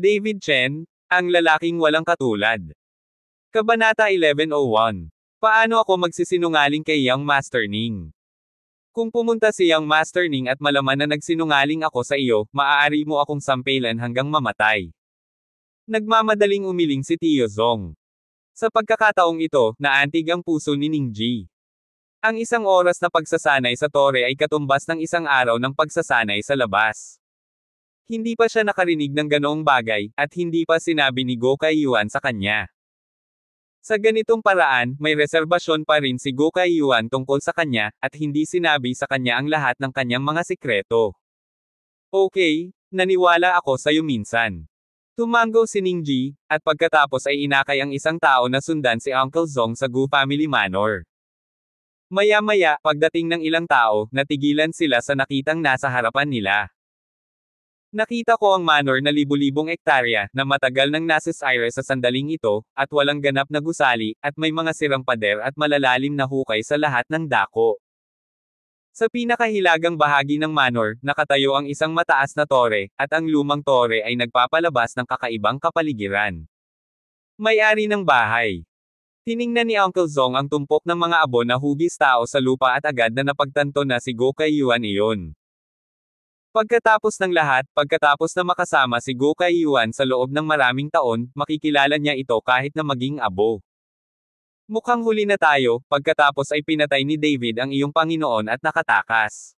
David Chen, ang lalaking walang katulad. Kabanata 1101. Paano ako magsisinungaling kay Young Master Ning? Kung pumunta si Young Master Ning at malaman na nagsinungaling ako sa iyo, maaari mo akong sampelan hanggang mamatay. Nagmamadaling umiling si Tio Zong. Sa pagkakataong ito, naantig ang puso ni Ningji. Ang isang oras na pagsasanay sa tore ay katumbas ng isang araw ng pagsasanay sa labas. Hindi pa siya nakarinig ng ganoong bagay, at hindi pa sinabi ni Go Kaiyuan sa kanya. Sa ganitong paraan, may reserbasyon pa rin si Go Kaiyuan tungkol sa kanya, at hindi sinabi sa kanya ang lahat ng kanyang mga sikreto. Okay, naniwala ako sa iyo minsan. Tumango si Ningji, at pagkatapos ay inakay ang isang tao na sundan si Uncle Zong sa Gu Family Manor. Maya-maya, pagdating ng ilang tao, natigilan sila sa nakitang nasa harapan nila. Nakita ko ang manor na libu-libong ektarya, na matagal nang nasa Syre sa sandaling ito, at walang ganap na gusali, at may mga sirang pader at malalalim na hukay sa lahat ng dako. Sa pinakahilagang bahagi ng manor, nakatayo ang isang mataas na tore, at ang lumang tore ay nagpapalabas ng kakaibang kapaligiran. May-ari ng bahay. Tiningnan ni Uncle Zong ang tumpok ng mga abo na hugis tao sa lupa at agad na napagtanto na si Go Kaiyuan iyon. Pagkatapos ng lahat, pagkatapos na makasama si Go Kaiyuan sa loob ng maraming taon, makikilala niya ito kahit na maging abo. Mukhang huli na tayo, pagkatapos ay pinatay ni David ang iyong Panginoon at nakatakas.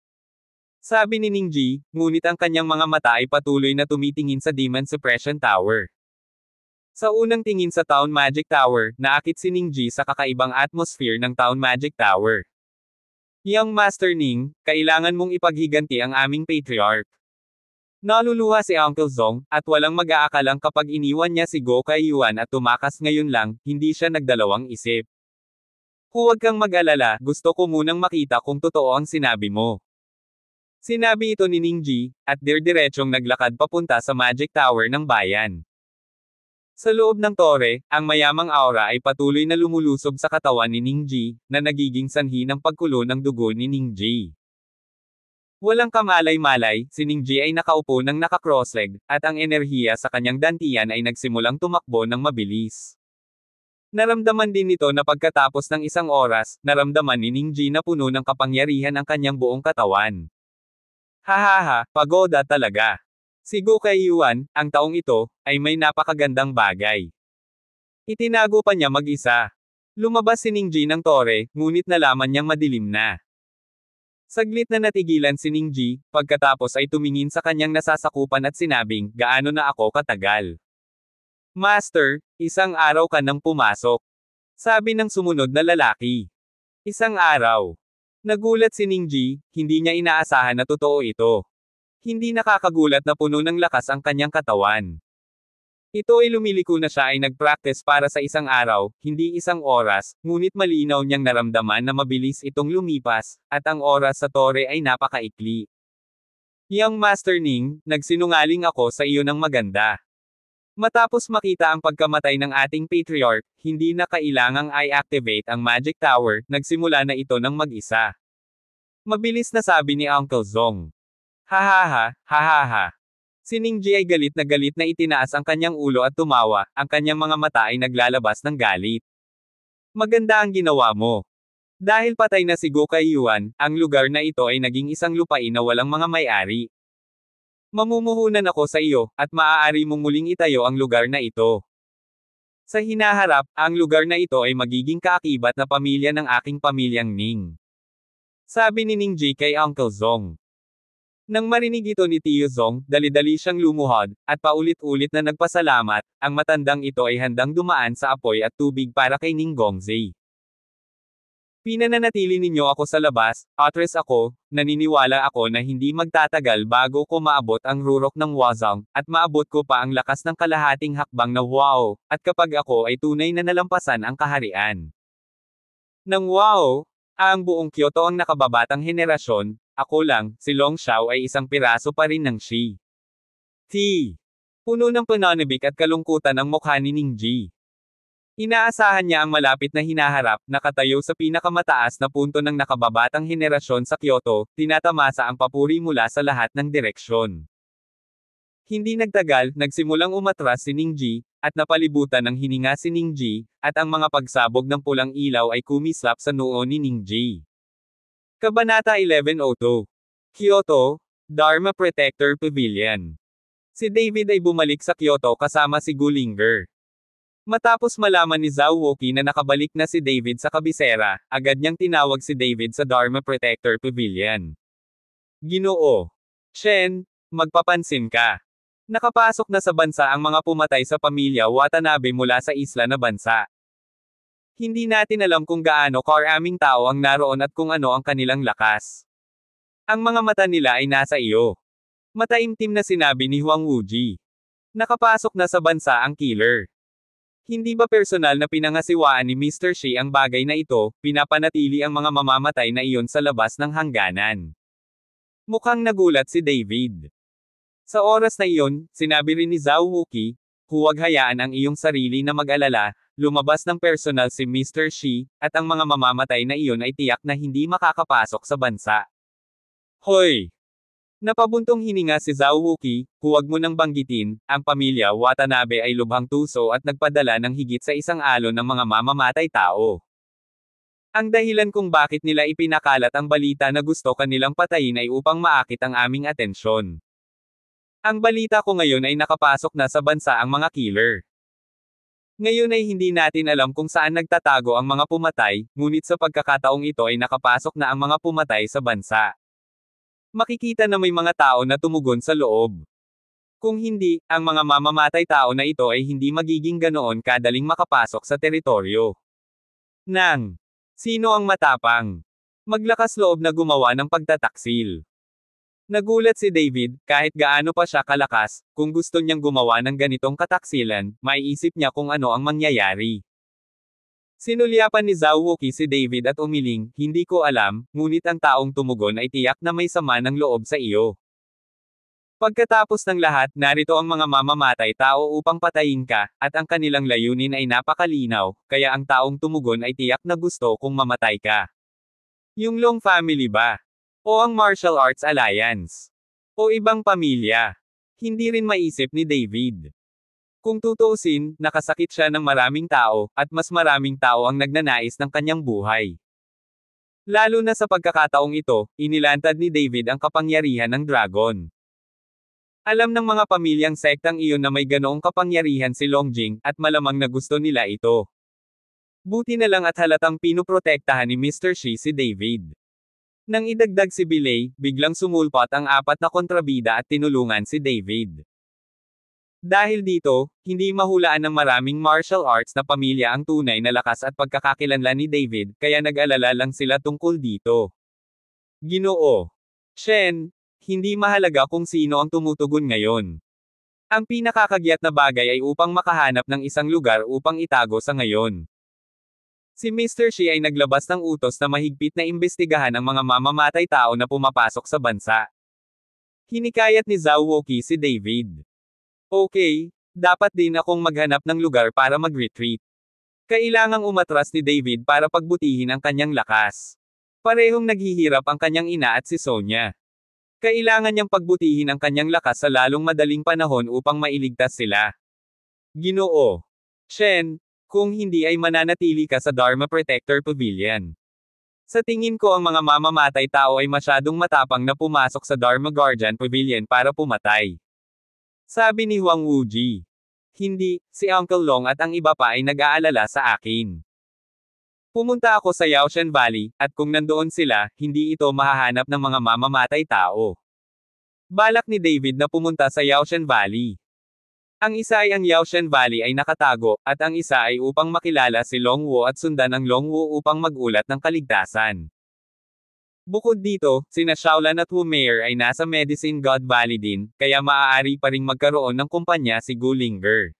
Sabi ni Ningji, ngunit ang kanyang mga mata ay patuloy na tumitingin sa Demon Suppression Tower. Sa unang tingin sa Town Magic Tower, naakit si Ningji sa kakaibang atmosphere ng Town Magic Tower. Young Master Ning, kailangan mong ipaghiganti ang aming patriarch. Naluluha si Uncle Zong, at walang mag-aakalang kapag iniwan niya si Go Kaiyuan at tumakas ngayon lang, hindi siya nagdalawang isip. Huwag kang mag-alala, gusto ko munang makita kung totoo ang sinabi mo. Sinabi ito ni Ningji, at dirdiretsong naglakad papunta sa Magic Tower ng bayan. Sa loob ng tore, ang mayamang aura ay patuloy na lumulusob sa katawan ni Ningji, na nagiging sanhi ng pagkulo ng dugo ni Ningji. Walang kamalay-malay, si Ningji ay nakaupo ng naka-crossleg, at ang enerhiya sa kanyang dantian ay nagsimulang tumakbo ng mabilis. Naramdaman din nito na pagkatapos ng isang oras, naramdaman ni Ningji na puno ng kapangyarihan ang kanyang buong katawan. Hahaha, pagoda talaga. Si Go Kaiyuan, ang taong ito, ay may napakagandang bagay. Itinago pa niya mag-isa. Lumabas si Ningji ng tore, ngunit nalaman niyang madilim na. Saglit na natigilan si Ningji, pagkatapos ay tumingin sa kanyang nasasakupan at sinabing, gaano na ako katagal? Master, isang araw ka nang pumasok. Sabi ng sumunod na lalaki. Isang araw. Nagulat si Ningji, hindi niya inaasahan na totoo ito. Hindi nakakagulat na puno ng lakas ang kanyang katawan. Ito ay lumiliko na siya ay nag-practice para sa isang araw, hindi isang oras, ngunit malinaw niyang naramdaman na mabilis itong lumipas, at ang oras sa tore ay napakaikli. Young Master Ning, nagsinungaling ako sa iyo ng maganda. Matapos makita ang pagkamatay ng ating patriarch, hindi na kailangang i-activate ang Magic Tower, nagsimula na ito ng mag-isa. Mabilis na sabi ni Uncle Zong. Hahaha, hahaha. Si Ningji ay galit na itinaas ang kanyang ulo at tumawa, ang kanyang mga mata ay naglalabas ng galit. Maganda ang ginawa mo. Dahil patay na si Go Kaiyuan, ang lugar na ito ay naging isang lupain na walang mga may-ari. Mamumuhunan ako sa iyo, at maaari mong muling itayo ang lugar na ito. Sa hinaharap, ang lugar na ito ay magiging kaakibat na pamilya ng aking pamilyang Ning. Sabi ni Ningji kay Uncle Zong. Nang marinig ito ni Tio Zong, dali-dali siyang lumuhod, at paulit-ulit na nagpasalamat, ang matandang ito ay handang dumaan sa apoy at tubig para kay Ning Gongzi. Pinananatili ninyo ako sa labas, atres ako, naniniwala ako na hindi magtatagal bago ko maabot ang rurok ng Wazang, at maabot ko pa ang lakas ng kalahating hakbang na Wao, at kapag ako ay tunay na nalampasan ang kaharian. Nang Wao, ang buong Kyoto ang nakababatang henerasyon, ako lang, si Long Xiao ay isang piraso pa rin ng Shi. Puno ng pananabik at kalungkutan ang mukha ni Ningji. Inaasahan niya ang malapit na hinaharap, nakatayo sa pinakamataas na punto ng nakababatang henerasyon sa Kyoto, tinatamasa ang papuri mula sa lahat ng direksyon. Hindi nagtagal, nagsimulang umatras si Ningji, at napalibutan ng hininga si Ningji, at ang mga pagsabog ng pulang ilaw ay kumislap sa noo ni Ningji. Kabanata 1102. Kyoto, Dharma Protector Pavilion. Si David ay bumalik sa Kyoto kasama si Gullinger. Matapos malaman ni Zhao Wuqi na nakabalik na si David sa kabisera, agad niyang tinawag si David sa Dharma Protector Pavilion. Ginoo Shen, magpapansin ka. Nakapasok na sa bansa ang mga pumatay sa pamilya Watanabe mula sa isla na bansa. Hindi natin alam kung gaano karaming tao ang naroon at kung ano ang kanilang lakas. Ang mga mata nila ay nasa iyo. Mataimtim na sinabi ni Huang Wuji. Nakapasok na sa bansa ang killer. Hindi ba personal na pinangasiwaan ni Mr. Shi ang bagay na ito, pinapanatili ang mga mamamatay na iyon sa labas ng hangganan? Mukhang nagulat si David. Sa oras na iyon, sinabi rin ni Zhao Wuqi, huwag hayaan ang iyong sarili na mag-alala, lumabas ng personal si Mr. Shi, at ang mga mamamatay na iyon ay tiyak na hindi makakapasok sa bansa. Hoy! Napabuntong hininga si Zhao Wuqi, huwag mo nang banggitin, ang pamilya Watanabe ay lubhang tuso at nagpadala ng higit sa isang alon ng mga mamamatay tao. Ang dahilan kung bakit nila ipinakalat ang balita na gusto kanilang patayin ay upang maakit ang aming atensyon. Ang balita ko ngayon ay nakapasok na sa bansa ang mga killer. Ngayon ay hindi natin alam kung saan nagtatago ang mga pumatay, ngunit sa pagkakataong ito ay nakapasok na ang mga pumatay sa bansa. Makikita na may mga tao na tumugon sa loob. Kung hindi, ang mga mamamatay tao na ito ay hindi magiging ganoon kadaling makapasok sa teritoryo. Sino ang matapang? Maglakas loob na gumawa ng pagtataksil. Nagulat si David, kahit gaano pa siya kalakas, kung gusto niyang gumawa ng ganitong kataksilan, maiisip niya kung ano ang mangyayari. Sinulyapan ni Zhao Wuqi si David at umiling, hindi ko alam, ngunit ang taong tumugon ay tiyak na may sama ng loob sa iyo. Pagkatapos ng lahat, narito ang mga mamamatay tao upang patayin ka, at ang kanilang layunin ay napakalinaw, kaya ang taong tumugon ay tiyak na gusto kung mamatay ka. Yung Long family ba? O ang Martial Arts Alliance? O ibang pamilya? Hindi rin maisip ni David. Kung tutuusin, nakasakit siya ng maraming tao, at mas maraming tao ang nagnanais ng kanyang buhay. Lalo na sa pagkakataong ito, inilantad ni David ang kapangyarihan ng dragon. Alam ng mga pamilyang sektang iyon na may ganoong kapangyarihan si Longjing, at malamang na gusto nila ito. Buti na lang at halatang pinoprotektahan ni Mr. Shi si David. Nang idagdag si Bilay, biglang sumulpot ang apat na kontrabida at tinulungan si David. Dahil dito, hindi mahulaan ng maraming martial arts na pamilya ang tunay na lakas at pagkakakilanlan ni David, kaya nag-alala lang sila tungkol dito. Ginoo Shen, hindi mahalaga kung sino ang tumutugon ngayon. Ang pinakakagyat na bagay ay upang makahanap ng isang lugar upang itago sa ngayon. Si Mr. Shi ay naglabas ng utos na mahigpit na imbestigahan ang mga mamamatay tao na pumapasok sa bansa. Hinikayat ni Zhao Wuqi si David. Okay, dapat din akong maghanap ng lugar para mag-retreat. Kailangang umatras ni David para pagbutihin ang kanyang lakas. Parehong naghihirap ang kanyang ina at si Sonia. Kailangan niyang pagbutihin ang kanyang lakas sa lalong madaling panahon upang mailigtas sila. Ginoo Shen, kung hindi ay mananatili ka sa Dharma Protector Pavilion. Sa tingin ko ang mga mamamatay tao ay masyadong matapang na pumasok sa Dharma Guardian Pavilion para pumatay. Sabi ni Huang Wuji. Hindi, si Uncle Long at ang iba pa ay nag-aalala sa akin. Pumunta ako sa Yaoshan Valley, at kung nandoon sila, hindi ito mahahanap ng mga mamamatay tao. Balak ni David na pumunta sa Yaoshan Valley. Ang isa ay ang Yaoshan Valley ay nakatago, at ang isa ay upang makilala si Long Wu at sundan ang Long Wu upang magulat ng kaligtasan. Bukod dito, sina Shaolan at Wu Meier ay nasa Medicine God Valley din, kaya maaari pa ring magkaroon ng kumpanya si Gullinger.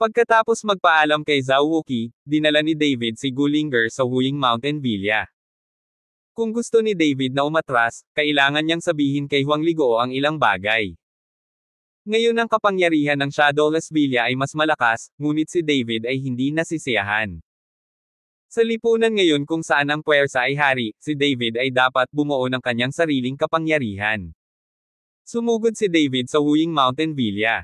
Pagkatapos magpaalam kay Zhao Wuqi, dinala ni David si Gullinger sa Huying Mountain Villa. Kung gusto ni David na umatras, kailangan niyang sabihin kay Huang Ligo ang ilang bagay. Ngayon ang kapangyarihan ng Shadowless Villa ay mas malakas, ngunit si David ay hindi nasisiyahan. Sa lipunan ngayon kung saan ang puwersa ay hari, si David ay dapat bumuo ng kanyang sariling kapangyarihan. Sumugod si David sa Wuying Mountain Villa.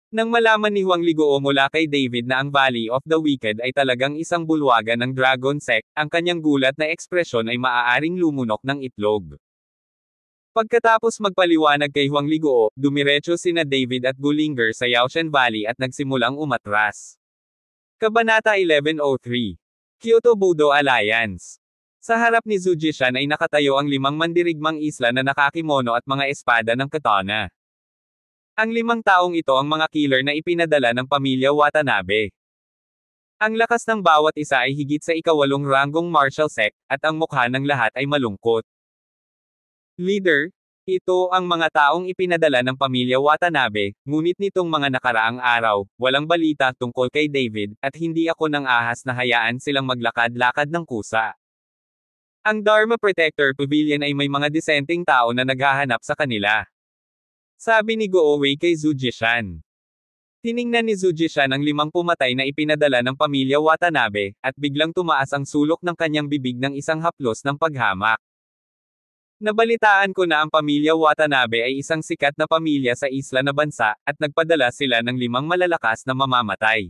Nang malaman ni Huang Liguo mula kay David na ang Valley of the Wicked ay talagang isang bulwagan ng Dragon Sect, ang kanyang gulat na ekspresyon ay maaaring lumunok ng itlog. Pagkatapos magpaliwanag kay Huang Liguo, dumiretso sina David at Gulinger sa Yaoshan Valley at nagsimulang umatras. Kabanata 1103. Kyoto Budo Alliance. Sa harap ni Zhu Jishan ay nakatayo ang 5 mandirigmang isla na nakakimono at mga espada ng katana. Ang 5 taong ito ang mga killer na ipinadala ng pamilya Watanabe. Ang lakas ng bawat isa ay higit sa ika-8 ranggong martial sect, at ang mukha ng lahat ay malungkot. Leader, ito ang mga taong ipinadala ng pamilya Watanabe, ngunit nitong mga nakaraang araw, walang balita tungkol kay David, at hindi ako nang ahas na hayaan silang maglakad-lakad ng kusa. Ang Dharma Protector Pavilion ay may mga disenteng tao na naghahanap sa kanila. Sabi ni Guo Wei kay Zhu Jishan. Tiningnan ni Zhu Jishan ang 5 pumatay na ipinadala ng pamilya Watanabe, at biglang tumaas ang sulok ng kanyang bibig ng isang haplos ng paghamak. Nabalitaan ko na ang pamilya Watanabe ay isang sikat na pamilya sa isla na bansa, at nagpadala sila ng 5 malalakas na mamamatay.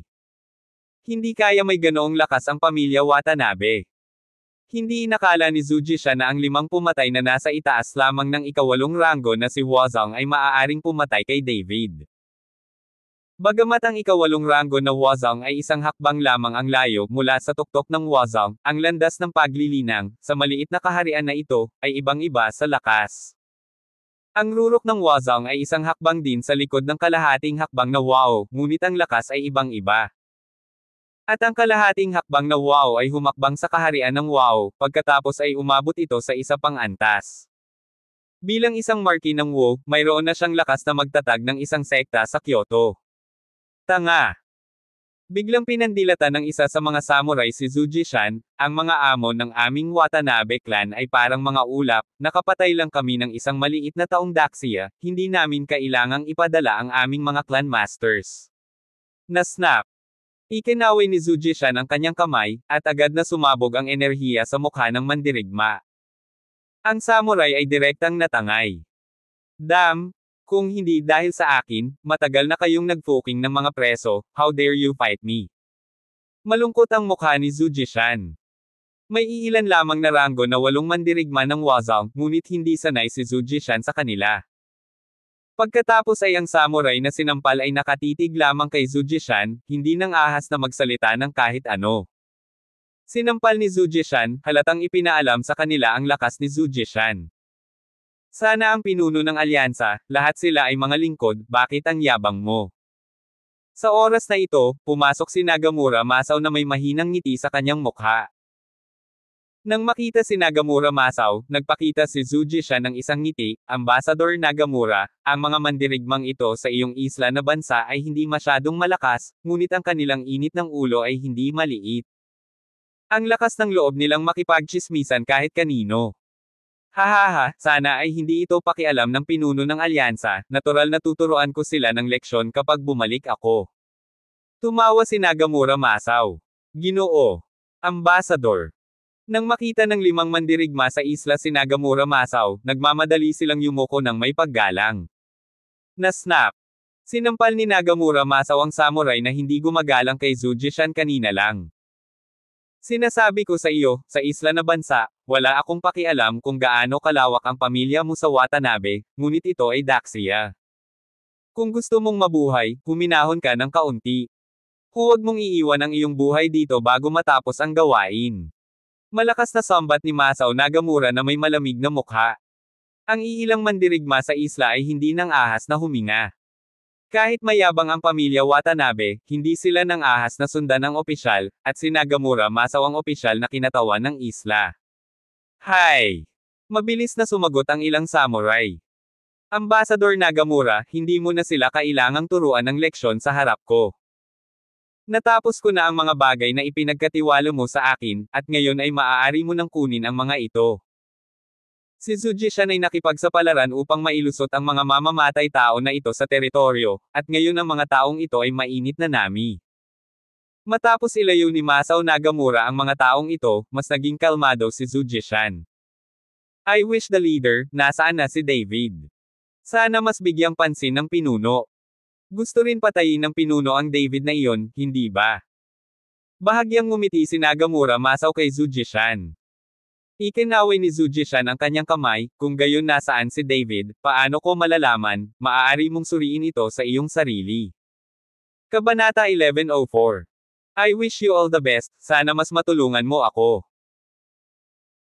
Hindi kaya may ganoong lakas ang pamilya Watanabe. Hindi inakala ni Zhu Jishan na ang 5 pumatay na nasa itaas lamang ng ika-8 ranggo na si Huazong ay maaaring pumatay kay David. Bagamat ang ika-8 ranggo na Huazong ay isang hakbang lamang ang layo mula sa tuktok ng Huazong, ang landas ng paglilinang, sa maliit na kaharian na ito, ay ibang-iba sa lakas. Ang rurok ng Huazong ay isang hakbang din sa likod ng kalahating hakbang na Wao, ngunit ang lakas ay ibang-iba. At ang kalahating hakbang na Wao ay humakbang sa kaharian ng Wao, pagkatapos ay umabot ito sa isa pang antas. Bilang isang marki ng Wu, mayroon na siyang lakas na magtatag ng isang sekta sa Kyoto. Tanga! Biglang pinandilatan ng isa sa mga samurai si Zhu Jishan, ang mga amo ng aming Watanabe clan ay parang mga ulap, nakapatay lang kami ng isang maliit na taong daksya, hindi namin kailangang ipadala ang aming mga clan masters. Na-snap! Ikinaway ni Zhu Jishan ang kanyang kamay, at agad na sumabog ang enerhiya sa mukha ng mandirigma. Ang samurai ay direktang natangay. Damn! Kung hindi dahil sa akin, matagal na kayong nag-fucking ng mga preso, how dare you fight me? Malungkot ang mukha ni Zhu Jishan. May iilan lamang na ranggo na 8 mandirigma ng Huazong, ngunit hindi sanay si Zhu Jishan sa kanila. Pagkatapos ay ang samurai na sinampal ay nakatitig lamang kay Zhu Jishan, hindi nang ahas na magsalita ng kahit ano. Sinampal ni Zhu Jishan, halatang ipinaalam sa kanila ang lakas ni Zhu Jishan. Sana ang pinuno ng alyansa, lahat sila ay mga lingkod, bakit ang yabang mo? Sa oras na ito, pumasok si Nagamura Masaw na may mahinang ngiti sa kanyang mukha. Nang makita si Nagamura Masaw, nagpakita si Zhu Jishan ng isang ngiti, Ambassador Nagamura, ang mga mandirigmang ito sa iyong isla na bansa ay hindi masyadong malakas, ngunit ang kanilang init ng ulo ay hindi maliit. Ang lakas ng loob nilang makipagtsismisan kahit kanino. Hahaha, sana ay hindi ito pakialam ng pinuno ng alyansa, natural na tuturuan ko sila ng leksyon kapag bumalik ako. Tumawa si Nagamura Masaw. Ginoo. Ambassador. Nang makita ng 5 mandirigma sa isla si Nagamura Masaw, nagmamadali silang yumuko ng may paggalang. Na-snap. Sinampal ni Nagamura Masaw ang samurai na hindi gumagalang kay Zhu Jishan kanina lang. Sinasabi ko sa iyo, sa isla na bansa, wala akong pakialam kung gaano kalawak ang pamilya mo sa Watanabe, ngunit ito ay daksya. Kung gusto mong mabuhay, huminahon ka ng kaunti. Huwag mong iiwan ang iyong buhay dito bago matapos ang gawain. Malakas na sambat ni Masaw Nagamura na may malamig na mukha. Ang iilang mandirigma sa isla ay hindi nang ahas na huminga. Kahit mayabang ang pamilya Watanabe, hindi sila nang ahas na sundan ang opisyal, at si Nagamura Masaw ang opisyal na kinatawan ng isla. Hay! Mabilis na sumagot ang ilang samurai. Ambassador Nagamura, hindi mo na sila kailangang turuan ng leksyon sa harap ko. Natapos ko na ang mga bagay na ipinagkatiwala mo sa akin, at ngayon ay maaari mo nang kunin ang mga ito. Si Zhu Jishan ay nakipagsapalaran upang mailusot ang mga mamamatay tao na ito sa teritoryo, at ngayon ang mga taong ito ay mainit na nami. Matapos ilayo ni Masaw Nagamura ang mga taong ito, mas naging kalmado si Zhu Jishan. I wish the leader, nasaan na si David? Sana mas bigyang pansin ng pinuno. Gusto rin patayin ng pinuno ang David na iyon, hindi ba? Bahagyang ngumiti si Nagamura Masao kay Zujishan. Ikinaway ni Zujishan ang kanyang kamay, kung gayon nasaan si David, paano ko malalaman, maaari mong suriin ito sa iyong sarili. Kabanata 1104. I wish you all the best, sana mas matulungan mo ako.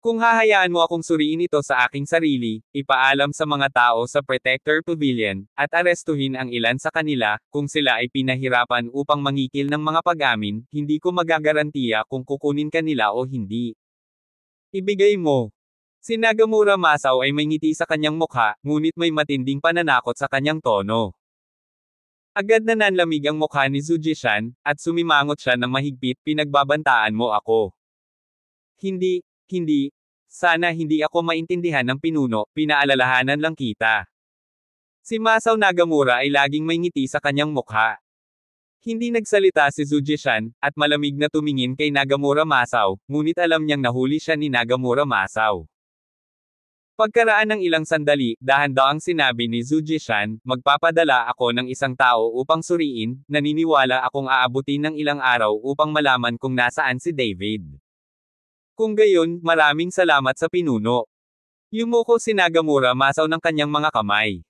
Kung hahayaan mo akong suriin ito sa aking sarili, ipaalam sa mga tao sa Protector Pavilion, at arestuhin ang ilan sa kanila, kung sila ay pinahirapan upang mangikil ng mga pag-amin, hindi ko magagarantiya kung kukunin ka nila o hindi. Ibigay mo. Si Nagamura Masao ay may ngiti sa kanyang mukha, ngunit may matinding pananakot sa kanyang tono. Agad na nanlamig ang mukha ni Zujishan, at sumimangot siya ng mahigpit, pinagbabantaan mo ako. Hindi. Sana hindi ako maintindihan ng pinuno, pinaalalahanan lang kita. Si Masao Nagamura ay laging may ngiti sa kanyang mukha. Hindi nagsalita si Zujishan, at malamig na tumingin kay Nagamura Masao, ngunit alam niyang nahuli siya ni Nagamura Masao. Pagkaraan ng ilang sandali, dahan-dahang sinabi ni Zujishan, magpapadala ako ng isang tao upang suriin, naniniwala akong aabutin ng ilang araw upang malaman kung nasaan si David. Kung gayon, maraming salamat sa pinuno. Yumuko si Nagamura Masao ng kanyang mga kamay.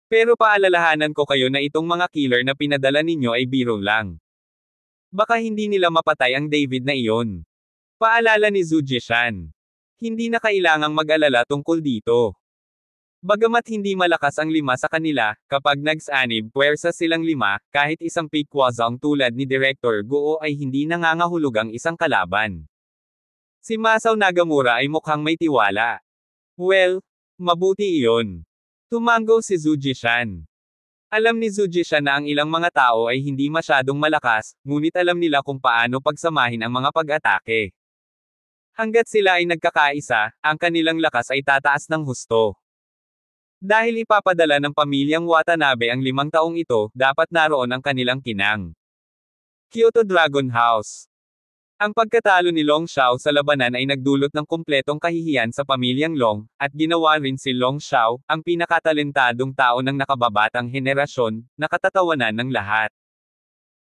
Pero paalalahanan ko kayo na itong mga killer na pinadala ninyo ay biro lang. Baka hindi nila mapatay ang David na iyon. Paalala ni Zujishan. Hindi na kailangang mag-alala tungkol dito. Bagamat hindi malakas ang lima sa kanila, kapag nagsanib puwersa silang lima, kahit isang pikwazang tulad ni Director Goo ay hindi nangangahulog ang isang kalaban. Si Masao Nagamura ay mukhang may tiwala. Well, mabuti iyon. Tumango si Zujishan. Alam ni Zujishan na ang ilang mga tao ay hindi masyadong malakas, ngunit alam nila kung paano pagsamahin ang mga pag-atake. Hanggat sila ay nagkakaisa, ang kanilang lakas ay tataas ng husto. Dahil ipapadala ng pamilyang Watanabe ang 5 taong ito, dapat naroon ang kanilang kinang. Kyoto Dragon House. Ang pagkatalo ni Long Xiao sa labanan ay nagdulot ng kumpletong kahihiyan sa pamilyang Long, at ginawa rin si Long Xiao, ang pinakatalentadong tao ng nakababatang henerasyon, na katatawanan ng lahat.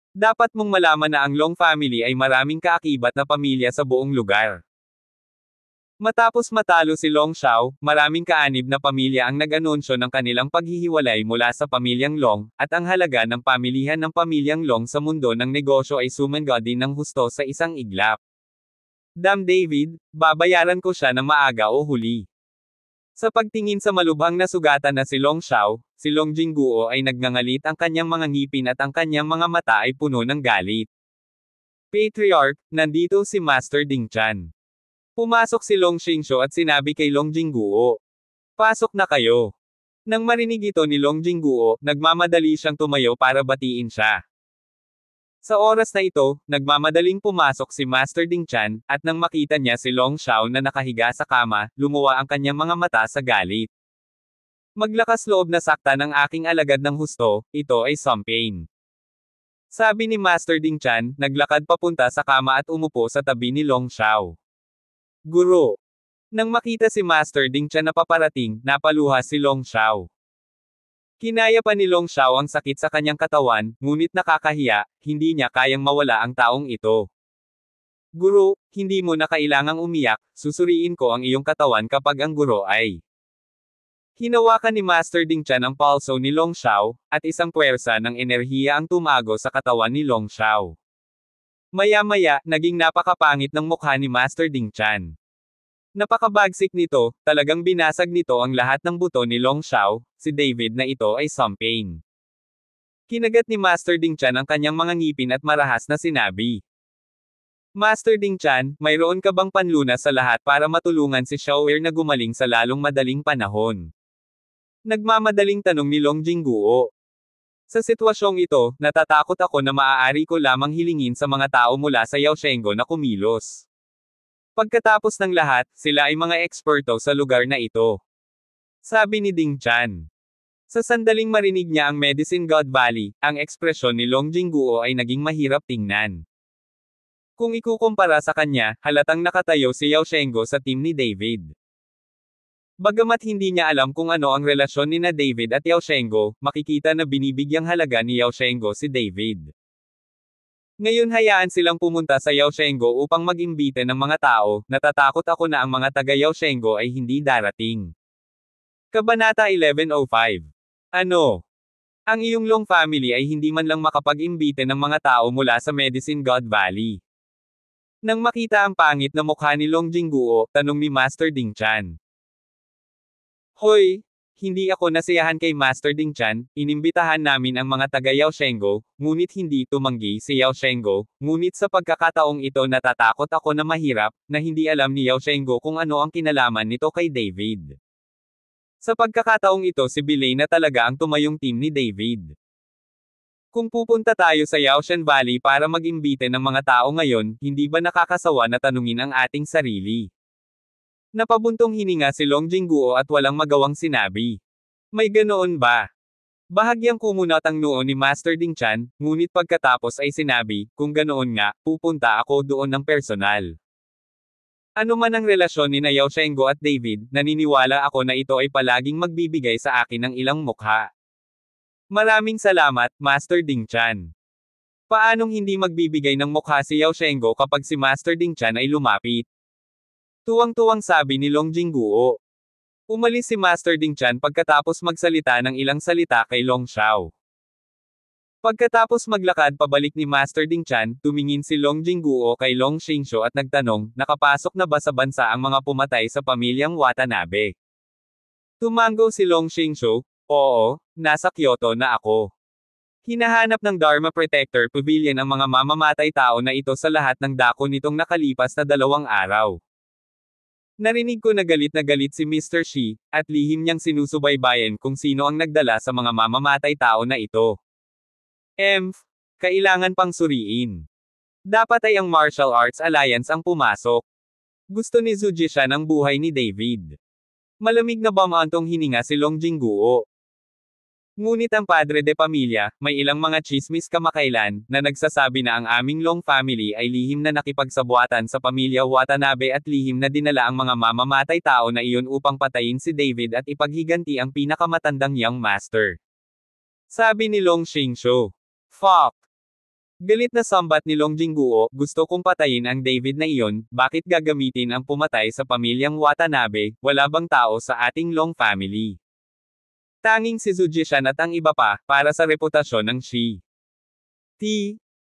Dapat mong malaman na ang Long family ay maraming kaakibat na pamilya sa buong lugar. Matapos matalo si Long Xiao, maraming kaanib na pamilya ang nag-anunsyo ng kanilang paghihiwalay mula sa pamilyang Long, at ang halaga ng pamilihan ng pamilyang Long sa mundo ng negosyo ay sumangga din ng husto sa isang iglap. Damn David, babayaran ko siya ng maaga o huli. Sa pagtingin sa malubhang na sugatan na si Long Xiao, si Long Jingguo ay nagngangalit ang kanyang mga ngipin at ang kanyang mga mata ay puno ng galit. Patriarch, nandito si Master Ding Chan. Pumasok si Long Xingsho at sinabi kay Long Jingguo. Pasok na kayo. Nang marinig ito ni Long Jingguo, nagmamadali siyang tumayo para batiin siya. Sa oras na ito, nagmamadaling pumasok si Master Ding Chan, at nang makita niya si Long Xiao na nakahiga sa kama, lumuwa ang kanyang mga mata sa galit. Maglakas loob na sakta ng aking alagad ng husto, ito ay some pain. Sabi ni Master Ding Chan, naglakad papunta sa kama at umupo sa tabi ni Long Xiao. Guro. Nang makita si Master Ding Chan na paparating, napaluha si Long Xiao. Kinaya pa ni Long Xiao ang sakit sa kanyang katawan, ngunit nakakahiya, hindi niya kayang mawala ang taong ito. Guro, hindi mo na kailangang umiyak, susuriin ko ang iyong katawan kapag ang guro ay. Hinawakan ni Master Ding Chan ang palso ni Long Xiao, at isang puwersa ng enerhiya ang tumago sa katawan ni Long Xiao. Maya-maya, naging napakapangit ng mukha ni Master Ding Chan. Napakabagsik nito, talagang binasag nito ang lahat ng buto ni Long Xiao, si David na ito ay some pain. Kinagat ni Master Ding Chan ang kanyang mga ngipin at marahas na sinabi. Master Ding Chan, mayroon ka bang panlunas sa lahat para matulungan si Xiaoer na gumaling sa lalong madaling panahon? Nagmamadaling tanong ni Long Jingguo. Sa sitwasyong ito, natatakot ako na maaari ko lamang hilingin sa mga tao mula sa Yaoshenggo na kumilos. Pagkatapos ng lahat, sila ay mga eksperto sa lugar na ito. Sabi ni Ding Chan. Sa sandaling marinig niya ang Medicine God Valley, ang ekspresyon ni Long Jingguo ay naging mahirap tingnan. Kung ikukumpara sa kanya, halatang nakatayo si Yaoshenggo sa team ni David. Bagamat hindi niya alam kung ano ang relasyon nina David at Yao Shenggo, makikita na binibigyang halaga ni Yao Shenggo si David. Ngayon hayaan silang pumunta sa Yao Shenggo upang mag-imbita ng mga tao, natatakot ako na ang mga taga Yao Shenggo ay hindi darating. Kabanata 1105. Ano? Ang iyong Long family ay hindi man lang makapag-imbita ng mga tao mula sa Medicine God Valley. Nang makita ang pangit na mukha ni Long Jingguo, tanong ni Master Ding Chan. Hoy! Hindi ako nasiyahan kay Master Ding Chan, inimbitahan namin ang mga taga Yao Shenggo, ngunit hindi tumanggi si Yao Shenggo, ngunit sa pagkakataong ito natatakot ako na mahirap, na hindi alam ni Yao Shenggo kung ano ang kinalaman nito kay David. Sa pagkakataong ito si Bilay na talaga ang tumayong team ni David. Kung pupunta tayo sa Yaoshan Valley para mag-imbite ng mga tao ngayon, hindi ba nakakasawa na tanungin ang ating sarili? Napabuntong hininga si Long Jingguo at walang magawang sinabi. May ganoon ba? Bahagyang kumunat ang noo ni Master Ding Chan, ngunit pagkatapos ay sinabi, kung ganoon nga, pupunta ako doon ng personal. Ano man ang relasyon ni Yao Shenggo at David, naniniwala ako na ito ay palaging magbibigay sa akin ng ilang mukha. Maraming salamat, Master Ding Chan. Paanong hindi magbibigay ng mukha si Yao Shenggo kapag si Master Ding Chan ay lumapit? Tuwang-tuwang sabi ni Long Jingguo. Umalis si Master Ding Chan pagkatapos magsalita ng ilang salita kay Long Xiao. Pagkatapos maglakad pabalik ni Master Ding Chan, tumingin si Long Jingguo kay Long Xingsho at nagtanong, nakapasok na ba sa bansa ang mga pumatay sa pamilyang Watanabe? Tumango si Long Xingsho, oo, nasa Kyoto na ako. Hinahanap ng Dharma Protector Pavilion ang mga mamamatay tao na ito sa lahat ng dako nitong nakalipas na 2 araw. Narinig ko na galit si Mr. Shi, at lihim niyang sinusubaybayan kung sino ang nagdala sa mga mamamatay tao na ito. Kailangan pang suriin. Dapat ay ang Martial Arts Alliance ang pumasok. Gusto ni Zhu Jishan ang buhay ni David. Malamig na bamantong hininga si Long Jingguo. Ngunit ang padre de pamilya, may ilang mga chismis kamakailan, na nagsasabi na ang aming Long family ay lihim na nakipagsabuatan sa pamilya Watanabe at lihim na dinala ang mga mamamatay tao na iyon upang patayin si David at ipaghiganti ang pinakamatandang young master. Sabi ni Long Xingsho. Fuck! Galit na sambat ni Long Jingguo, gusto kong patayin ang David na iyon, bakit gagamitin ang pumatay sa pamilyang Watanabe, wala bang tao sa ating Long family? Tanging si Zhu Jishan at ang iba pa, para sa reputasyon ng Shi.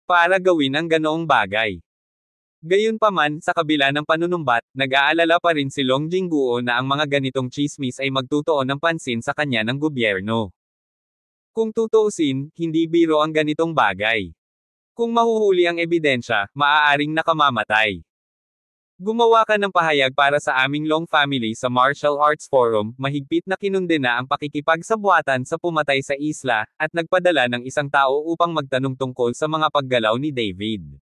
Para gawin ang ganoong bagay. Gayunpaman, sa kabila ng panunumbat, nag-aalala pa rin si Long Jingguo na ang mga ganitong chismis ay magtutuon ng pansin sa kanya ng gobyerno. Kung tutuusin, hindi biro ang ganitong bagay. Kung mahuhuli ang ebidensya, maaaring nakamamatay. Gumawa ka ng pahayag para sa aming Long family sa Martial Arts Forum, mahigpit na kinundena ang pakikipagsabwatan sa pumatay sa isla, at nagpadala ng isang tao upang magtanong tungkol sa mga paggalaw ni David.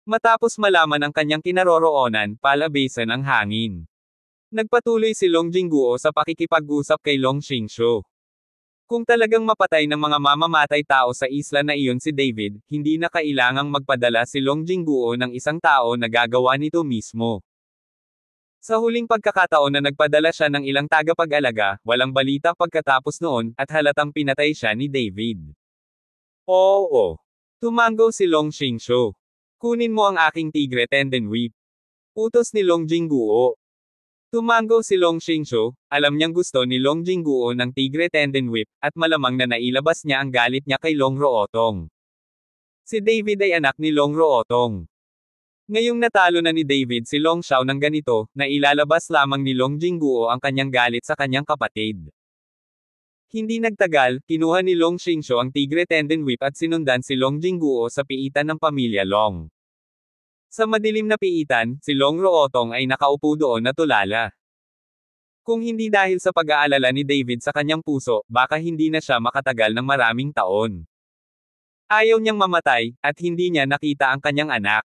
Matapos malaman ang kanyang kinaroroonan, palabasan ang hangin. Nagpatuloy si Long Jingguo sa pakikipag-usap kay Long Xingsho. Kung talagang mapatay ng mga mamamatay tao sa isla na iyon si David, hindi na kailangang magpadala si Long Jingguo ng isang tao na gagawa nito mismo. Sa huling pagkakataon na nagpadala siya ng ilang tagapag-alaga, walang balita pagkatapos noon, at halatang pinatay siya ni David. Oo. Tumango si Long Xingsho. Kunin mo ang aking tigre tendon whip. Utos ni Long Jingguo. Tumango si Long Xingsho, alam niyang gusto ni Long Jingguo ng tigre tendon whip, at malamang na nailabas niya ang galit niya kay Long Ruotong. Si David ay anak ni Long Ruotong. Ngayong natalo na ni David si Long Xiao ng ganito, na ilalabas lamang ni Long Jingguo ang kanyang galit sa kanyang kapatid. Hindi nagtagal, kinuha ni Long Xingsho ang tigre tendon whip at sinundan si Long Jingguo sa piitan ng pamilya Long. Sa madilim na piitan, si Long Ruotong ay nakaupo doon na tulala. Kung hindi dahil sa pag-aalala ni David sa kanyang puso, baka hindi na siya makatagal ng maraming taon. Ayaw niyang mamatay, at hindi niya nakita ang kanyang anak.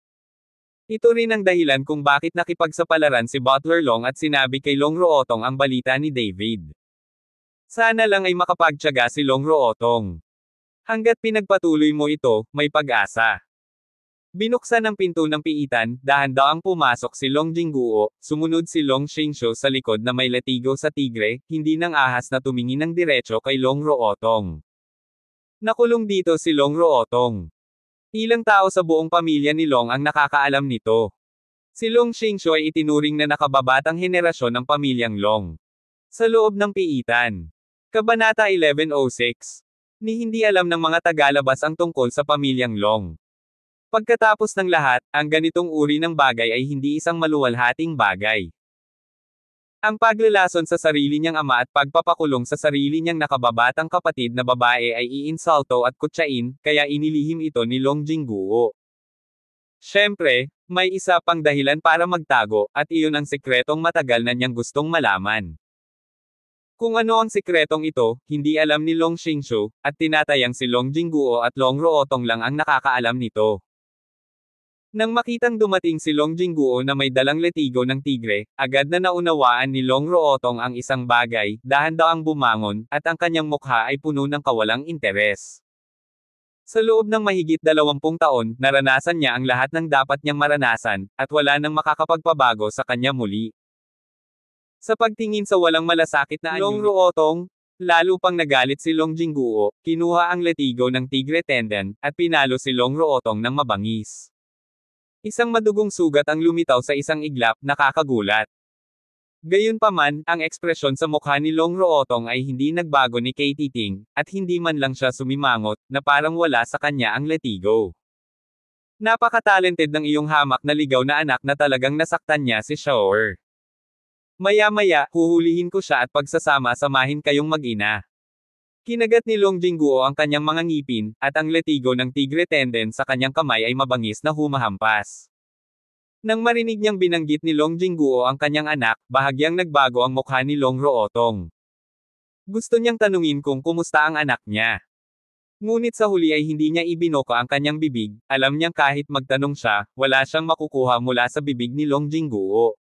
Ito rin ang dahilan kung bakit nakipagsapalaran si Butler Long at sinabi kay Long Ruotong ang balita ni David. Sana lang ay makapagtiyaga si Long Ruotong. Hanggat pinagpatuloy mo ito, may pag-asa. Binuksan ang pinto ng piitan, dahan-dahang pumasok si Long Jingguo, sumunod si Long Xingshu sa likod na may latigo sa tigre, hindi ng ahas na tumingin ng diretso kay Long Ruotong. Nakulong dito si Long Ruotong. Ilang tao sa buong pamilya ni Long ang nakakaalam nito. Si Long Xingshu ay itinuring na nakababatang henerasyon ng pamilyang Long. Sa loob ng piitan. Kabanata 1106. Ni hindi alam ng mga tagalabas ang tungkol sa pamilyang Long. Pagkatapos ng lahat, ang ganitong uri ng bagay ay hindi isang maluwalhating bagay. Ang paglalason sa sarili niyang ama at pagpapakulong sa sarili niyang nakababatang kapatid na babae ay iinsulto at kutsain, kaya inilihim ito ni Long Jingguo. Siyempre, may isa pang dahilan para magtago, at iyon ang sikretong matagal na niyang gustong malaman. Kung ano ang sikretong ito, hindi alam ni Long Xingshu, at tinatayang si Long Jingguo at Long Ruotong lang ang nakakaalam nito. Nang makitang dumating si Long Jingguo na may dalang letigo ng tigre, agad na naunawaan ni Long Ruotong ang isang bagay, dahan-dahang bumangon, at ang kanyang mukha ay puno ng kawalang interes. Sa loob ng mahigit 20 taon, naranasan niya ang lahat ng dapat niyang maranasan, at wala nang makakapagpabago sa kanya muli. Sa pagtingin sa walang malasakit na Long Ruotong, lalo pang nagalit si Long Jingguo, kinuha ang letigo ng tigre tendon, at pinalo si Long Ruotong ng mabangis. Isang madugong sugat ang lumitaw sa isang iglap, nakakagulat. Gayunpaman, ang ekspresyon sa mukha ni Long Ruotong ay hindi nagbago ni Katie Ting, at hindi man lang siya sumimangot, na parang wala sa kanya ang letigo. Napaka-talented ng iyong hamak na ligaw na anak na talagang nasaktan niya si Shower. Maya-maya, huhulihin ko siya at pagsasama-samahin kayong mag-ina. Kinagat ni Long Jingguo ang kanyang mga ngipin, at ang letigo ng tigre tendon sa kanyang kamay ay mabangis na humahampas. Nang marinig niyang binanggit ni Long Jingguo ang kanyang anak, bahagyang nagbago ang mukha ni Long Ruotong. Gusto niyang tanungin kung kumusta ang anak niya. Ngunit sa huli ay hindi niya ibinoka ang kanyang bibig, alam niyang kahit magtanong siya, wala siyang makukuha mula sa bibig ni Long Jingguo.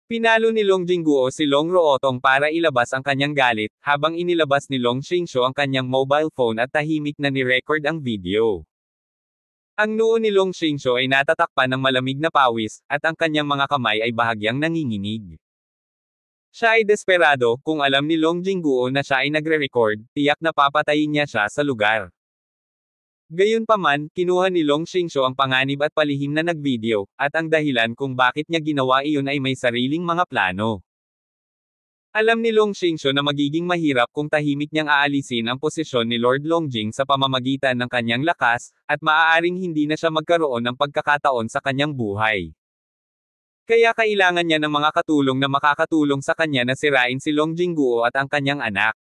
Pinalo ni Long Jingguo si Long Ruotong para ilabas ang kanyang galit, habang inilabas ni Long Xingshu ang kanyang mobile phone at tahimik na ni-record ang video. Ang noo ni Long Xingshu ay natatakpan ng malamig na pawis, at ang kanyang mga kamay ay bahagyang nanginginig. Siya ay desperado, kung alam ni Long Jingguo na siya ay nagre-record, tiyak na papatayin niya siya sa lugar. Gayunpaman, kinuha ni Long Xingshu ang panganib at palihim na nagvideo, at ang dahilan kung bakit niya ginawa iyon ay may sariling mga plano. Alam ni Long Xingshu na magiging mahirap kung tahimik niyang aalisin ang posisyon ni Lord Longjing sa pamamagitan ng kanyang lakas, at maaaring hindi na siya magkaroon ng pagkakataon sa kanyang buhay. Kaya kailangan niya ng mga katulong na makakatulong sa kanya na sirain si Long Jingguo at ang kanyang anak.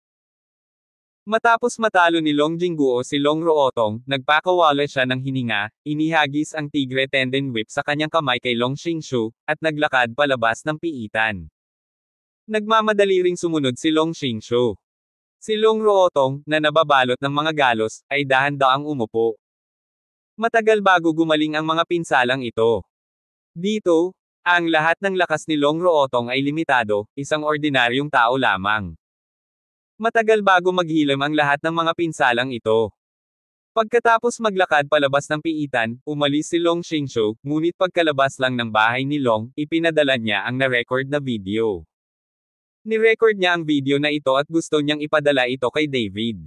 Matapos matalo ni Long Jingguo si Long Ruotong, nagpakawala siya ng hininga, inihagis ang tigre tendon whip sa kanyang kamay kay Long Xingshu, at naglakad palabas ng piitan. Nagmamadali ring sumunod si Long Xingshu. Si Long Ruotong, na nababalot ng mga galos, ay dahan-daang umupo. Matagal bago gumaling ang mga pinsalang ito. Dito, ang lahat ng lakas ni Long Ruotong ay limitado, isang ordinaryong tao lamang. Matagal bago maghilom ang lahat ng mga pinsalang ito. Pagkatapos maglakad palabas ng piitan, umalis si Long Xingshu, ngunit pagkalabas lang ng bahay ni Long, ipinadala niya ang na-record na video. Ni-record niya ang video na ito at gusto niyang ipadala ito kay David.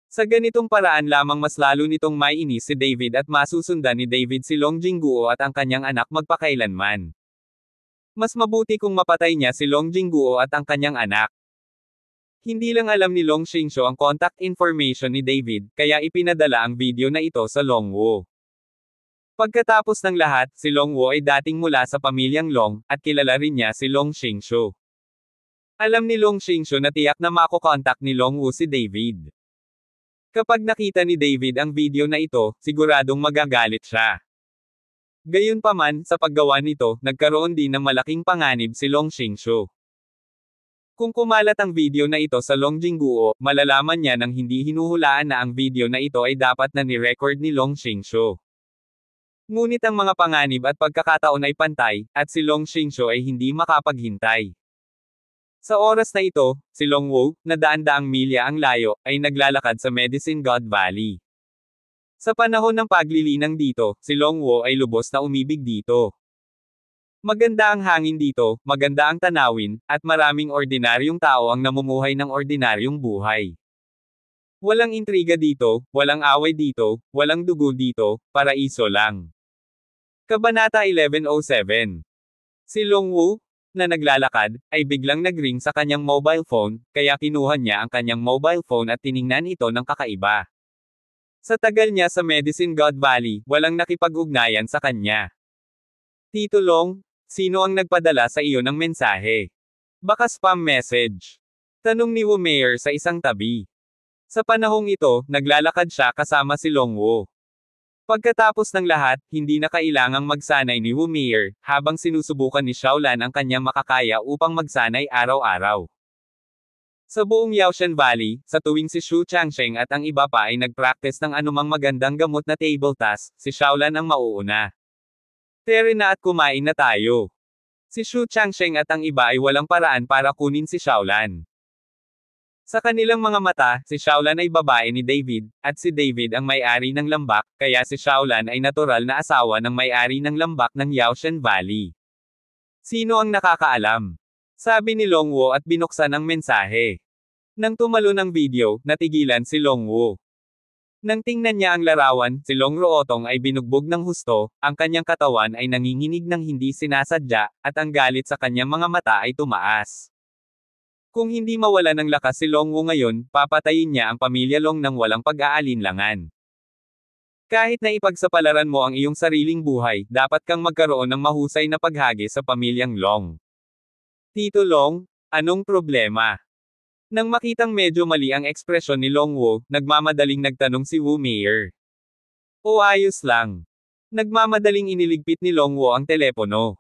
Sa ganitong paraan lamang mas lalo nitong maiinis si David at masusundan ni David si Long Jingguo at ang kanyang anak magpakailanman. Mas mabuti kung mapatay niya si Long Jingguo at ang kanyang anak. Hindi lang alam ni Long Xingshu ang contact information ni David, kaya ipinadala ang video na ito sa Long Wu. Pagkatapos ng lahat, si Long Wu ay dating mula sa pamilyang Long, at kilala rin niya si Long Xingshu. Alam ni Long Xingshu na tiyak na makokontak ni Long Wu si David. Kapag nakita ni David ang video na ito, siguradong magagalit siya. Gayunpaman, sa paggawa nito, nagkaroon din ng malaking panganib si Long Xingshu. Kung kumalat ang video na ito sa Long Jingguo, malalaman niya nang hindi hinuhulaan na ang video na ito ay dapat na ni-record ni Long Xingshu. Ngunit ang mga panganib at pagkakataon ay pantay, at si Long Xingshu ay hindi makapaghintay. Sa oras na ito, si Long Wu, na daan-daang milya ang layo, ay naglalakad sa Medicine God Valley. Sa panahon ng paglilinang dito, si Longwo ay lubos na umibig dito. Maganda ang hangin dito, maganda ang tanawin, at maraming ordinaryong tao ang namumuhay ng ordinaryong buhay. Walang intriga dito, walang away dito, walang dugo dito, paraiso lang. Kabanata 1107. Si Longwo, na naglalakad, ay biglang nagring sa kanyang mobile phone, kaya kinuha niya ang kanyang mobile phone at tiningnan ito ng kakaiba. Sa tagal niya sa Medicine God Valley, walang nakipag-ugnayan sa kanya. Tito Long, sino ang nagpadala sa iyo ng mensahe? Baka spam message. Tanong ni Wu Mayer sa isang tabi. Sa panahong ito, naglalakad siya kasama si Longwo. Pagkatapos ng lahat, hindi na kailangang magsanay ni Wu Mayer, habang sinusubukan ni Xiaolan ang kanyang makakaya upang magsanay araw-araw. Sa buong Yaoshan Valley, sa tuwing si Xu Changsheng at ang iba pa ay nag-practice ng anumang magandang gamot na table task, si Xiaolan ang mauuna. Tere na at kumain na tayo. Si Xu Changsheng at ang iba ay walang paraan para kunin si Xiaolan. Sa kanilang mga mata, si Xiaolan ay babae ni David, at si David ang may-ari ng lambak, kaya si Xiaolan ay natural na asawa ng may-ari ng lambak ng Yaoshan Valley. Sino ang nakakaalam? Sabi ni Longwo at binuksan ang mensahe. Nang tumalo ng video, natigilan si Longwo. Nang tingnan niya ang larawan, si Long Ruotong ay binugbog ng husto, ang kanyang katawan ay nanginginig ng hindi sinasadya, at ang galit sa kanyang mga mata ay tumaas. Kung hindi mawala ng lakas si Longwo ngayon, papatayin niya ang pamilya Long nang walang pag-aalinlangan. Kahit na ipagsapalaran mo ang iyong sariling buhay, dapat kang magkaroon ng mahusay na paghagis sa pamilyang Long. Tito Long, anong problema? Nang makitang medyo mali ang ekspresyon ni Longwo, nagmamadaling nagtanong si Wu Mayer. O ayos lang. Nagmamadaling iniligpit ni Longwo ang telepono.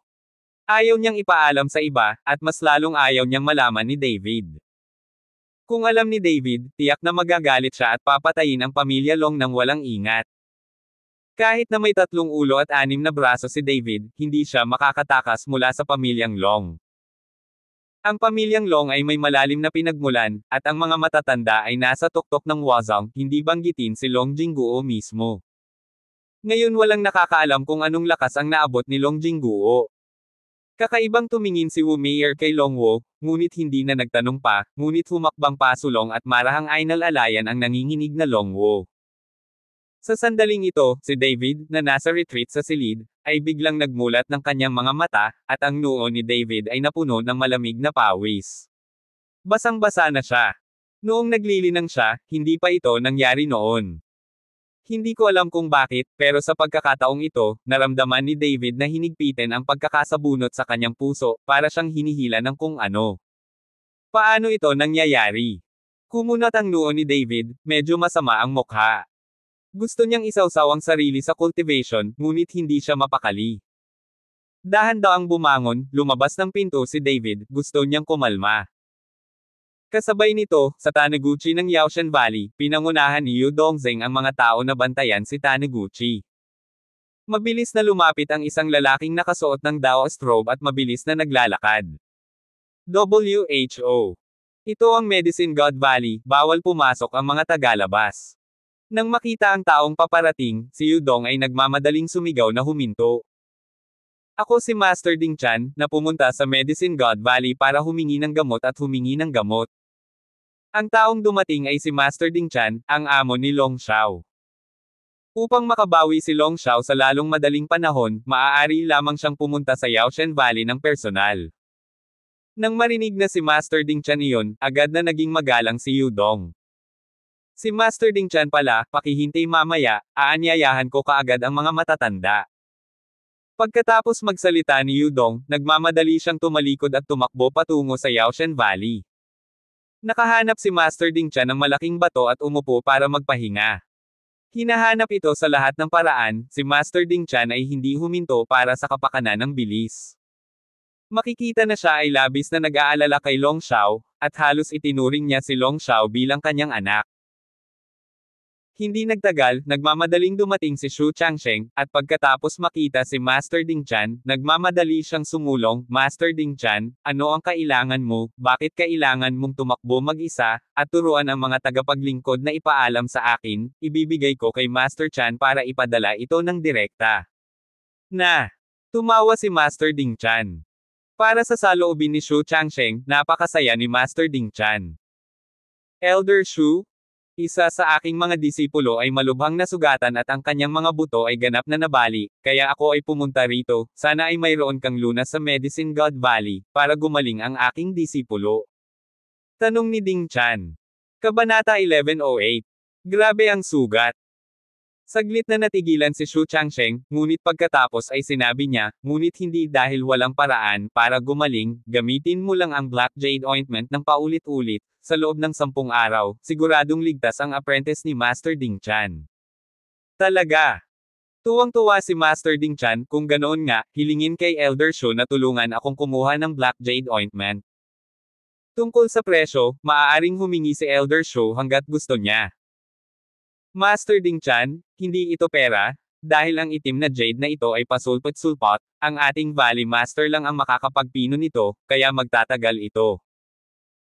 Ayaw niyang ipaalam sa iba, at mas lalong ayaw niyang malaman ni David. Kung alam ni David, tiyak na magagalit siya at papatayin ang pamilya Long nang walang ingat. Kahit na may 3 ulo at 6 na braso si David, hindi siya makakatakas mula sa pamilyang Long. Ang pamilyang Long ay may malalim na pinagmulan, at ang mga matatanda ay nasa tuktok ng Wazang, hindi banggitin si Long Jingguo mismo. Ngayon walang nakakaalam kung anong lakas ang naabot ni Long Jingguo. Kakaibang tumingin si Wu Mayer kay Longwo, ngunit hindi na nagtanong pa, ngunit humakbang pasulong at marahang ainal-alayan ang nanginginig na Longwo. Sa sandaling ito, si David, na nasa retreat sa silid, ay biglang nagmulat ng kanyang mga mata, at ang noo ni David ay napuno ng malamig na pawis. Basang-basa na siya. Noong naglilinang siya, hindi pa ito nangyari noon. Hindi ko alam kung bakit, pero sa pagkakataong ito, naramdaman ni David na hinigpitin ang pagkakasabunot sa kanyang puso, para siyang hinihila ng kung ano. Paano ito nangyayari? Kumunat ang noo ni David, medyo masama ang mukha. Gusto niyang isawsaw ang sarili sa cultivation, ngunit hindi siya mapakali. Dahan-daang bumangon, lumabas ng pinto si David, gusto niyang kumalma. Kasabay nito, sa Taniguchi ng Yaoshan Valley, pinangunahan ni Yu Dongzeng ang mga tao na bantayan si Taniguchi. Mabilis na lumapit ang isang lalaking nakasuot ng Dao strobe at mabilis na naglalakad. WHO. Ito ang Medicine God Valley, bawal pumasok ang mga tagalabas. Nang makita ang taong paparating, si Yudong ay nagmamadaling sumigaw na huminto. Ako si Master Ding Chan, na pumunta sa Medicine God Valley para humingi ng gamot at humingi ng gamot. Ang taong dumating ay si Master Ding Chan, ang amo ni Long Xiao. Upang makabawi si Long Xiao sa lalong madaling panahon, maaari lamang siyang pumunta sa Yaoshan Valley ng personal. Nang marinig na si Master Ding Chan iyon, agad na naging magalang si Yudong. Si Master Ding Chan pala, pakihintay mamaya, aanyayahan ko kaagad ang mga matatanda. Pagkatapos magsalita ni Yudong, nagmamadali siyang tumalikod at tumakbo patungo sa Yaoshan Valley. Nakahanap si Master Ding Chan ng malaking bato at umupo para magpahinga. Hinahanap ito sa lahat ng paraan, si Master Ding Chan ay hindi huminto para sa kapakanan ng bilis. Makikita na siya ay labis na nag-aalala kay Long Xiao, at halos itinuring niya si Long Xiao bilang kanyang anak. Hindi nagtagal, nagmamadaling dumating si Shu Changsheng, at pagkatapos makita si Master Ding Chan, nagmamadali siyang sumulong, Master Ding Chan, ano ang kailangan mo, bakit kailangan mong tumakbo mag-isa, at turuan ang mga tagapaglingkod na ipaalam sa akin, ibibigay ko kay Master Chan para ipadala ito ng direkta. Tumawa si Master Ding Chan. Para sa saloobin ni Shu Changsheng, napakasaya ni Master Ding Chan. Elder Shu, isa sa aking mga disipulo ay malubhang nasugatan at ang kanyang mga buto ay ganap na nabali, kaya ako ay pumunta rito, sana ay mayroon kang lunas sa Medicine God Valley, para gumaling ang aking disipulo. Tanong ni Ding Chan. Kabanata 1108. Grabe ang sugat. Saglit na natigilan si Shu Changsheng, ngunit pagkatapos ay sinabi niya, ngunit hindi dahil walang paraan para gumaling, gamitin mo lang ang Black Jade Ointment ng paulit-ulit, sa loob ng 10 araw, siguradong ligtas ang apprentice ni Master Ding Chan. Talaga. Tuwang-tuwa si Master Ding Chan, kung ganoon nga, hilingin kay Elder Shu na tulungan akong kumuha ng Black Jade Ointment. Tungkol sa presyo, maaaring humingi si Elder Shu hanggat gusto niya. Master Ding Chan, hindi ito pera, dahil ang itim na jade na ito ay pasulpot-sulpot, ang ating Valley Master lang ang makakapagpino nito, kaya magtatagal ito.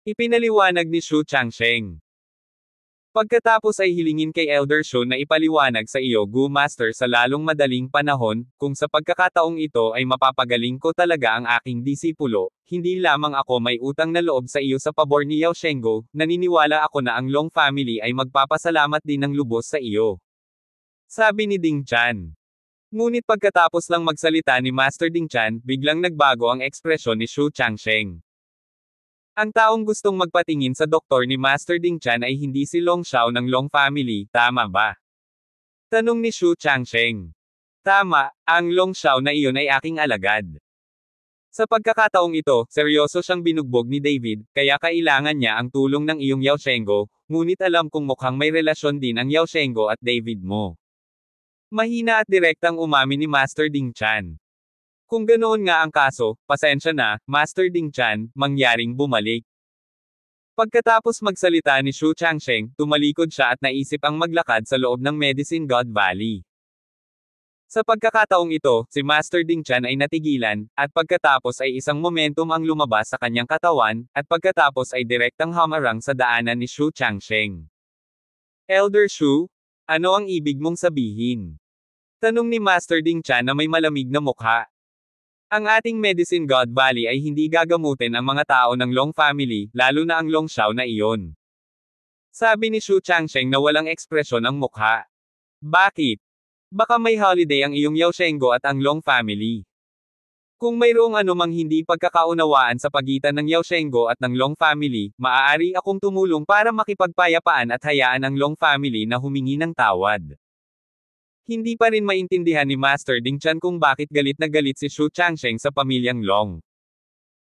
Ipinaliwanag ni Shu Changsheng. Pagkatapos ay hilingin kay Elder Shu na ipaliwanag sa iyo Gu Master sa lalong madaling panahon, kung sa pagkakataong ito ay mapapagaling ko talaga ang aking disipulo, hindi lamang ako may utang na loob sa iyo sa pabor ni Yao Shenggo, naniniwala ako na ang Long family ay magpapasalamat din ng lubos sa iyo. Sabi ni Ding Chan. Ngunit pagkatapos lang magsalita ni Master Ding Chan, biglang nagbago ang ekspresyon ni Shu Changsheng. Ang taong gustong magpatingin sa doktor ni Master Ding Chan ay hindi si Long Xiao ng Long family, tama ba? Tanong ni Shu Changsheng. Tama, ang Long Xiao na iyon ay aking alagad. Sa pagkakataong ito, seryoso siyang binugbog ni David, kaya kailangan niya ang tulong ng iyong Yao Shenggo, ngunit alam kong mukhang may relasyon din ang Yao Shenggo at David mo. Mahina at direktang umamin ni Master Ding Chan. Kung ganoon nga ang kaso, pasensya na, Master Ding Chan, mangyaring bumalik. Pagkatapos magsalita ni Shu Changsheng, tumalikod siya at naisip ang maglakad sa loob ng Medicine God Valley. Sa pagkakataong ito, si Master Ding Chan ay natigilan, at pagkatapos ay isang momentum ang lumabas sa kanyang katawan, at pagkatapos ay direktang hamarang sa daanan ni Shu Changsheng. Elder Shu, ano ang ibig mong sabihin? Tanong ni Master Ding Chan na may malamig na mukha. Ang ating Medicine God Valley ay hindi gagamutin ang mga tao ng Long family, lalo na ang Long Xiao na iyon. Sabi ni Shu Changsheng na walang ekspresyon ang mukha. Bakit? Baka may holiday ang iyong Yao Shenggo at ang Long family. Kung mayroong anumang hindi pagkakaunawaan sa pagitan ng Yao Shenggo at ng Long family, maaari akong tumulong para makipagpayapaan at hayaan ang Long family na humingi ng tawad. Hindi pa rin maintindihan ni Master Ding Chan kung bakit galit na galit si Shu Changsheng sa pamilyang Long.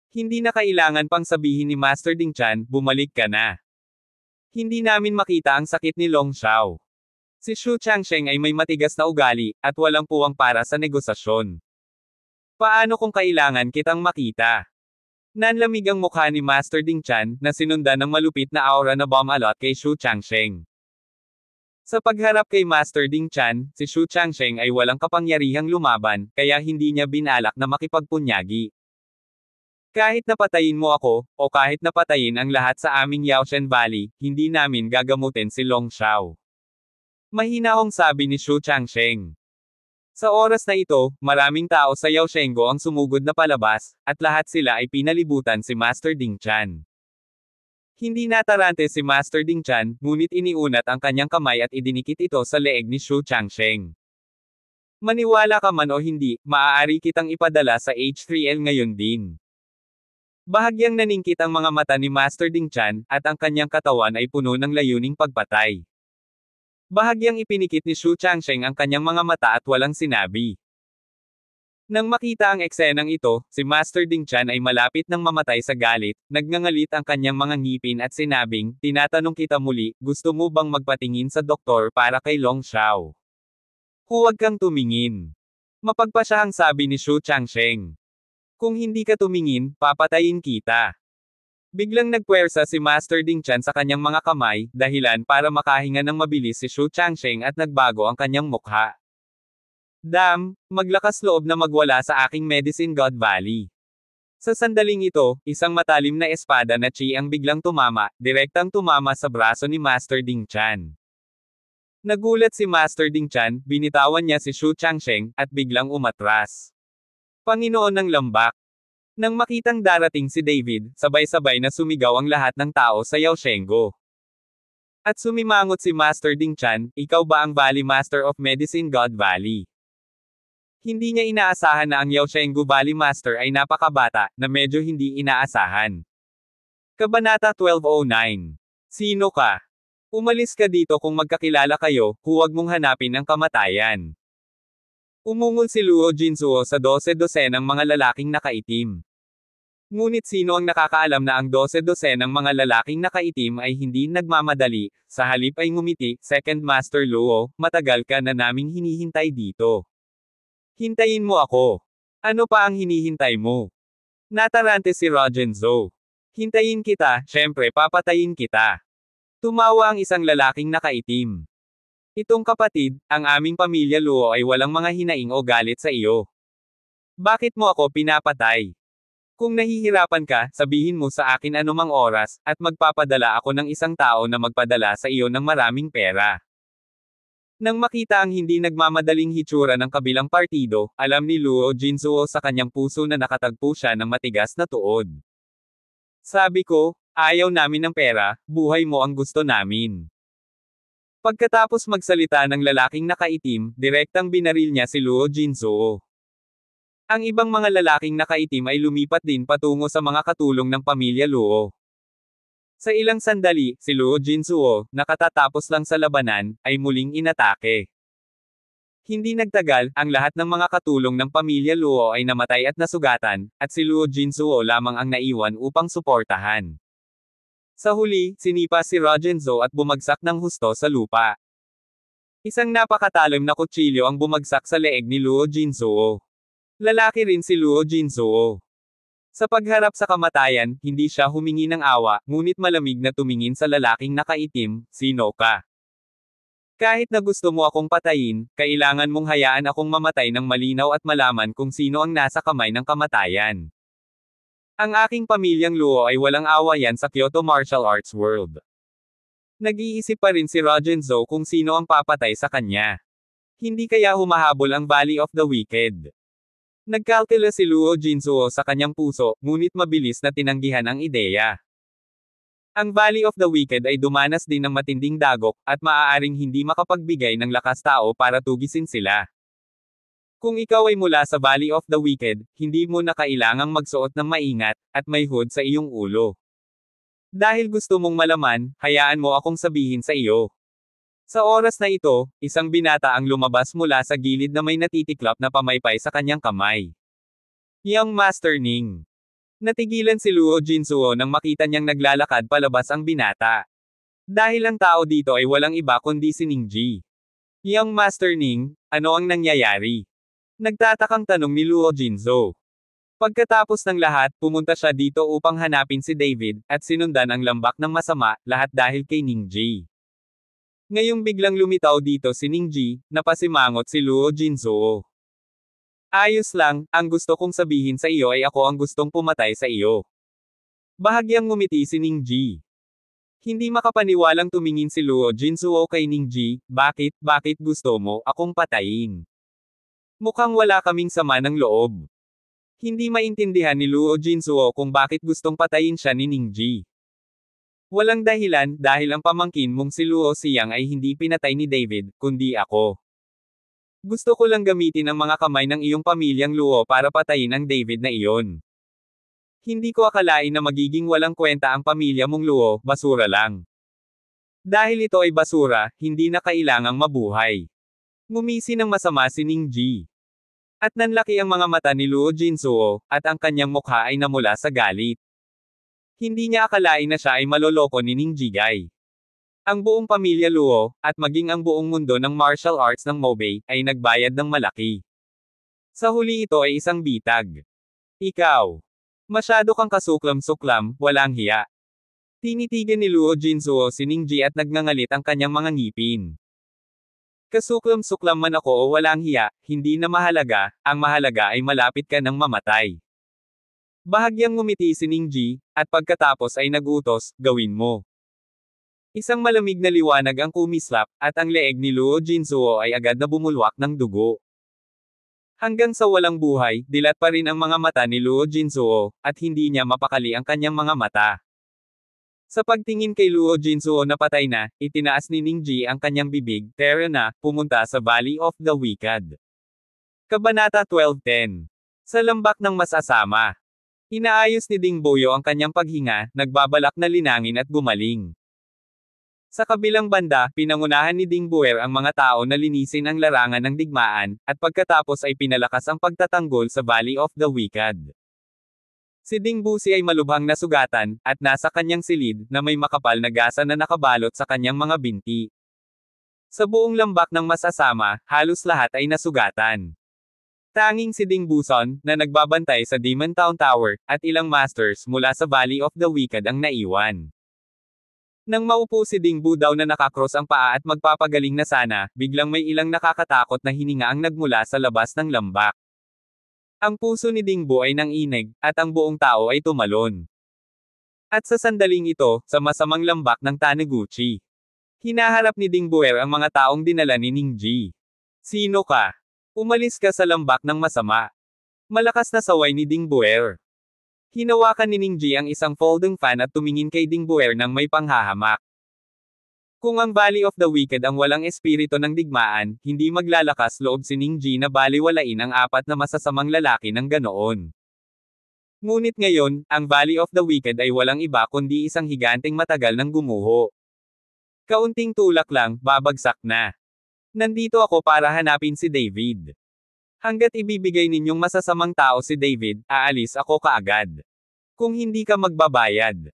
Hindi na kailangan pang sabihin ni Master Ding Chan, bumalik ka na. Hindi namin makita ang sakit ni Long Xiao. Si Shu Changsheng ay may matigas na ugali, at walang puwang para sa negosasyon. Paano kung kailangan kitang makita? Nanlamig ang mukha ni Master Ding Chan, na sinundan ng malupit na aura na bumalot kay Shu Changsheng. Sa pagharap kay Master Ding Chan, si Shu Changsheng ay walang kapangyarihang lumaban, kaya hindi niya binalak na makipagpunyagi. Kahit napatayin mo ako, o kahit napatayin ang lahat sa aming Yaoshen Valley, hindi namin gagamutin si Long Xiao. Mahinahong sabi ni Shu Changsheng. Sa oras na ito, maraming tao sa Yao Shenggo ang sumugod na palabas, at lahat sila ay pinalibutan si Master Ding Chan. Hindi natarante si Master Ding Chan, ngunit iniunat ang kanyang kamay at idinikit ito sa leeg ni Shu Changsheng. Maniwala ka man o hindi, maaari kitang ipadala sa H3L ngayon din. Bahagyang naningkit ang mga mata ni Master Ding Chan, at ang kanyang katawan ay puno ng layuning pagpatay. Bahagyang ipinikit ni Shu Changsheng ang kanyang mga mata at walang sinabi. Nang makita ang eksenang ito, si Master Ding Chan ay malapit nang mamatay sa galit, nagngangalit ang kanyang mga ngipin at sinabing, tinatanong kita muli, gusto mo bang magpatingin sa doktor para kay Long Xiao? Huwag kang tumingin. Mapagpasyahang sabi ni Shu Changsheng. Kung hindi ka tumingin, papatayin kita. Biglang nagpuwersa si Master Ding Chan sa kanyang mga kamay, dahilan para makahinga ng mabilis si Shu Changsheng at nagbago ang kanyang mukha. Dam, maglakas loob na magwala sa aking Medicine God Valley. Sa sandaling ito, isang matalim na espada na chi ang biglang tumama, direktang tumama sa braso ni Master Ding Chan. Nagulat si Master Ding Chan, binitawan niya si Shu Changsheng, at biglang umatras. Panginoon ng Lambak. Nang makitang darating si David, sabay-sabay na sumigaw ang lahat ng tao sa Yaoshenggo. At sumimangot si Master Ding Chan, ikaw ba ang Valley Master of Medicine God Valley? Hindi niya inaasahan na ang Yaoshenggo Valley Master ay napakabata, na medyo hindi inaasahan. Kabanata 1209. Sino ka? Umalis ka dito kung magkakilala kayo, huwag mong hanapin ang kamatayan. Umungol si Luo Jinzuo sa 12-dosenang mga lalaking nakaitim. Ngunit sino ang nakakaalam na ang 12-dosenang mga lalaking nakaitim ay hindi nagmamadali, sa halip ay ngumiti, Second Master Luo, matagal ka na naming hinihintay dito. Hintayin mo ako. Ano pa ang hinihintay mo? Natarante si Rogenzo. Hintayin kita, syempre papatayin kita. Tumawa ang isang lalaking nakaitim. Itong kapatid, ang aming pamilya Luo ay walang mga hinaing o galit sa iyo. Bakit mo ako pinapatay? Kung nahihirapan ka, sabihin mo sa akin anumang oras, at magpapadala ako ng isang tao na magpadala sa iyo ng maraming pera. Nang makita ang hindi nagmamadaling hitsura ng kabilang partido, alam ni Luo Jinzuo sa kanyang puso na nakatagpo siya ng matigas na tuod. Sabi ko, ayaw namin ng pera, buhay mo ang gusto namin. Pagkatapos magsalita ng lalaking nakaitim, direktang binaril niya si Luo Jinzuo. Ang ibang mga lalaking nakaitim ay lumipat din patungo sa mga katulong ng pamilya Luo. Sa ilang sandali, si Luo Jinzuo, nakatatapos lang sa labanan, ay muling inatake. Hindi nagtagal, ang lahat ng mga katulong ng pamilya Luo ay namatay at nasugatan, at si Luo Jinzuo lamang ang naiwan upang suportahan. Sa huli, sinipa si Rogenzo at bumagsak ng husto sa lupa. Isang napakatalim na kutsilyo ang bumagsak sa leeg ni Luo Jinzuo. Lalaki rin si Luo Jinzuo. Sa pagharap sa kamatayan, hindi siya humingi ng awa, ngunit malamig na tumingin sa lalaking nakaitim, sino ka? Kahit na gusto mo akong patayin, kailangan mong hayaan akong mamatay ng malinaw at malaman kung sino ang nasa kamay ng kamatayan. Ang aking pamilyang Luo ay walang awa yan sa Kyoto Martial Arts World. Nag-iisip pa rin si Rogenzo kung sino ang papatay sa kanya. Hindi kaya humahabol ang Valley of the Wicked. Nagkalkula si Luo Jinzuo sa kanyang puso, ngunit mabilis na tinanggihan ang ideya. Ang Valley of the Wicked ay dumanas din ng matinding dagok, at maaaring hindi makapagbigay ng lakas tao para tugisin sila. Kung ikaw ay mula sa Valley of the Wicked, hindi mo na kailangang magsuot ng maingat, at may hood sa iyong ulo. Dahil gusto mong malaman, hayaan mo akong sabihin sa iyo. Sa oras na ito, isang binata ang lumabas mula sa gilid na may natitiklop na pamaypay sa kanyang kamay. Young Master Ning. Natigilan si Luo Jinzuo nang makita niyang naglalakad palabas ang binata. Dahil ang tao dito ay walang iba kundi si Ningji. Young Master Ning, ano ang nangyayari? Nagtatakang tanong ni Luo Jinzuo. Pagkatapos ng lahat, pumunta siya dito upang hanapin si David, at sinundan ang lambak ng masama, lahat dahil kay Ningji. Ngayong biglang lumitaw dito si Ningji, napasimangot si Luo Jinzuo. Ayos lang, ang gusto kong sabihin sa iyo ay ako ang gustong pumatay sa iyo. Bahagyang ngumiti si Ningji. Hindi makapaniwalang tumingin si Luo Jinzuo kay Ningji, bakit gusto mo akong patayin? Mukhang wala kaming sama ng loob. Hindi maintindihan ni Luo Jinzuo kung bakit gustong patayin siya ni Ningji. Walang dahilan, dahil ang pamangkin mong si Luo Siyang ay hindi pinatay ni David, kundi ako. Gusto ko lang gamitin ang mga kamay ng iyong pamilyang Luo para patayin ang David na iyon. Hindi ko akalain na magiging walang kwenta ang pamilya mong Luo, basura lang. Dahil ito ay basura, hindi na kailangang mabuhay. Ngumisi ng masama si Ningji. At nanlaki ang mga mata ni Luo Jinzuo, at ang kanyang mukha ay namula sa galit. Hindi niya akalain na siya ay maloloko ni Ningjigay. Ang buong pamilya Luo, at maging ang buong mundo ng martial arts ng Mobei, ay nagbayad ng malaki. Sa huli ito ay isang bitag. Ikaw. Masyado kang kasuklam-suklam, walang hiya. Tinitigan ni Luo Jinzuo si Ningji at nagngangalit ang kanyang mga ngipin. Kasuklam-suklam man ako o walang hiya, hindi na mahalaga, ang mahalaga ay malapit ka ng mamatay. Bahagyang ngumiti si Ningji, at pagkatapos ay nagutos, gawin mo. Isang malamig na liwanag ang kumislap, at ang leeg ni Luo Jinzuo ay agad na bumulwak ng dugo. Hanggang sa walang buhay, dilat pa rin ang mga mata ni Luo Jinzuo, at hindi niya mapakali ang kanyang mga mata. Sa pagtingin kay Luo Jinzuo na patay na, itinaas ni Ningji ang kanyang bibig, tara na, pumunta sa Valley of the Wicked. Kabanata 12:10. Sa lambak ng masasama. Inaayos ni Ding Boyo ang kanyang paghinga, nagbabalak na linangin at gumaling. Sa kabilang banda, pinangunahan ni Ding Buer ang mga tao na linisin ang larangan ng digmaan, at pagkatapos ay pinalakas ang pagtatanggol sa Valley of the Wicked. Si Ding Busi ay malubhang nasugatan, at nasa kanyang silid, na may makapal na gasa na nakabalot sa kanyang mga binti. Sa buong lambak ng masasama, halos lahat ay nasugatan. Tanging si Ding Buson, na nagbabantay sa Demon Town Tower, at ilang masters mula sa Valley of the Wicked ang naiwan. Nang maupo si Ding Bu daw na nakakross ang paa at magpapagaling na sana, biglang may ilang nakakatakot na hininga ang nagmula sa labas ng lambak. Ang puso ni Ding Bu ay nanginig, at ang buong tao ay tumalon. At sa sandaling ito, sa masamang lambak ng Taniguchi, hinaharap ni Ding Buer ang mga taong dinala ni Ningji. Sino ka? Umalis ka sa lambak ng masama. Malakas na saway ni Ding Buer. Hinawakan ni Ningji ang isang folding fan at tumingin kay Ding Buer nang may panghahamak. Kung ang Valley of the Wicked ang walang espiritu ng digmaan, hindi maglalakas loob si Ningji na baliwalain ang apat na masasamang lalaki ng ganoon. Ngunit ngayon, ang Valley of the Wicked ay walang iba kundi isang higanteng matagal ng gumuho. Kaunting tulak lang, babagsak na. Nandito ako para hanapin si David. Hanggat ibibigay ninyong masasamang tao si David, aalis ako kaagad. Kung hindi ka magbabayad.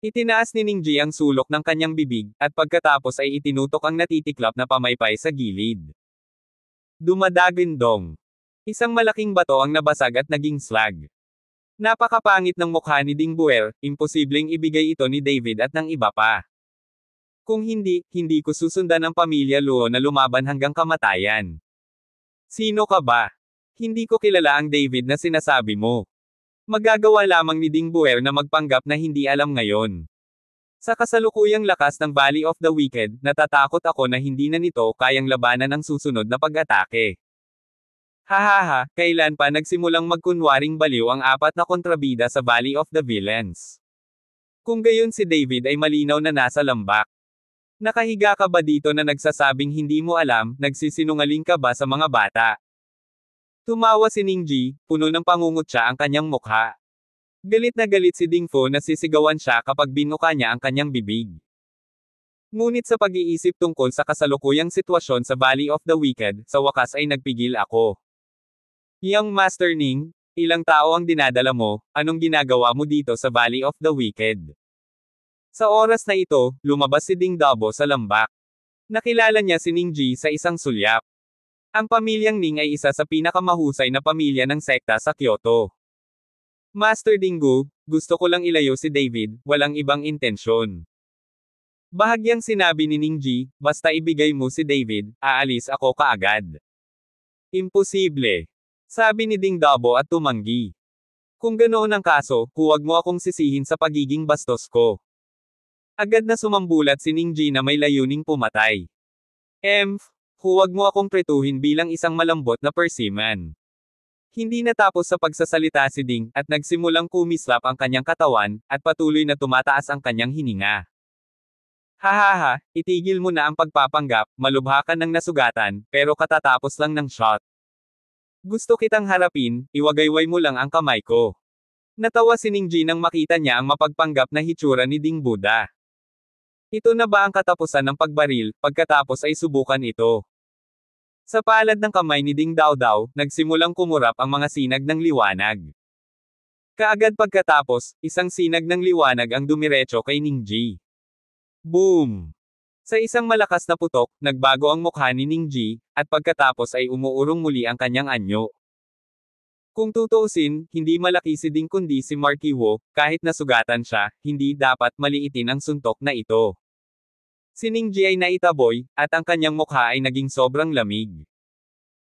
Itinaas ni Ningji ang sulok ng kanyang bibig, at pagkatapos ay itinutok ang natitiklap na pamaypay sa gilid. Dumadagindong. Isang malaking bato ang nabasag at naging slag. Napakapangit ng mukha ni Ding Buer, imposibleng ibigay ito ni David at ng iba pa. Kung hindi, hindi ko susundan ang pamilya Luo na lumaban hanggang kamatayan. Sino ka ba? Hindi ko kilala ang David na sinasabi mo. Magagawa lamang ni Ding Buer na magpanggap na hindi alam ngayon. Sa kasalukuyang lakas ng Valley of the Wicked, natatakot ako na hindi na nito kayang labanan ang susunod na pag-atake. Hahaha, kailan pa nagsimulang magkunwaring baliw ang apat na kontrabida sa Valley of the Villains? Kung gayon si David ay malinaw na nasa lambak. Nakahiga ka ba dito na nagsasabing hindi mo alam, nagsisinungaling ka ba sa mga bata? Tumawa si Ningji, puno ng pangungutya ang kanyang mukha. Galit na galit si Ding Fu na sisigawan siya kapag binuka niya ang kanyang bibig. Ngunit sa pag-iisip tungkol sa kasalukuyang sitwasyon sa Valley of the Wicked, sa wakas ay nagpigil ako. Young Master Ning, ilang tao ang dinadala mo, anong ginagawa mo dito sa Valley of the Wicked? Sa oras na ito, lumabas si Ding Dabo sa lambak. Nakilala niya si Ningji sa isang sulyap. Ang pamilyang Ning ay isa sa pinakamahusay na pamilya ng sekta sa Kyoto. Master Dinggu, gusto ko lang ilayo si David, walang ibang intensyon. Bahagyang sinabi ni Ningji, basta ibigay mo si David, aalis ako kaagad. Imposible. Sabi ni Ding Dabo at tumanggi. Kung ganoon ang kaso, huwag mo akong sisihin sa pagiging bastos ko. Agad na sumambulat si Ningji na may layuning pumatay. Huwag mo akong pretuhin bilang isang malambot na persiman. Hindi natapos sa pagsasalita si Ding, at nagsimulang kumislap ang kanyang katawan, at patuloy na tumataas ang kanyang hininga. Hahaha, itigil mo na ang pagpapanggap, malubha ka ng nasugatan, pero katatapos lang ng shot. Gusto kitang harapin, iwagayway mo lang ang kamay ko. Natawa si Ningji nang makita niya ang mapagpanggap na hitsura ni Ding Buddha. Ito na ba ang katapusan ng pagbaril, pagkatapos ay subukan ito? Sa palad ng kamay ni Ding Dao Dao, nagsimulang kumurap ang mga sinag ng liwanag. Kaagad pagkatapos, isang sinag ng liwanag ang dumiretso kay Ningji. Boom! Sa isang malakas na putok, nagbago ang mukha ni Ningji, at pagkatapos ay umuurong muli ang kanyang anyo. Kung tutuusin, hindi malaki si Ding kundi si Marky Wo, kahit nasugatan siya, hindi dapat maliitin ang suntok na ito. Si Ningji ay naitaboy, at ang kanyang mukha ay naging sobrang lamig.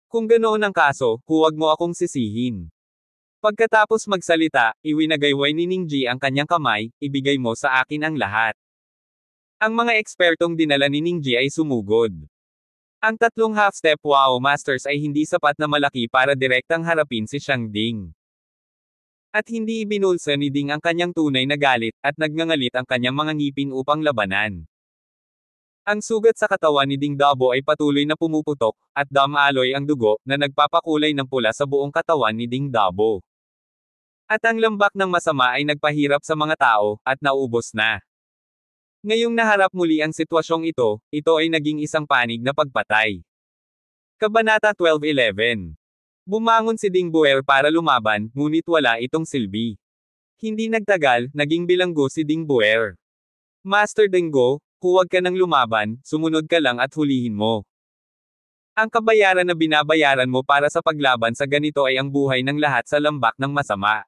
Kung ganoon ang kaso, huwag mo akong sisihin. Pagkatapos magsalita, iwinagayway ni Ningji ang kanyang kamay, ibigay mo sa akin ang lahat. Ang mga ekspertong dinala ni Ningji ay sumugod. Ang tatlong half-step Wow Masters ay hindi sapat na malaki para direktang harapin si Xiang Ding. At hindi ibinulsa ni Ding ang kanyang tunay na galit, at nagngangalit ang kanyang mga ngipin upang labanan. Ang sugat sa katawan ni Ding Dabo ay patuloy na pumuputok, at damaloy ang dugo, na nagpapakulay ng pula sa buong katawan ni Ding Dabo. At ang lambak ng masama ay nagpahirap sa mga tao, at naubos na. Ngayong naharap muli ang sitwasyong ito ay naging isang panig na pagpatay. Kabanata 12:11. Bumangon si Ding Buer para lumaban, ngunit wala itong silbi. Hindi nagtagal, naging bilanggo si Ding Buer. Master Dinggo, huwag ka nang lumaban, sumunod ka lang at hulihin mo. Ang kabayaran na binabayaran mo para sa paglaban sa ganito ay ang buhay ng lahat sa lambak ng masama.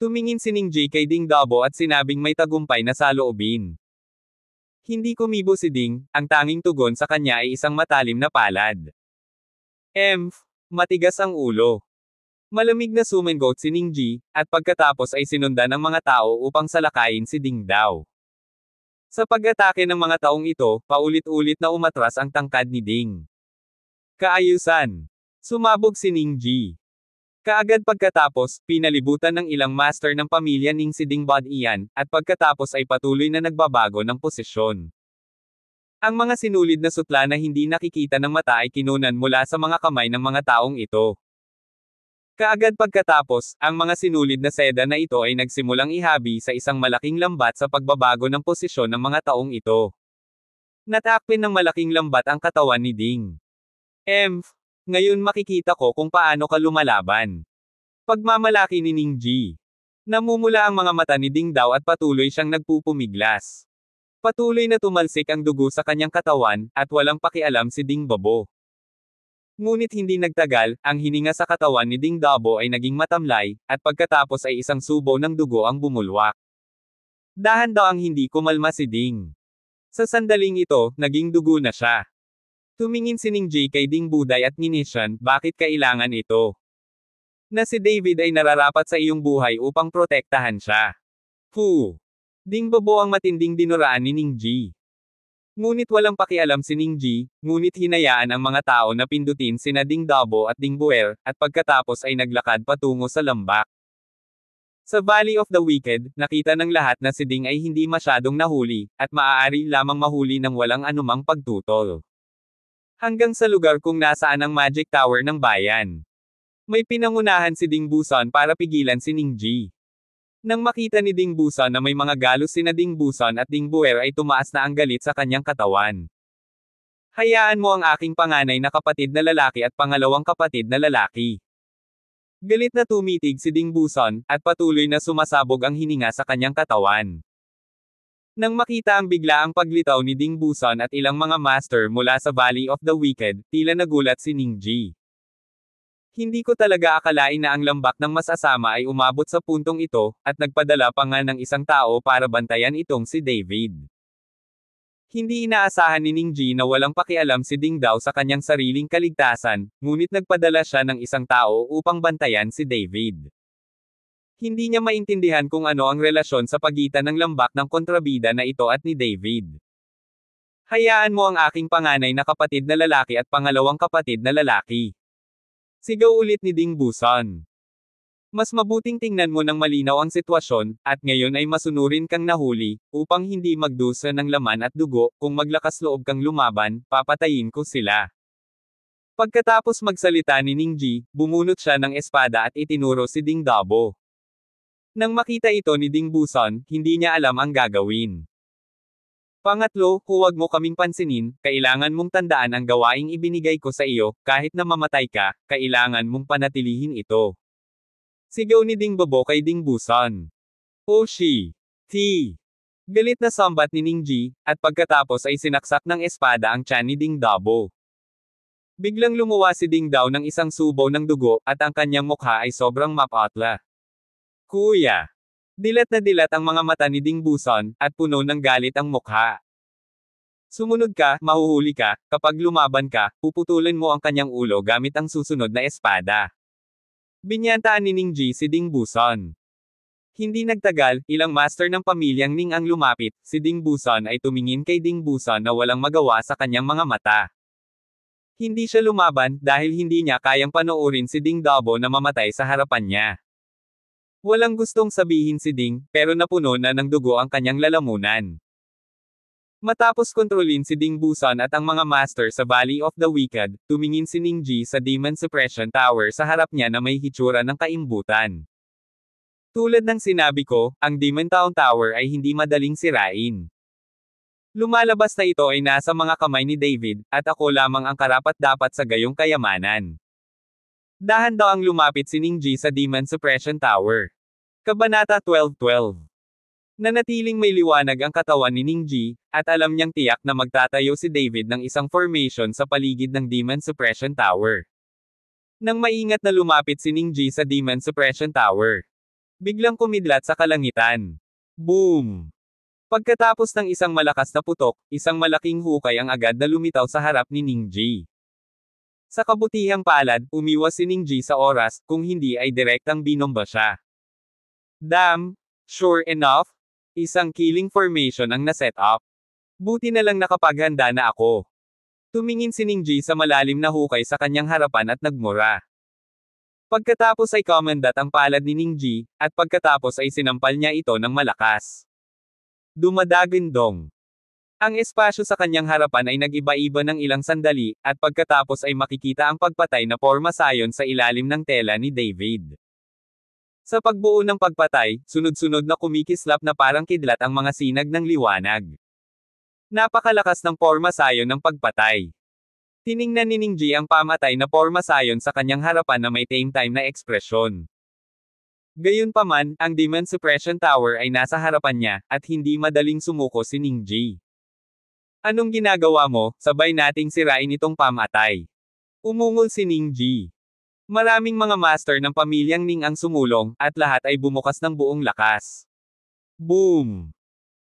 Tumingin si Ningji kay Ding Dabo at sinabing may tagumpay na saloobin. Hindi kumibo si Ding, ang tanging tugon sa kanya ay isang matalim na palad. Matigas ang ulo. Malamig na sumengot si Ningji, at pagkatapos ay sinundan ng mga tao upang salakayin si Ding Dao. Sa pag-atake ng mga taong ito, paulit-ulit na umatras ang tangkad ni Ding. Kaayusan. Sumabog si Ningji. Kaagad pagkatapos, pinalibutan ng ilang master ng pamilya Ning si Ding Bodian, at pagkatapos ay patuloy na nagbabago ng posisyon. Ang mga sinulid na sutla na hindi nakikita ng mata ay kinunan mula sa mga kamay ng mga taong ito. Kaagad pagkatapos, ang mga sinulid na seda na ito ay nagsimulang ihabi sa isang malaking lambat sa pagbabago ng posisyon ng mga taong ito. Natakpin ng malaking lambat ang katawan ni Ding. Ngayon makikita ko kung paano ka lumalaban. Pagmamalaki ni Ningji. Namumula ang mga mata ni Ding Dao at patuloy siyang nagpupumiglas. Patuloy na tumalsik ang dugo sa kanyang katawan, at walang pakialam si Ding Babo. Ngunit hindi nagtagal, ang hininga sa katawan ni Ding Dabo ay naging matamlay, at pagkatapos ay isang subo ng dugo ang bumulwak. Dahan daw ang hindi kumalma si Ding. Sa sandaling ito, naging dugo na siya. Tumingin si Ningji kay Ding Buday at nginisyan, bakit kailangan ito? Na si David ay nararapat sa iyong buhay upang protektahan siya. Ding Babo ang matinding dinuraan ni Ningji. Ngunit walang pakialam si Ningji, ngunit hinayaan ang mga tao na pindutin sina Ding Dabo at Ding Buer, at pagkatapos ay naglakad patungo sa lambak. Sa Valley of the Wicked, nakita ng lahat na si Ding ay hindi masyadong nahuli, at maaari lamang mahuli ng walang anumang pagtutol. Hanggang sa lugar kung nasaan ang Magic Tower ng bayan. May pinangunahan si Ding Buson para pigilan si Ningji. Nang makita ni Ding Buson na may mga galos sina Ding Buson at Ding Buer ay tumaas na ang galit sa kanyang katawan. Hayaan mo ang aking panganay na kapatid na lalaki at pangalawang kapatid na lalaki. Galit na tumitig si Ding Buson, at patuloy na sumasabog ang hininga sa kanyang katawan. Nang makita ang biglaang paglitaw ni Ding Buson at ilang mga master mula sa Valley of the Wicked, tila nagulat si Ningji. Hindi ko talaga akalain na ang lambak ng masasama ay umabot sa puntong ito, at nagpadala pa nga ng isang tao para bantayan itong si David. Hindi inaasahan ni Ningji na walang pakialam si Ding Dao sa kanyang sariling kaligtasan, ngunit nagpadala siya ng isang tao upang bantayan si David. Hindi niya maintindihan kung ano ang relasyon sa pagitan ng lambak ng kontrabida na ito at ni David. Hayaan mo ang aking panganay na kapatid na lalaki at pangalawang kapatid na lalaki. Sigaw ulit ni Ding Buson. Mas mabuting tingnan mo ng malinaw ang sitwasyon, at ngayon ay masunurin kang nahuli, upang hindi magdusa ng laman at dugo, kung maglakas loob kang lumaban, papatayin ko sila. Pagkatapos magsalita ni Ningji, bumunot siya ng espada at itinuro si Ding Dabo. Nang makita ito ni Ding Buson, hindi niya alam ang gagawin. Pangatlo, huwag mo kaming pansinin, kailangan mong tandaan ang gawaing ibinigay ko sa iyo, kahit na mamatay ka, kailangan mong panatilihin ito. Sigaw ni Ding Babo kay Ding Buson. Galit na sambat ni Ningji, at pagkatapos ay sinaksak ng espada ang tiyan ni Ding Dabo. Biglang lumuwa si Ding Dao ng isang subaw ng dugo, at ang kanyang mukha ay sobrang mapatla. Kuya! Dilat na dilat ang mga mata ni Ding Buson, at puno ng galit ang mukha. Sumunod ka, mahuhuli ka, kapag lumaban ka, puputulin mo ang kanyang ulo gamit ang susunod na espada. Binyantaan ni Ning Ji si Ding Buson. Hindi nagtagal, ilang master ng pamilyang Ning ang lumapit, si Ding Buson ay tumingin kay Ding Buson na walang magawa sa kanyang mga mata. Hindi siya lumaban, dahil hindi niya kayang panoorin si Ding Dabo na mamatay sa harapan niya. Walang gustong sabihin si Ding, pero napuno na ng dugo ang kanyang lalamunan. Matapos kontrolin si Ding Buson at ang mga master sa Valley of the Wicked, tumingin si Ning Ji sa Demon Suppression Tower sa harap niya na may hitsura ng kaimbutan. Tulad ng sinabi ko, ang Demon Town Tower ay hindi madaling sirain. Lumalabas na ito ay nasa mga kamay ni David, at ako lamang ang karapat-dapat sa gayong kayamanan. Dahan-daang lumapit si Ning Ji sa Demon Suppression Tower. Kabanata 12:12. Nanatiling may liwanag ang katawan ni Ning Ji, at alam niyang tiyak na magtatayo si David ng isang formation sa paligid ng Demon Suppression Tower. Nang maingat na lumapit si Ning Ji sa Demon Suppression Tower, biglang kumidlat sa kalangitan. Boom! Pagkatapos ng isang malakas na putok, isang malaking hukay ang agad na lumitaw sa harap ni Ning Ji. Sa kabutihang palad, umiwas si Ning Ji sa oras, kung hindi ay direktang binomba siya. Damn! Sure enough, isang killing formation ang naset up. Buti na lang nakapaghanda na ako. Tumingin si Ning Ji sa malalim na hukay sa kanyang harapan at nagmura. Pagkatapos ay komandat ang palad ni Ning Ji, at pagkatapos ay sinampal niya ito ng malakas. Dumadagindong. Ang espasyo sa kanyang harapan ay nag-iba-iba ng ilang sandali, at pagkatapos ay makikita ang pagpatay na porma sayon sa ilalim ng tela ni David. Sa pagbuo ng pagpatay, sunod-sunod na kumikislap na parang kidlat ang mga sinag ng liwanag. Napakalakas ng porma sayon ng pagpatay. Tiningnan ni Ning Ji ang pamatay na porma sayon sa kanyang harapan na may time na ekspresyon. Gayunpaman, ang Demon Suppression Tower ay nasa harapan niya, at hindi madaling sumuko si Ning Ji. Anong ginagawa mo? Sabay nating sirain itong pamatay. Umungol si Ning Ji. Maraming mga master ng pamilyang Ning ang sumulong, at lahat ay bumukas ng buong lakas. Boom!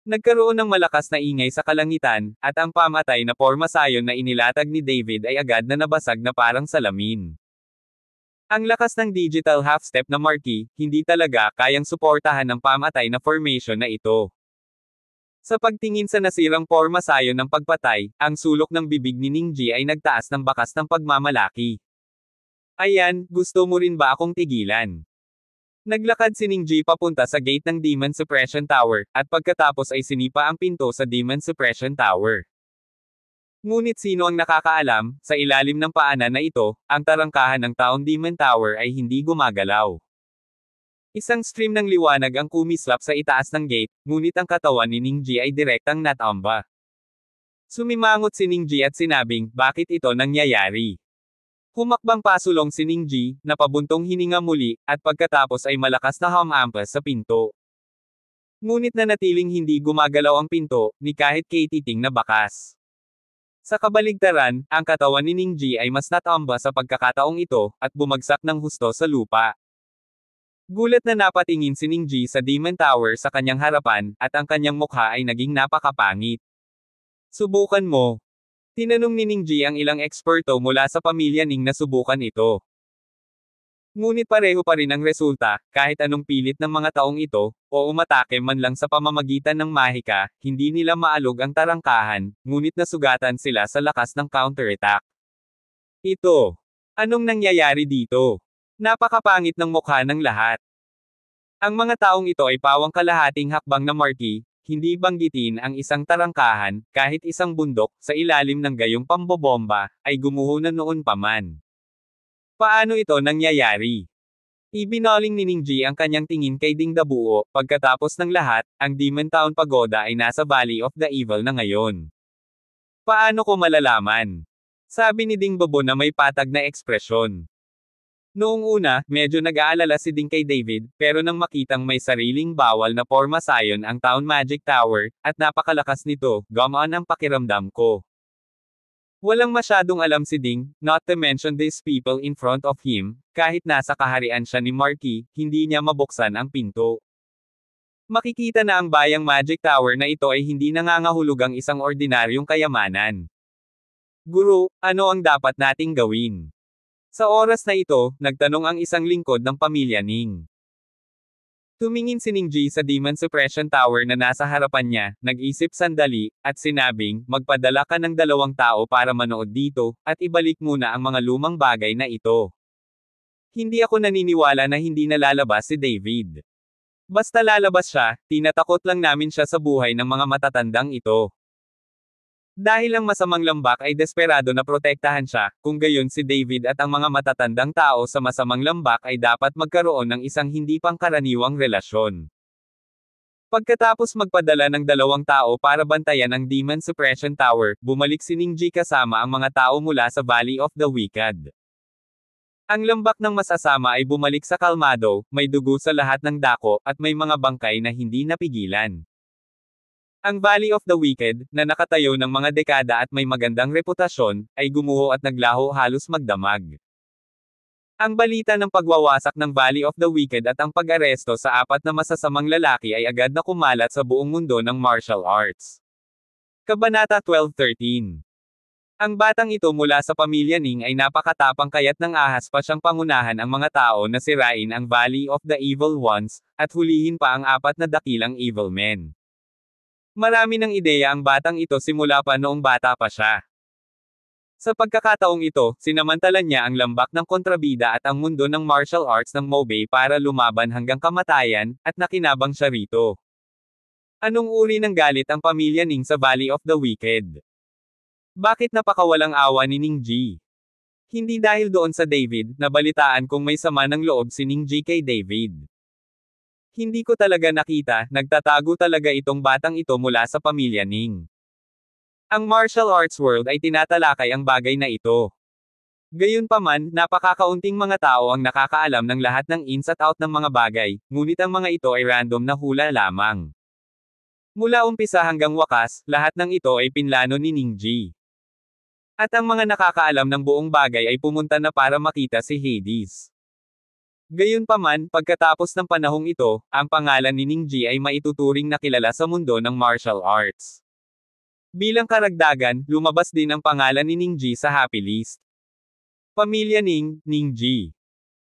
Nagkaroon ng malakas na ingay sa kalangitan, at ang pamatay na porma sayon na inilatag ni David ay agad na nabasag na parang salamin. Ang lakas ng digital half-step na marquee, hindi talaga kayang suportahan ng pamatay na formation na ito. Sa pagtingin sa nasirang porma sayon ng pagpatay, ang sulok ng bibig ni Ning Ji ay nagtaas ng bakas ng pagmamalaki. Ayan, gusto mo rin ba akong tigilan? Naglakad si Ning Ji papunta sa gate ng Demon Suppression Tower, at pagkatapos ay sinipa ang pinto sa Demon Suppression Tower. Ngunit sino ang nakakaalam, sa ilalim ng paanan na ito, ang tarangkahan ng taong Demon Tower ay hindi gumagalaw. Isang stream ng liwanag ang kumislap sa itaas ng gate, ngunit ang katawan ni Ning Ji ay direktang natamba. Sumimangot si Ning Ji at sinabing, bakit ito nangyayari? Humakbang pasulong si Ning Ji, napabuntong hininga muli, at pagkatapos ay malakas na hamampas sa pinto. Ngunit nanatiling hindi gumagalaw ang pinto, ni kahit kay titing na bakas. Sa kabaligtaran, ang katawan ni Ning Ji ay mas natamba sa pagkakataong ito, at bumagsak ng husto sa lupa. Gulat na napatingin si Ning Ji sa Demon Tower sa kanyang harapan, at ang kanyang mukha ay naging napakapangit. Subukan mo. Tinanong ni Ning Ji ang ilang eksperto mula sa pamilya Ning na subukan ito. Ngunit pareho pa rin ang resulta, kahit anong pilit ng mga taong ito, o umatake man lang sa pamamagitan ng mahika, hindi nila maalog ang tarangkahan, ngunit nasugatan sila sa lakas ng counterattack. Ito. Anong nangyayari dito? Napakapangit ng mukha ng lahat. Ang mga taong ito ay pawang kalahating hakbang na marquee, hindi banggitin ang isang tarangkahan, kahit isang bundok, sa ilalim ng gayong pambobomba, ay gumuho na noon pa man. Paano ito nangyayari? Ibinoling ni Ning Ji ang kanyang tingin kay Ding Dabuo, pagkatapos ng lahat, ang Demon Town Pagoda ay nasa Valley of the Evil na ngayon. Paano ko malalaman? Sabi ni Ding Bobo na may patag na ekspresyon. Noong una, medyo nag-aalala si Ding kay David, pero nang makitang may sariling bawal na porma sayon ang Town Magic Tower, at napakalakas nito, gumaan ang pakiramdam ko. Walang masyadong alam si Ding, not to mention these people in front of him, kahit nasa kaharian siya ni Marquis, hindi niya mabuksan ang pinto. Makikita na ang bayang Magic Tower na ito ay hindi nangangahulugang isang ordinaryong kayamanan. Guro, ano ang dapat nating gawin? Sa oras na ito, nagtanong ang isang lingkod ng pamilya Ning. Tumingin si Ning Ji sa Demon Suppression Tower na nasa harapan niya, nag-isip sandali, at sinabing, magpadala ka ng 2 tao para manood dito, at ibalik muna ang mga lumang bagay na ito. Hindi ako naniniwala na hindi nalalabas si David. Basta lalabas siya, tinatakot lang namin siya sa buhay ng mga matatandang ito. Dahil ang masamang lambak ay desperado na protektahan siya, kung gayon si David at ang mga matatandang tao sa masamang lambak ay dapat magkaroon ng isang hindi pangkaraniwang relasyon. Pagkatapos magpadala ng 2 tao para bantayan ang Demon Suppression Tower, bumalik si Ning Ji kasama ang mga tao mula sa Valley of the Wicked. Ang lambak ng masasama ay bumalik sa kalmado, may dugo sa lahat ng dako, at may mga bangkay na hindi napigilan. Ang Valley of the Wicked, na nakatayo ng mga dekada at may magandang reputasyon, ay gumuho at naglaho halos magdamag. Ang balita ng pagwawasak ng Valley of the Wicked at ang pag-aresto sa 4 na masasamang lalaki ay agad na kumalat sa buong mundo ng martial arts. Kabanata 12:13. Ang batang ito mula sa pamilya Ning ay napakatapang kaya't nang ahas pa siyang pangunahan ang mga tao na sirain ang Valley of the Evil Ones, at hulihin pa ang 4 na dakilang evil men. Marami ng ideya ang batang ito simula pa noong bata pa siya. Sa pagkakataong ito, sinamantala niya ang lambak ng kontrabida at ang mundo ng martial arts ng Mobay para lumaban hanggang kamatayan, at nakinabang siya rito. Anong uri ng galit ang pamilya Ning sa Valley of the Wicked? Bakit napakawalang awa ni Ning Ji? Hindi dahil doon sa David, nabalitaan kung may sama ng loob si Ning Ji kay David. Hindi ko talaga nakita, nagtatago talaga itong batang ito mula sa pamilya Ning. Ang martial arts world ay tinatalakay ang bagay na ito. Gayunpaman, napakakaunting mga tao ang nakakaalam ng lahat ng ins at out ng mga bagay, ngunit ang mga ito ay random na hula lamang. Mula umpisa hanggang wakas, lahat ng ito ay pinlano ni Ning Ji. At ang mga nakakaalam ng buong bagay ay pumunta na para makita si Hades. Gayunpaman, pagkatapos ng panahong ito, ang pangalan ni Ning Ji ay maituturing na kilala sa mundo ng martial arts. Bilang karagdagan, lumabas din ang pangalan ni Ning Ji sa Happy List. Pamilya Ning, Ning Ji.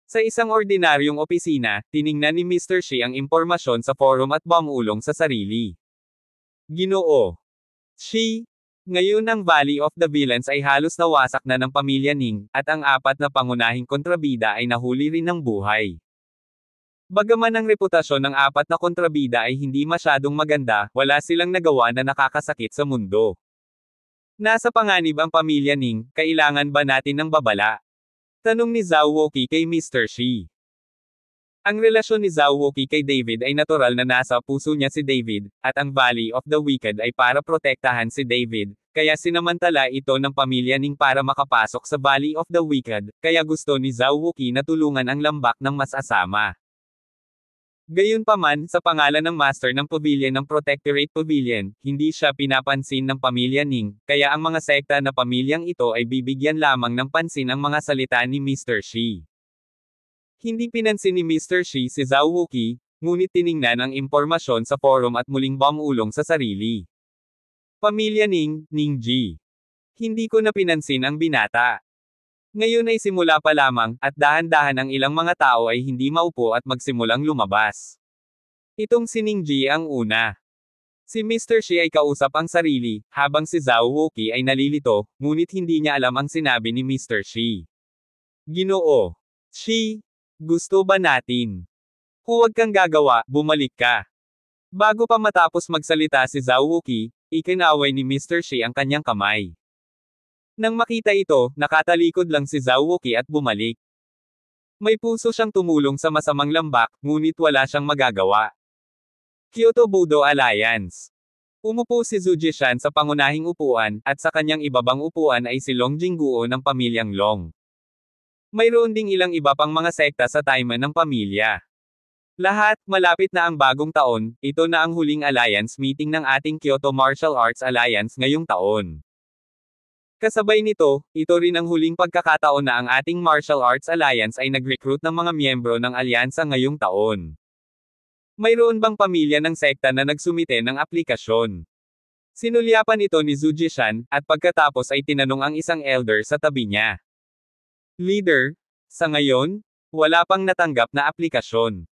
Sa isang ordinaryong opisina, tiningnan ni Mr. Shi ang impormasyon sa forum at bumulong sa sarili. Ginoo Shi, ngayon ang Valley of the Villains ay halos nawasak na ng pamilya Ning, at ang 4 na pangunahing kontrabida ay nahuli rin ng buhay. Bagaman ang reputasyon ng 4 na kontrabida ay hindi masyadong maganda, wala silang nagawa na nakakasakit sa mundo. Nasa panganib ang pamilya Ning, kailangan ba natin ng babala? Tanong ni Zhao Wuqi kay Mr. Shi. Ang relasyon ni Zhao Wuqi kay David ay natural na nasa puso niya si David, at ang Valley of the Wicked ay para protektahan si David, kaya sinamantala ito ng pamilya Ning para makapasok sa Valley of the Wicked, kaya gusto ni Zhao Wuqi na tulungan ang lambak ng masasama. Gayunpaman, sa pangalan ng master ng pavilion ng Protectorate Pavilion, hindi siya pinapansin ng pamilya Ning, kaya ang mga sekta na pamilyang ito ay bibigyan lamang ng pansin ang mga salita ni Mr. Shi. Hindi pinansin ni Mr. Shi si Zhao Wuqi, ngunit tiningnan ang impormasyon sa forum at muling bumulong sa sarili. Pamilya Ning, Ning Ji. Hindi ko na pinansin ang binata. Ngayon ay simula pa lamang, at dahan-dahan ang ilang mga tao ay hindi maupo at magsimulang lumabas. Itong si Ning Ji ang una. Si Mr. Shi ay kausap ang sarili, habang si Zhao Wuqi ay nalilito, ngunit hindi niya alam ang sinabi ni Mr. Shi. Ginoo Shi, gusto ba natin? Huwag kang gagawa, bumalik ka. Bago pa matapos magsalita si Zhao Wuqi, ikinaway ni Mr. Shi ang kanyang kamay. Nang makita ito, nakatalikod lang si Zhao Wuqi at bumalik. May puso siyang tumulong sa masamang lambak, ngunit wala siyang magagawa. Kyoto Budo Alliance. Umupo si Zhu Jishan sa pangunahing upuan, at sa kanyang ibabang upuan ay si Long Jingguo ng pamilyang Long. Mayroon ding ilang iba pang mga sekta sa Taiman ng pamilya. Lahat, malapit na ang bagong taon, ito na ang huling alliance meeting ng ating Kyoto Martial Arts Alliance ngayong taon. Kasabay nito, ito rin ang huling pagkakataon na ang ating Martial Arts Alliance ay nag-recruit ng mga miyembro ng alyansa ngayong taon. Mayroon bang pamilya ng sekta na nagsumite ng aplikasyon? Sinulyapan ito ni Zhu Jishan, at pagkatapos ay tinanong ang isang elder sa tabi niya. Leader, sa ngayon, wala pang natanggap na aplikasyon.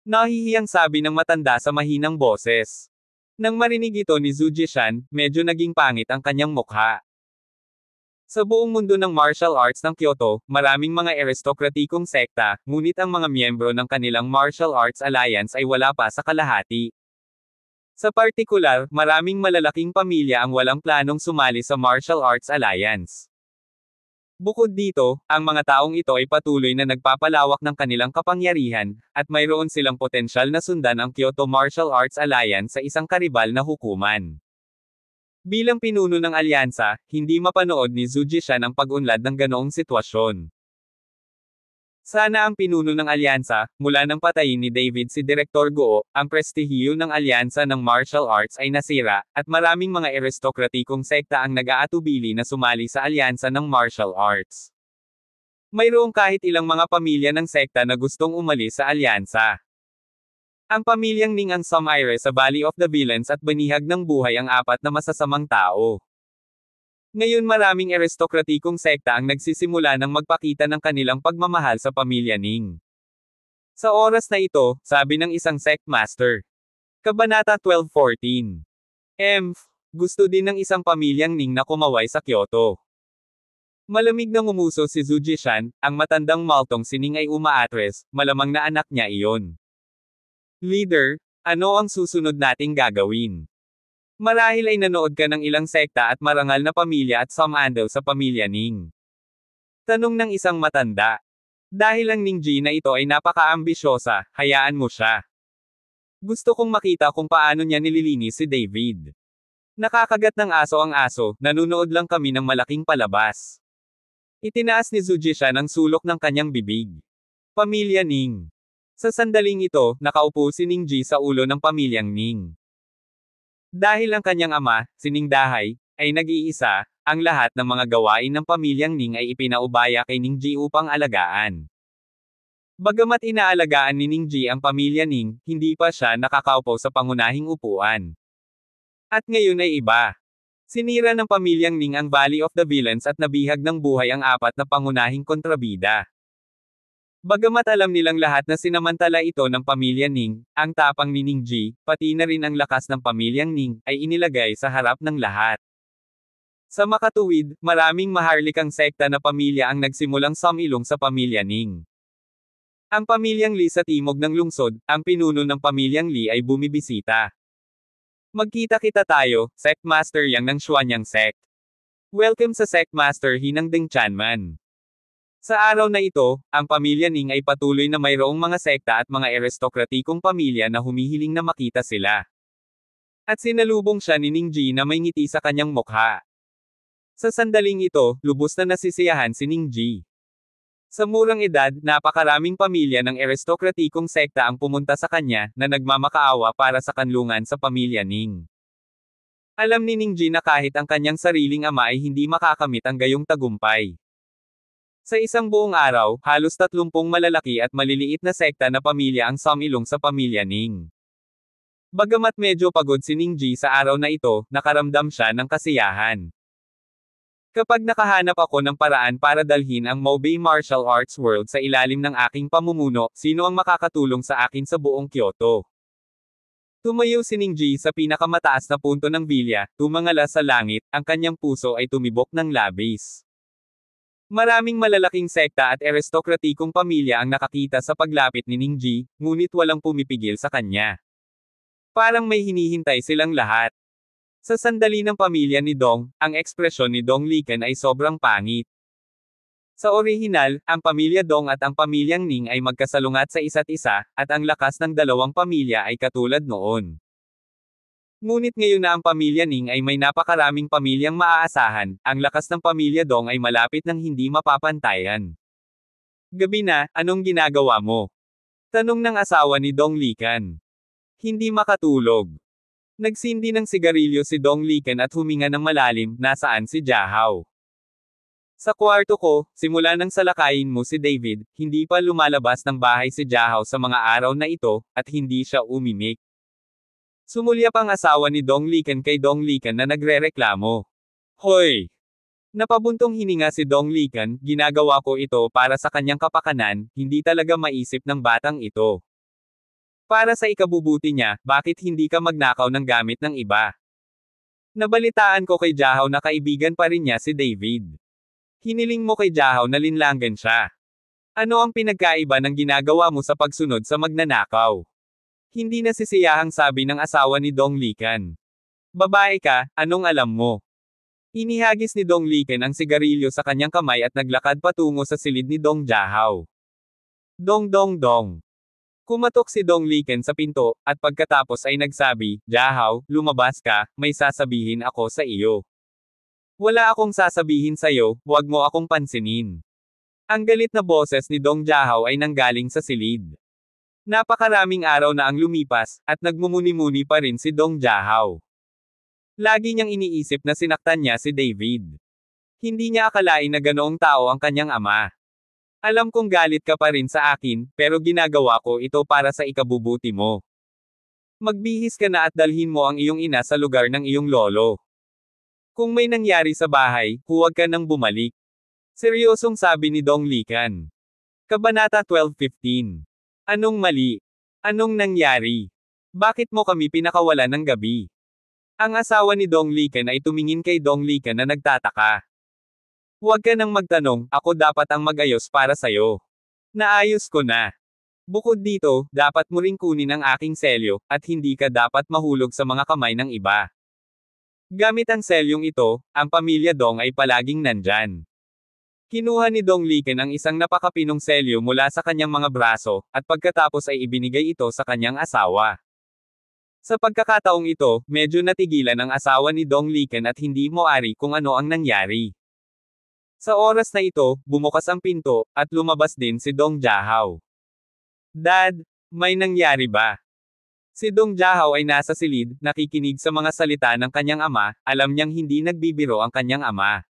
Nahihiyang sabi ng matanda sa mahinang boses. Nang marinig ito ni Zhu Jishan, medyo naging pangit ang kanyang mukha. Sa buong mundo ng martial arts ng Kyoto, maraming mga aristokratikong sekta, ngunit ang mga miyembro ng kanilang martial arts alliance ay wala pa sa kalahati. Sa partikular, maraming malalaking pamilya ang walang planong sumali sa martial arts alliance. Bukod dito, ang mga taong ito ay patuloy na nagpapalawak ng kanilang kapangyarihan, at mayroon silang potensyal na sundan ang Kyoto Martial Arts Alliance sa isang karibal na hukuman. Bilang pinuno ng alyansa, hindi mapanood ni Zhu Jishan ang pag-unlad ng ganoong sitwasyon. Sana ang pinuno ng alyansa, mula nang patayin ni David si Direktor Goo, ang prestihiyo ng alyansa ng martial arts ay nasira, at maraming mga aristokratikong sekta ang nag-aatubili na sumali sa alyansa ng martial arts. Mayroong kahit ilang mga pamilya ng sekta na gustong umalis sa alyansa. Ang pamilyang Ning ang sumire sa Valley of the Villains at banihag ng buhay ang apat na masasamang tao. Ngayon maraming aristokratikong sekta ang nagsisimula ng magpakita ng kanilang pagmamahal sa pamilya Ning. Sa oras na ito, sabi ng isang sect master. Kabanata 12:14. Gusto din ng isang pamilyang Ning na kumaway sa Kyoto. Malamig na ngumuso si Zhu Jishan, ang matandang maltong si Ning ay umaatres, malamang na anak niya iyon. Leader, ano ang susunod nating gagawin? Marahil ay nanood ka ng ilang sekta at marangal na pamilya at sumandal sa pamilya Ning. Tanong ng isang matanda. Dahil ang Ningji na ito ay napaka-ambisyosa, hayaan mo siya. Gusto kong makita kung paano niya nililinis si David. Nakakagat ng aso ang aso, nanunood lang kami ng malaking palabas. Itinaas ni Zhu Jishan ang sulok ng kanyang bibig. Pamilya Ning. Sa sandaling ito, nakaupo si Ningji sa ulo ng pamilyang Ning. Dahil ang kanyang ama, si Ning Dahay, ay nag-iisa, ang lahat ng mga gawain ng pamilyang Ning ay ipinaubaya kay Ningji upang alagaan. Bagamat inaalagaan ni Ningji ang pamilya Ning, hindi pa siya nakakaupo sa pangunahing upuan. At ngayon ay iba. Sinira ng pamilyang Ning ang Valley of the Villains at nabihag ng buhay ang apat na pangunahing kontrabida. Bagamat alam nilang lahat na sinamantala ito ng pamilya Ning, ang tapang ni Ningji, pati na rin ang lakas ng pamilyang Ning, ay inilagay sa harap ng lahat. Sa makatuwid, maraming maharlikang sekta na pamilya ang nagsimulang sumilong sa pamilya Ning. Ang pamilyang Li sa timog ng lungsod, ang pinuno ng pamilyang Li ay bumibisita. Magkita-kita tayo, Sect Master Yang ng Xuanyang Sect. Welcome sa Sect Master Hinang Ding Chanman. Sa araw na ito, ang pamilya Ning ay patuloy na mayroong mga sekta at mga aristokratikong pamilya na humihiling na makita sila. At sinalubong siya ni Ningji na may ngiti sa kanyang mukha. Sa sandaling ito, lubos na nasisiyahan si Ningji. Sa murang edad, napakaraming pamilya ng aristokratikong sekta ang pumunta sa kanya, na nagmamakaawa para sa kanlungan sa pamilya Ning. Alam ni Ningji na kahit ang kanyang sariling ama ay hindi makakamit ang gayong tagumpay. Sa isang buong araw, halos 30 malalaki at maliliit na sekta na pamilya ang sumilong sa pamilya Ning. Bagamat medyo pagod si Ningji sa araw na ito, nakaramdam siya ng kasiyahan. Kapag nakahanap ako ng paraan para dalhin ang Mobei Martial Arts World sa ilalim ng aking pamumuno, sino ang makakatulong sa akin sa buong Kyoto? Tumayo si Ningji sa pinakamataas na punto ng bilya, tumangala sa langit, ang kanyang puso ay tumibok ng labis. Maraming malalaking sekta at aristokratikong pamilya ang nakakita sa paglapit ni Ningji, ngunit walang pumipigil sa kanya. Parang may hinihintay silang lahat. Sa sandali ng pamilya ni Dong, ang ekspresyon ni Dong Liken ay sobrang pangit. Sa orihinal, ang pamilya Dong at ang pamilyang Ning ay magkasalungat sa isa't isa, at ang lakas ng dalawang pamilya ay katulad noon. Ngunit ngayon na ang pamilya Ning ay may napakaraming pamilyang maaasahan, ang lakas ng pamilya Dong ay malapit ng hindi mapapantayan. Gabi na, anong ginagawa mo? Tanong ng asawa ni Dong Liken. Hindi makatulog. Nagsindi ng sigarilyo si Dong Liken at huminga ng malalim, nasaan si Jahao? Sa kwarto ko, simula nang salakayin mo si David, hindi pa lumalabas ng bahay si Jahao sa mga araw na ito, at hindi siya umimik. Sumulyap ang asawa ni Dong Likan kay Dong Likan na nagrereklamo. Hoy! Napabuntong hininga si Dong Likan, ginagawa ko ito para sa kanyang kapakanan, hindi talaga maisip ng batang ito. Para sa ikabubuti niya, bakit hindi ka magnakaw ng gamit ng iba? Nabalitaan ko kay Jahao na kaibigan pa rin niya si David. Hiniling mo kay Jahao na linlangan siya. Ano ang pinagkaiba ng ginagawa mo sa pagsunod sa magnanakaw? Hindi nasisiyahang sabi ng asawa ni Dong Likan. Babae ka, anong alam mo? Inihagis ni Dong Likan ang sigarilyo sa kanyang kamay at naglakad patungo sa silid ni Dong Jahao. Dong dong dong. Kumatok si Dong Likan sa pinto, at pagkatapos ay nagsabi, Jahao, lumabas ka, may sasabihin ako sa iyo. Wala akong sasabihin sa'yo, huwag mo akong pansinin. Ang galit na boses ni Dong Jahao ay nanggaling sa silid. Napakaraming araw na ang lumipas, at nagmumuni-muni pa rin si Dong Jahao. Lagi niyang iniisip na sinaktan niya si David. Hindi niya akalain na ganoong tao ang kanyang ama. Alam kong galit ka pa rin sa akin, pero ginagawa ko ito para sa ikabubuti mo. Magbihis ka na at dalhin mo ang iyong ina sa lugar ng iyong lolo. Kung may nangyari sa bahay, huwag ka nang bumalik. Seryosong sabi ni Dong Likan. Kabanata 12:15. Anong mali? Anong nangyari? Bakit mo kami pinakawalan ng gabi? Ang asawa ni Dong Likan ay tumingin kay Dong Likan na nagtataka. Huwag ka nang magtanong, ako dapat ang mag-ayos para sayo. Naayos ko na. Bukod dito, dapat mo ring kunin ang aking selyo, at hindi ka dapat mahulog sa mga kamay ng iba. Gamit ang selyong ito, ang pamilya Dong ay palaging nandyan. Kinuha ni Dong Likan ang isang napakapinong selyo mula sa kanyang mga braso, at pagkatapos ay ibinigay ito sa kanyang asawa. Sa pagkakataong ito, medyo natigilan ang asawa ni Dong Likan at hindi moari kung ano ang nangyari. Sa oras na ito, bumukas ang pinto, at lumabas din si Dong Jahao. Dad, may nangyari ba? Si Dong Jahao ay nasa silid, nakikinig sa mga salita ng kanyang ama, alam niyang hindi nagbibiro ang kanyang ama.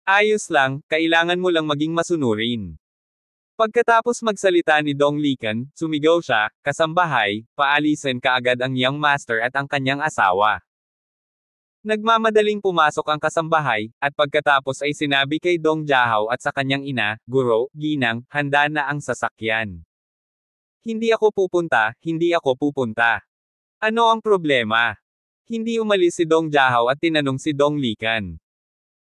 Ayos lang, kailangan mo lang maging masunurin. Pagkatapos magsalita ni Dong Likan, sumigaw siya, kasambahay, paalisin kaagad ang young master at ang kanyang asawa. Nagmamadaling pumasok ang kasambahay, at pagkatapos ay sinabi kay Dong Jahao at sa kanyang ina, Guro, Ginang, handa na ang sasakyan. Hindi ako pupunta, hindi ako pupunta. Ano ang problema? Hindi umalis si Dong Jahao at tinanong si Dong Likan.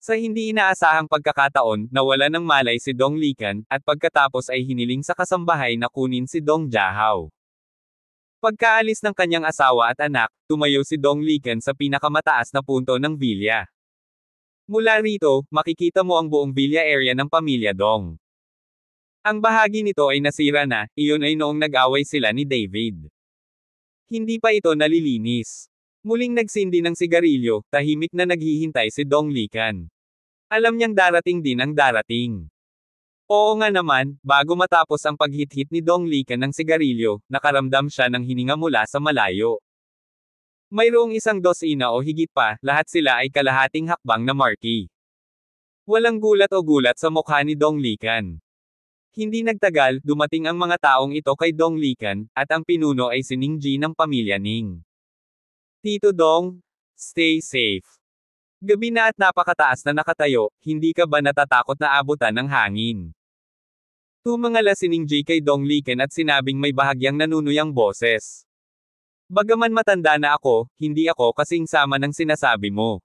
Sa hindi inaasahang pagkakataon, nawala ng malay si Dong Likan, at pagkatapos ay hiniling sa kasambahay na kunin si Dong Jahao. Pagkaalis ng kanyang asawa at anak, tumayo si Dong Likan sa pinakamataas na punto ng vilya. Mula rito, makikita mo ang buong villa area ng pamilya Dong. Ang bahagi nito ay nasira na, iyon ay noong nag-away sila ni David. Hindi pa ito nalilinis. Muling nagsindi ng sigarilyo, tahimik na naghihintay si Dong Likan. Alam niyang darating din ang darating. Oo nga naman, bago matapos ang paghit-hit ni Dong Likan ng sigarilyo, nakaramdam siya ng hininga mula sa malayo. Mayroong isang dosina o higit pa, lahat sila ay kalahating hakbang na marquee. Walang gulat o gulat sa mukha ni Dong Likan. Hindi nagtagal, dumating ang mga taong ito kay Dong Likan, at ang pinuno ay si Ning Ji ng pamilya Ning. Tito Dong, stay safe. Gabi na at napakataas na nakatayo, hindi ka ba natatakot na abutan ng hangin? Tumangala si Ning Ji kay Dong Likan at sinabing may bahagyang nanunuyang boses. Bagaman matanda na ako, hindi ako kasing sama ng sinasabi mo.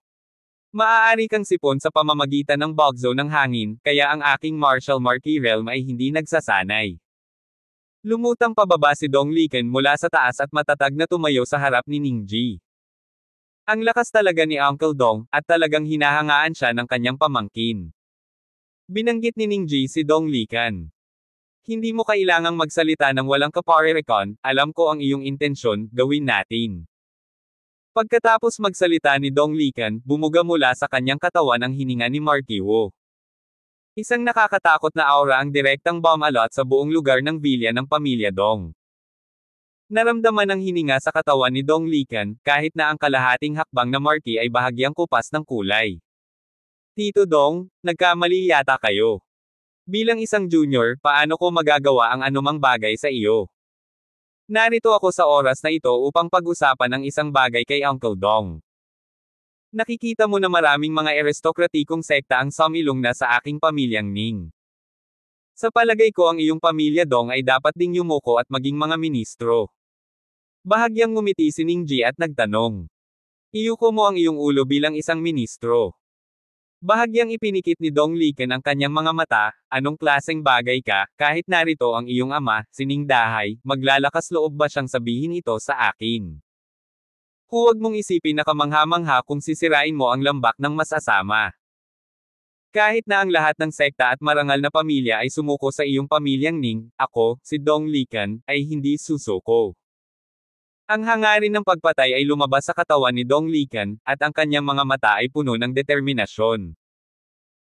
Maaari kang sipon sa pamamagitan ng bugzo ng hangin, kaya ang aking martial marquee realm ay hindi nagsasanay. Lumutang pababa si Dong Likan mula sa taas at matatag na tumayo sa harap ni Ning Ji. Ang lakas talaga ni Uncle Dong, at talagang hinahangaan siya ng kanyang pamangkin. Binanggit ni Ning Ji si Dong Likan. Hindi mo kailangang magsalita ng walang kaparerekon, alam ko ang iyong intensyon, gawin natin. Pagkatapos magsalita ni Dong Likan, bumuga mula sa kanyang katawan ang hininga ni Marquis Wu. Isang nakakatakot na aura ang direktang bomb-alot sa buong lugar ng villa ng pamilya Dong. Naramdaman ang hininga sa katawan ni Dong Likan, kahit na ang kalahating hakbang na Marquis ay bahagyang kupas ng kulay. Tito Dong, nagkamali yata kayo. Bilang isang junior, paano ko magagawa ang anumang bagay sa iyo? Narito ako sa oras na ito upang pag-usapan ang isang bagay kay Uncle Dong. Nakikita mo na maraming mga aristokratikong sekta ang sumilong na sa aking pamilyang Ning. Sa palagay ko ang iyong pamilya Dong ay dapat ding yumuko at maging mga ministro. Bahagyang ngumiti si Ning Ji at nagtanong. Iyuko mo ang iyong ulo bilang isang ministro. Bahagyang ipinikit ni Dong Liken ang kanyang mga mata, anong klaseng bagay ka, kahit narito ang iyong ama, si Ning Dahay, maglalakas loob ba siyang sabihin ito sa akin? Huwag mong isipin na kamangha-mangha kung sisirain mo ang lambak ng masasama. Kahit na ang lahat ng sekta at marangal na pamilya ay sumuko sa iyong pamilyang Ning, ako, si Dong Liken, ay hindi susuko. Ang hangarin ng pagpatay ay lumabas sa katawan ni Dong Liken, at ang kanyang mga mata ay puno ng determinasyon.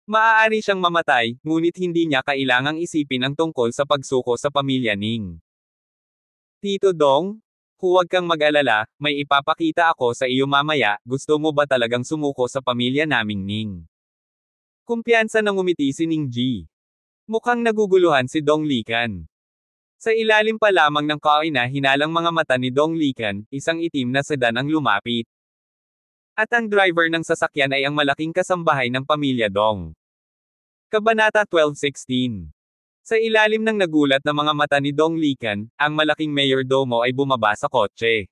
Maaari siyang mamatay, ngunit hindi niya kailangang isipin ang tungkol sa pagsuko sa pamilya Ning. Tito Dong, huwag kang mag-alala, may ipapakita ako sa iyo mamaya, gusto mo ba talagang sumuko sa pamilya naming Ning? Kumpiyansa na ngumiti si Ning Ji. Mukhang naguguluhan si Dong Liken. Sa ilalim pa lamang ng kaina hinalang mga mata ni Dong Liken, isang itim na sedan ang lumapit. At ang driver ng sasakyan ay ang malaking kasambahay ng pamilya Dong. Kabanata 12:16. Sa ilalim ng nagulat na mga mata ni Dong Liken, ang malaking mayordomo ay bumaba sa kotse.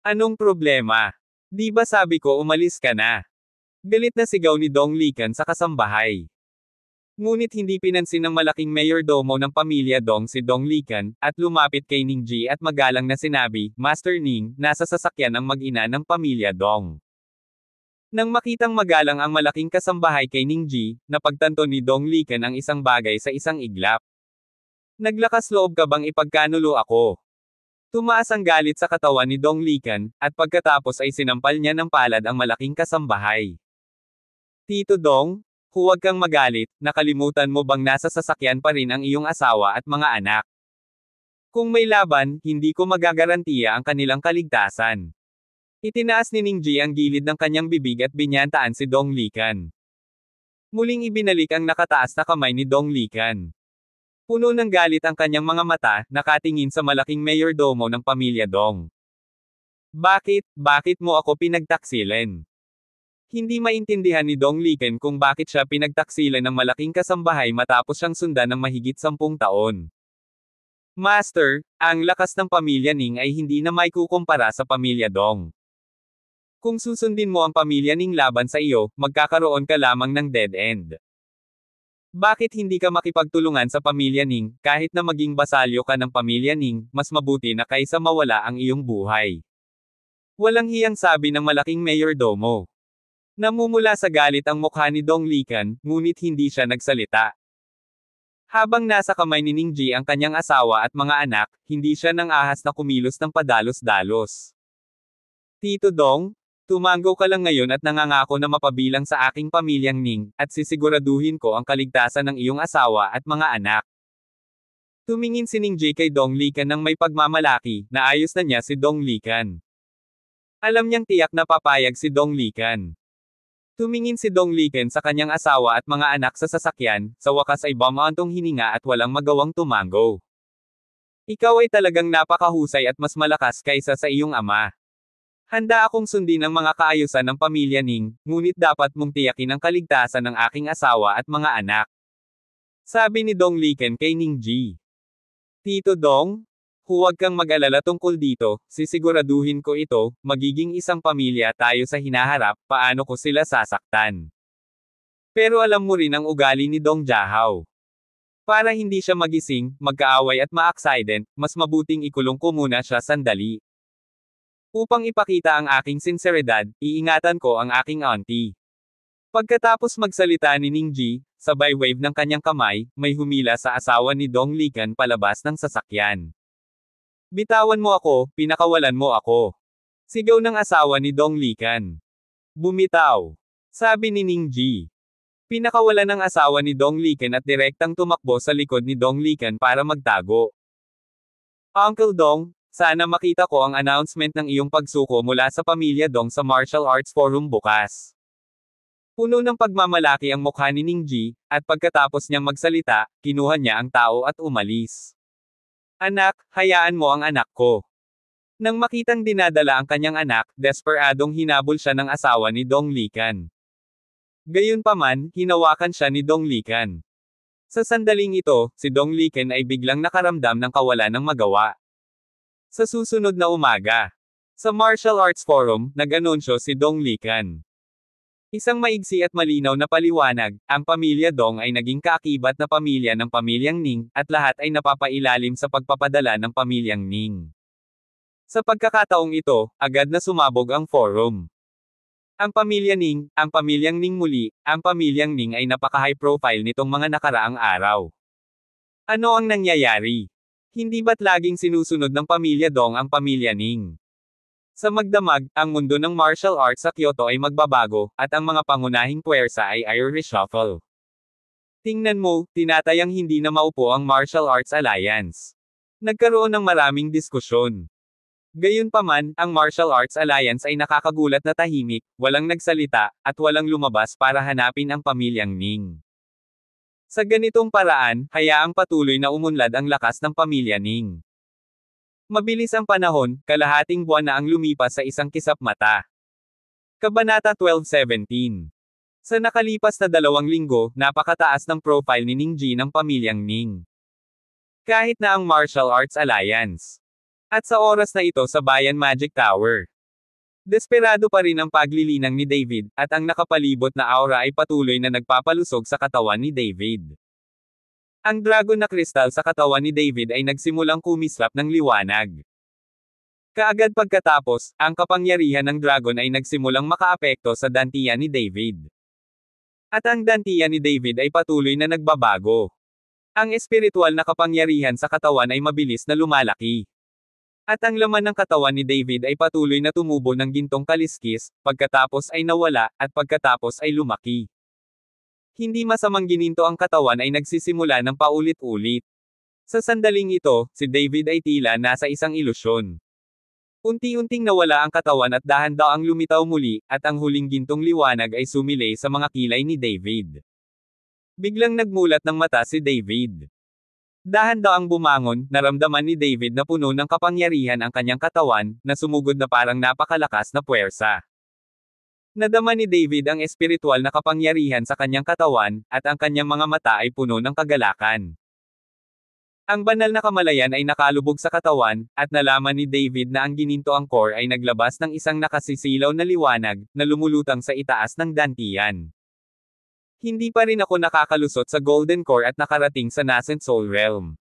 Anong problema? Di ba sabi ko umalis ka na? Galit na sigaw ni Dong Liken sa kasambahay. Ngunit hindi pinansin ng malaking mayordomo ng pamilya Dong si Dong Liken, at lumapit kay Ning Ji at magalang na sinabi, Master Ning, nasa sasakyan ang mag-ina ng pamilya Dong. Nang makitang magalang ang malaking kasambahay kay Ning Ji, napagtanto ni Dong Liken ang isang bagay sa isang iglap. Naglakas loob ka bang ipagkanulo ako? Tumaas ang galit sa katawan ni Dong Liken, at pagkatapos ay sinampal niya ng palad ang malaking kasambahay. Tito Dong, huwag kang magalit, nakalimutan mo bang nasa sasakyan pa rin ang iyong asawa at mga anak? Kung may laban, hindi ko magagarantiya ang kanilang kaligtasan. Itinaas ni Ning Ji ang gilid ng kanyang bibig at binyantaan si Dong Liken. Muling ibinalik ang nakataas na kamay ni Dong Liken. Puno ng galit ang kanyang mga mata, nakatingin sa malaking mayordomo ng pamilya Dong. Bakit mo ako pinagtaksilan? Hindi maintindihan ni Dong Liken kung bakit siya pinagtaksilan ng malaking kasambahay matapos siyang sundan ng mahigit 10 taon. Master, ang lakas ng pamilya Ning ay hindi na maikukumpara sa pamilya Dong. Kung susundin mo ang pamilya Ning laban sa iyo, magkakaroon ka lamang ng dead end. Bakit hindi ka makipagtulungan sa pamilya Ning, kahit na maging basalyo ka ng pamilya Ning, mas mabuti na kaysa mawala ang iyong buhay? Walang hiyang sabi ng malaking mayordomo. Namumula sa galit ang mukha ni Dong Liken, ngunit hindi siya nagsalita. Habang nasa kamay ni Ning Ji ang kanyang asawa at mga anak, hindi siya nang ahas na kumilos ng padalos-dalos. Tito Dong, tumango ka lang ngayon at nangangako na mapabilang sa aking pamilyang Ning, at sisiguraduhin ko ang kaligtasan ng iyong asawa at mga anak. Tumingin si Ning Ji kay Dong Liken ng may pagmamalaki, naayos na niya si Dong Liken. Alam niyang tiyak na papayag si Dong Liken. Tumingin si Dong Liken sa kanyang asawa at mga anak sa sasakyan, sa wakas ay bumantong hininga at walang magawang tumango. Ikaw ay talagang napakahusay at mas malakas kaysa sa iyong ama. Handa akong sundin ang mga kaayusan ng pamilya Ning, ngunit dapat mong tiyakin ang kaligtasan ng aking asawa at mga anak. Sabi ni Dong Liken kay Ning Ji. Tito Dong, huwag kang mag-alala tungkol dito, sisiguraduhin ko ito, magiging isang pamilya tayo sa hinaharap, paano ko sila sasaktan. Pero alam mo rin ang ugali ni Dong Jahao. Para hindi siya magising, magkaaway at ma-accident, mas mabuting ikulong ko muna siya sandali. Upang ipakita ang aking sinseridad, iingatan ko ang aking auntie. Pagkatapos magsalita ni Ning Ji, sabay wave ng kanyang kamay, may humila sa asawa ni Dong Liken palabas ng sasakyan. Bitawan mo ako, pinakawalan mo ako. Sigaw ng asawa ni Dong Liken. Bumitaw. Sabi ni Ning Ji. Pinakawalan ng asawa ni Dong Liken at direktang tumakbo sa likod ni Dong Liken para magtago. Uncle Dong, sana makita ko ang announcement ng iyong pagsuko mula sa pamilya Dong sa Martial Arts Forum bukas. Puno ng pagmamalaki ang mukha ni Ningji, at pagkatapos niyang magsalita, kinuha niya ang tao at umalis. Anak, hayaan mo ang anak ko. Nang makitang dinadala ang kanyang anak, desperadong hinabol siya ng asawa ni Dong Likan. Gayunpaman, hinawakan siya ni Dong Likan. Sa sandaling ito, si Dong Likan ay biglang nakaramdam ng kawalan ng magawa. Sa susunod na umaga, sa Martial Arts Forum, nag-anunsyo si Dong Likan. Isang maigsi at malinaw na paliwanag, ang pamilya Dong ay naging kaakibat na pamilya ng pamilyang Ning, at lahat ay napapailalim sa pagpapadala ng pamilyang Ning. Sa pagkakataong ito, agad na sumabog ang forum. Ang pamilyang Ning muli, ang pamilyang Ning ay napaka-high profile nitong mga nakaraang araw. Ano ang nangyayari? Hindi ba't laging sinusunod ng pamilya Dong ang pamilya Ning? Sa magdamag, ang mundo ng martial arts sa Kyoto ay magbabago, at ang mga pangunahing puwersa ay reshuffle. Tingnan mo, tinatayang hindi na maupo ang Martial Arts Alliance. Nagkaroon ng maraming diskusyon. Gayunpaman, ang Martial Arts Alliance ay nakakagulat na tahimik, walang nagsalita, at walang lumabas para hanapin ang pamilyang Ning. Sa ganitong paraan, hayaang patuloy na umunlad ang lakas ng pamilya Ning. Mabilis ang panahon, kalahating buwan na ang lumipas sa isang kisap mata. Kabanata 12:17. Sa nakalipas na 2 linggo, napakataas ng profile ni Ningji ng pamilyang Ning. Kahit na ang Martial Arts Alliance. At sa oras na ito sa Bayan Magic Tower. Desperado pa rin ang paglilinang ni David, at ang nakapalibot na aura ay patuloy na nagpapalusog sa katawan ni David. Ang dragon na kristal sa katawan ni David ay nagsimulang kumislap ng liwanag. Kaagad pagkatapos, ang kapangyarihan ng dragon ay nagsimulang makaapekto sa dantian ni David. At ang dantian ni David ay patuloy na nagbabago. Ang espiritual na kapangyarihan sa katawan ay mabilis na lumalaki. At ang laman ng katawan ni David ay patuloy na tumubo ng gintong kaliskis, pagkatapos ay nawala, at pagkatapos ay lumaki. Hindi masamang gininto ang katawan ay nagsisimula ng paulit-ulit. Sa sandaling ito, si David ay tila nasa isang ilusyon. Unti-unting nawala ang katawan at dahan-daang lumitaw muli, at ang huling gintong liwanag ay sumilay sa mga kilay ni David. Biglang nagmulat ng mata si David. Dahan-daang bumangon, naramdaman ni David na puno ng kapangyarihan ang kanyang katawan, na sumugod na parang napakalakas na puwersa. Nadama ni David ang espiritual na kapangyarihan sa kanyang katawan, at ang kanyang mga mata ay puno ng kagalakan. Ang banal na kamalayan ay nakalubog sa katawan, at nalaman ni David na ang ginintoang core ay naglabas ng isang nakasisilaw na liwanag, na lumulutang sa itaas ng dantian. Hindi pa rin ako nakakalusot sa Golden Core at nakarating sa Nascent Soul Realm.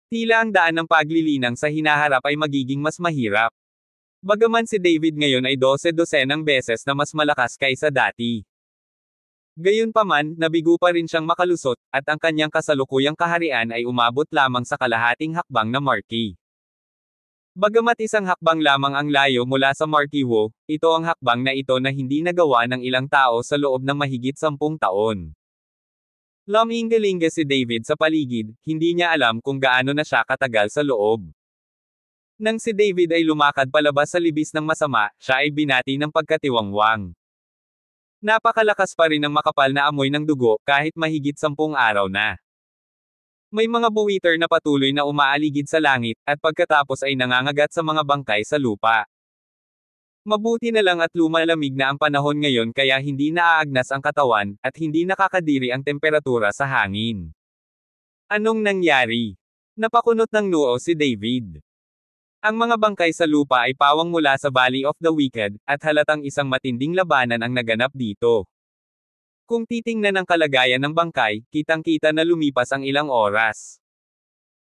Tila ang daan ng paglilinang sa hinaharap ay magiging mas mahirap. Bagaman si David ngayon ay 12-dosenang beses na mas malakas kaysa dati. Gayunpaman, nabigo pa rin siyang makalusot, at ang kanyang kasalukuyang kaharian ay umabot lamang sa kalahating hakbang na marquee. Bagamat isang hakbang lamang ang layo mula sa Marquee Wo, ito ang hakbang na ito na hindi nagawa ng ilang tao sa loob ng mahigit 10 taon. Lumingalinga si David sa paligid, hindi niya alam kung gaano na siya katagal sa loob. Nang si David ay lumakad palabas sa libis ng masama, siya ay binati ng pagkatiwangwang. Napakalakas pa rin ang makapal na amoy ng dugo, kahit mahigit 10 araw na. May mga buwiter na patuloy na umaaligid sa langit, at pagkatapos ay nangangagat sa mga bangkay sa lupa. Mabuti na lang at lumalamig na ang panahon ngayon kaya hindi naaagnas ang katawan, at hindi nakakadiri ang temperatura sa hangin. Anong nangyari? Napakunot ng noo si David. Ang mga bangkay sa lupa ay pawang mula sa Valley of the Wicked, at halatang isang matinding labanan ang naganap dito. Kung titingnan ang kalagayan ng bangkay, kitang-kita na lumipas ang ilang oras.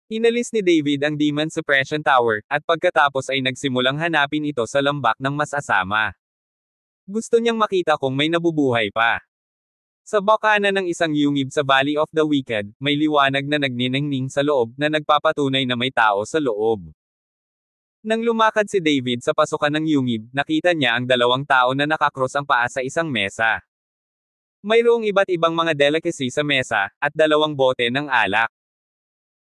Inalis ni David ang Demon Suppression Tower, at pagkatapos ay nagsimulang hanapin ito sa lambak ng mas asama. Gusto niyang makita kung may nabubuhay pa. Sa bakanan ng isang yungib sa Valley of the Wicked, may liwanag na nagniningning sa loob na nagpapatunay na may tao sa loob. Nang lumakad si David sa pasukan ng yungib, nakita niya ang 2 tao na nakakross ang paa sa isang mesa. Mayroong iba't ibang mga delicacy sa mesa, at 2 bote ng alak.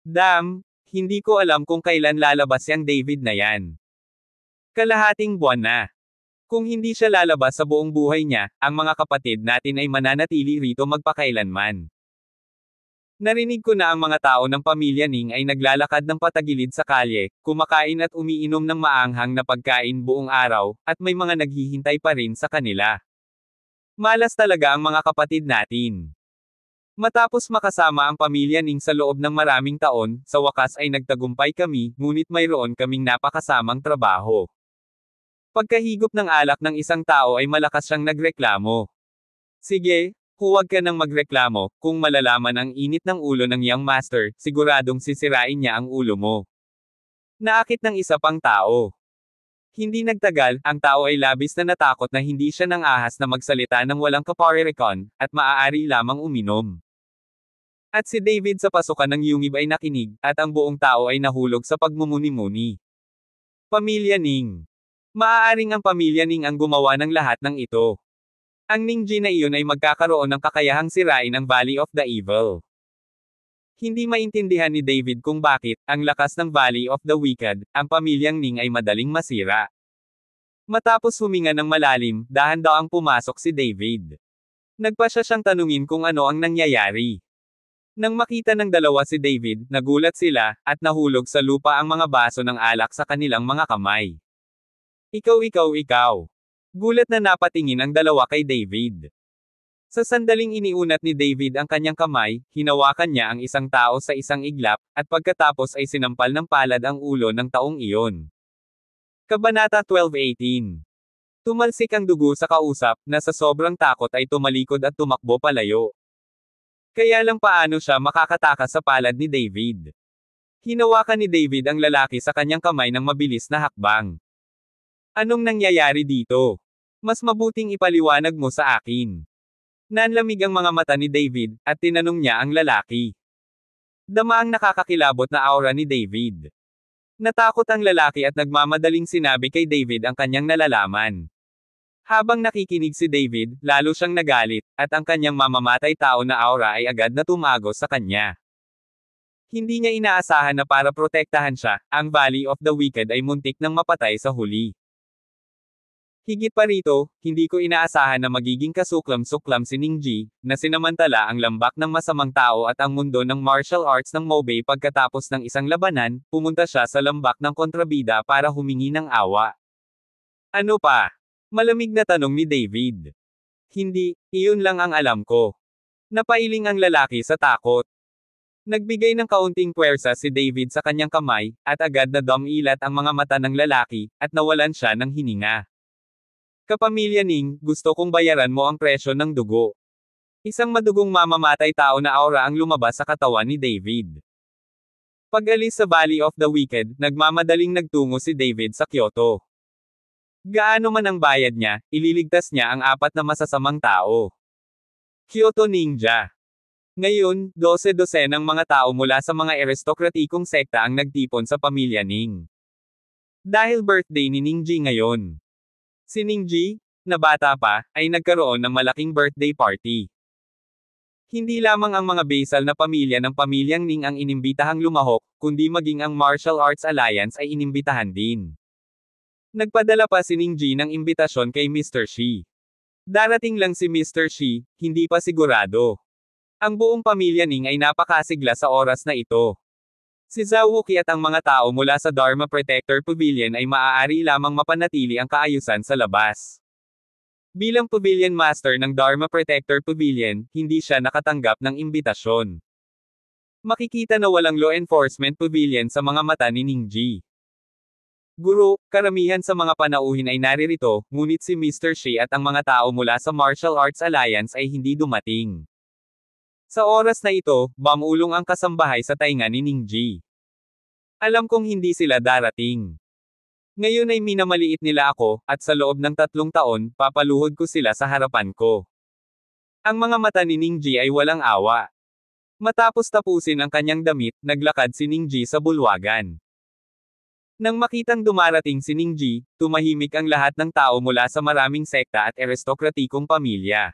Damn, hindi ko alam kung kailan lalabas yang David na yan. Kalahating buwan na. Kung hindi siya lalabas sa buong buhay niya, ang mga kapatid natin ay mananatili rito magpakailanman. Narinig ko na ang mga tao ng pamilya Ning ay naglalakad ng patagilid sa kalye, kumakain at umiinom ng maanghang na pagkain buong araw, at may mga naghihintay pa rin sa kanila. Malas talaga ang mga kapatid natin. Matapos makasama ang pamilya Ning sa loob ng maraming taon, sa wakas ay nagtagumpay kami, ngunit mayroon kaming napakasamang trabaho. Pagkahigop ng alak ng isang tao ay malakas siyang nagreklamo. Sige, huwag ka nang magreklamo, kung malalaman ang init ng ulo ng young master, siguradong sisirain niya ang ulo mo. Naakit ng isa pang tao. Hindi nagtagal, ang tao ay labis na natakot na hindi siya nang ahas na magsalita ng walang kaparerekon, at maaari lamang uminom. At si David sa pasukan ng yungib ay nakinig, at ang buong tao ay nahulog sa pagmumuni-muni. Pamilya Ning. Maaaring ang pamilya Ning ang gumawa ng lahat ng ito. Ang Ningji na iyon ay magkakaroon ng kakayahang sirain ang Valley of the Evil. Hindi maintindihan ni David kung bakit, ang lakas ng Valley of the Wicked, ang pamilyang Ning ay madaling masira. Matapos huminga ng malalim, dahan-daang pumasok si David. Nagpa siyang tanungin kung ano ang nangyayari. Nang makita ng dalawa si David, nagulat sila, at nahulog sa lupa ang mga baso ng alak sa kanilang mga kamay. Ikaw. Gulat na napatingin ang dalawa kay David. Sa sandaling iniunat ni David ang kanyang kamay, hinawakan niya ang isang tao sa isang iglap, at pagkatapos ay sinampal ng palad ang ulo ng taong iyon. Kabanata 12:18. Tumalsik ang dugo sa kausap, na sa sobrang takot ay tumalikod at tumakbo palayo. Kaya lang paano siya makakatakas sa palad ni David? Hinawakan ni David ang lalaki sa kanyang kamay ng mabilis na hakbang. Anong nangyayari dito? Mas mabuting ipaliwanag mo sa akin. Nanlamig ang mga mata ni David, at tinanong niya ang lalaki. Dama ang nakakakilabot na aura ni David. Natakot ang lalaki at nagmamadaling sinabi kay David ang kanyang nalalaman. Habang nakikinig si David, lalo siyang nagalit, at ang kanyang mamamatay tao na aura ay agad na tumagos sa kanya. Hindi niya inaasahan na para protektahan siya, ang Valley of the Wicked ay muntik nang mapatay sa huli. Higit pa rito, hindi ko inaasahan na magiging kasuklam-suklam si Ningji, na sinamantala ang lambak ng masamang tao at ang mundo ng martial arts ng Mobay pagkatapos ng isang labanan, pumunta siya sa lambak ng kontrabida para humingi ng awa. Ano pa? Malamig na tanong ni David. Hindi, iyon lang ang alam ko. Napailing ang lalaki sa takot. Nagbigay ng kaunting puwersa si David sa kanyang kamay, at agad na dumilat ang mga mata ng lalaki, at nawalan siya ng hininga. Kapamilya Ning, gusto kong bayaran mo ang presyo ng dugo. Isang madugong mamamatay tao na aura ang lumabas sa katawan ni David. Pag-alis sa Valley of the Wicked, nagmamadaling nagtungo si David sa Kyoto. Gaano man ang bayad niya, ililigtas niya ang 4 na masasamang tao. Kyoto Ninja. Ngayon, 12 ng mga tao mula sa mga aristokratikong sekta ang nagtipon sa pamilya Ning. Dahil birthday ni Ningji ngayon. Si Ningji, na bata pa, ay nagkaroon ng malaking birthday party. Hindi lamang ang mga basal na pamilya ng pamilyang Ning ang inimbitahang lumahok, kundi maging ang Martial Arts Alliance ay inimbitahan din. Nagpadala pa si Ningji ng imbitasyon kay Mr. Shi. Darating lang si Mr. Shi, hindi pa sigurado. Ang buong pamilya Ning ay napakasigla sa oras na ito. Si Zawuki at ang mga tao mula sa Dharma Protector Pavilion ay maaari lamang mapanatili ang kaayusan sa labas. Bilang Pavilion Master ng Dharma Protector Pavilion, hindi siya nakatanggap ng imbitasyon. Makikita na walang law enforcement pavilion sa mga mata ni Ningji. Guro, karamihan sa mga panauhin ay naririto, ngunit si Mr. Shi at ang mga tao mula sa Martial Arts Alliance ay hindi dumating. Sa oras na ito, bamulong ang kasambahay sa tainga ni Ningji. Alam kong hindi sila darating. Ngayon ay minamaliit nila ako, at sa loob ng 3 taon, papaluhod ko sila sa harapan ko. Ang mga mata ni Ningji ay walang awa. Matapos tapusin ang kanyang damit, naglakad si Ningji sa bulwagan. Nang makitang dumarating si Ningji, tumahimik ang lahat ng tao mula sa maraming sekta at aristokratikong pamilya.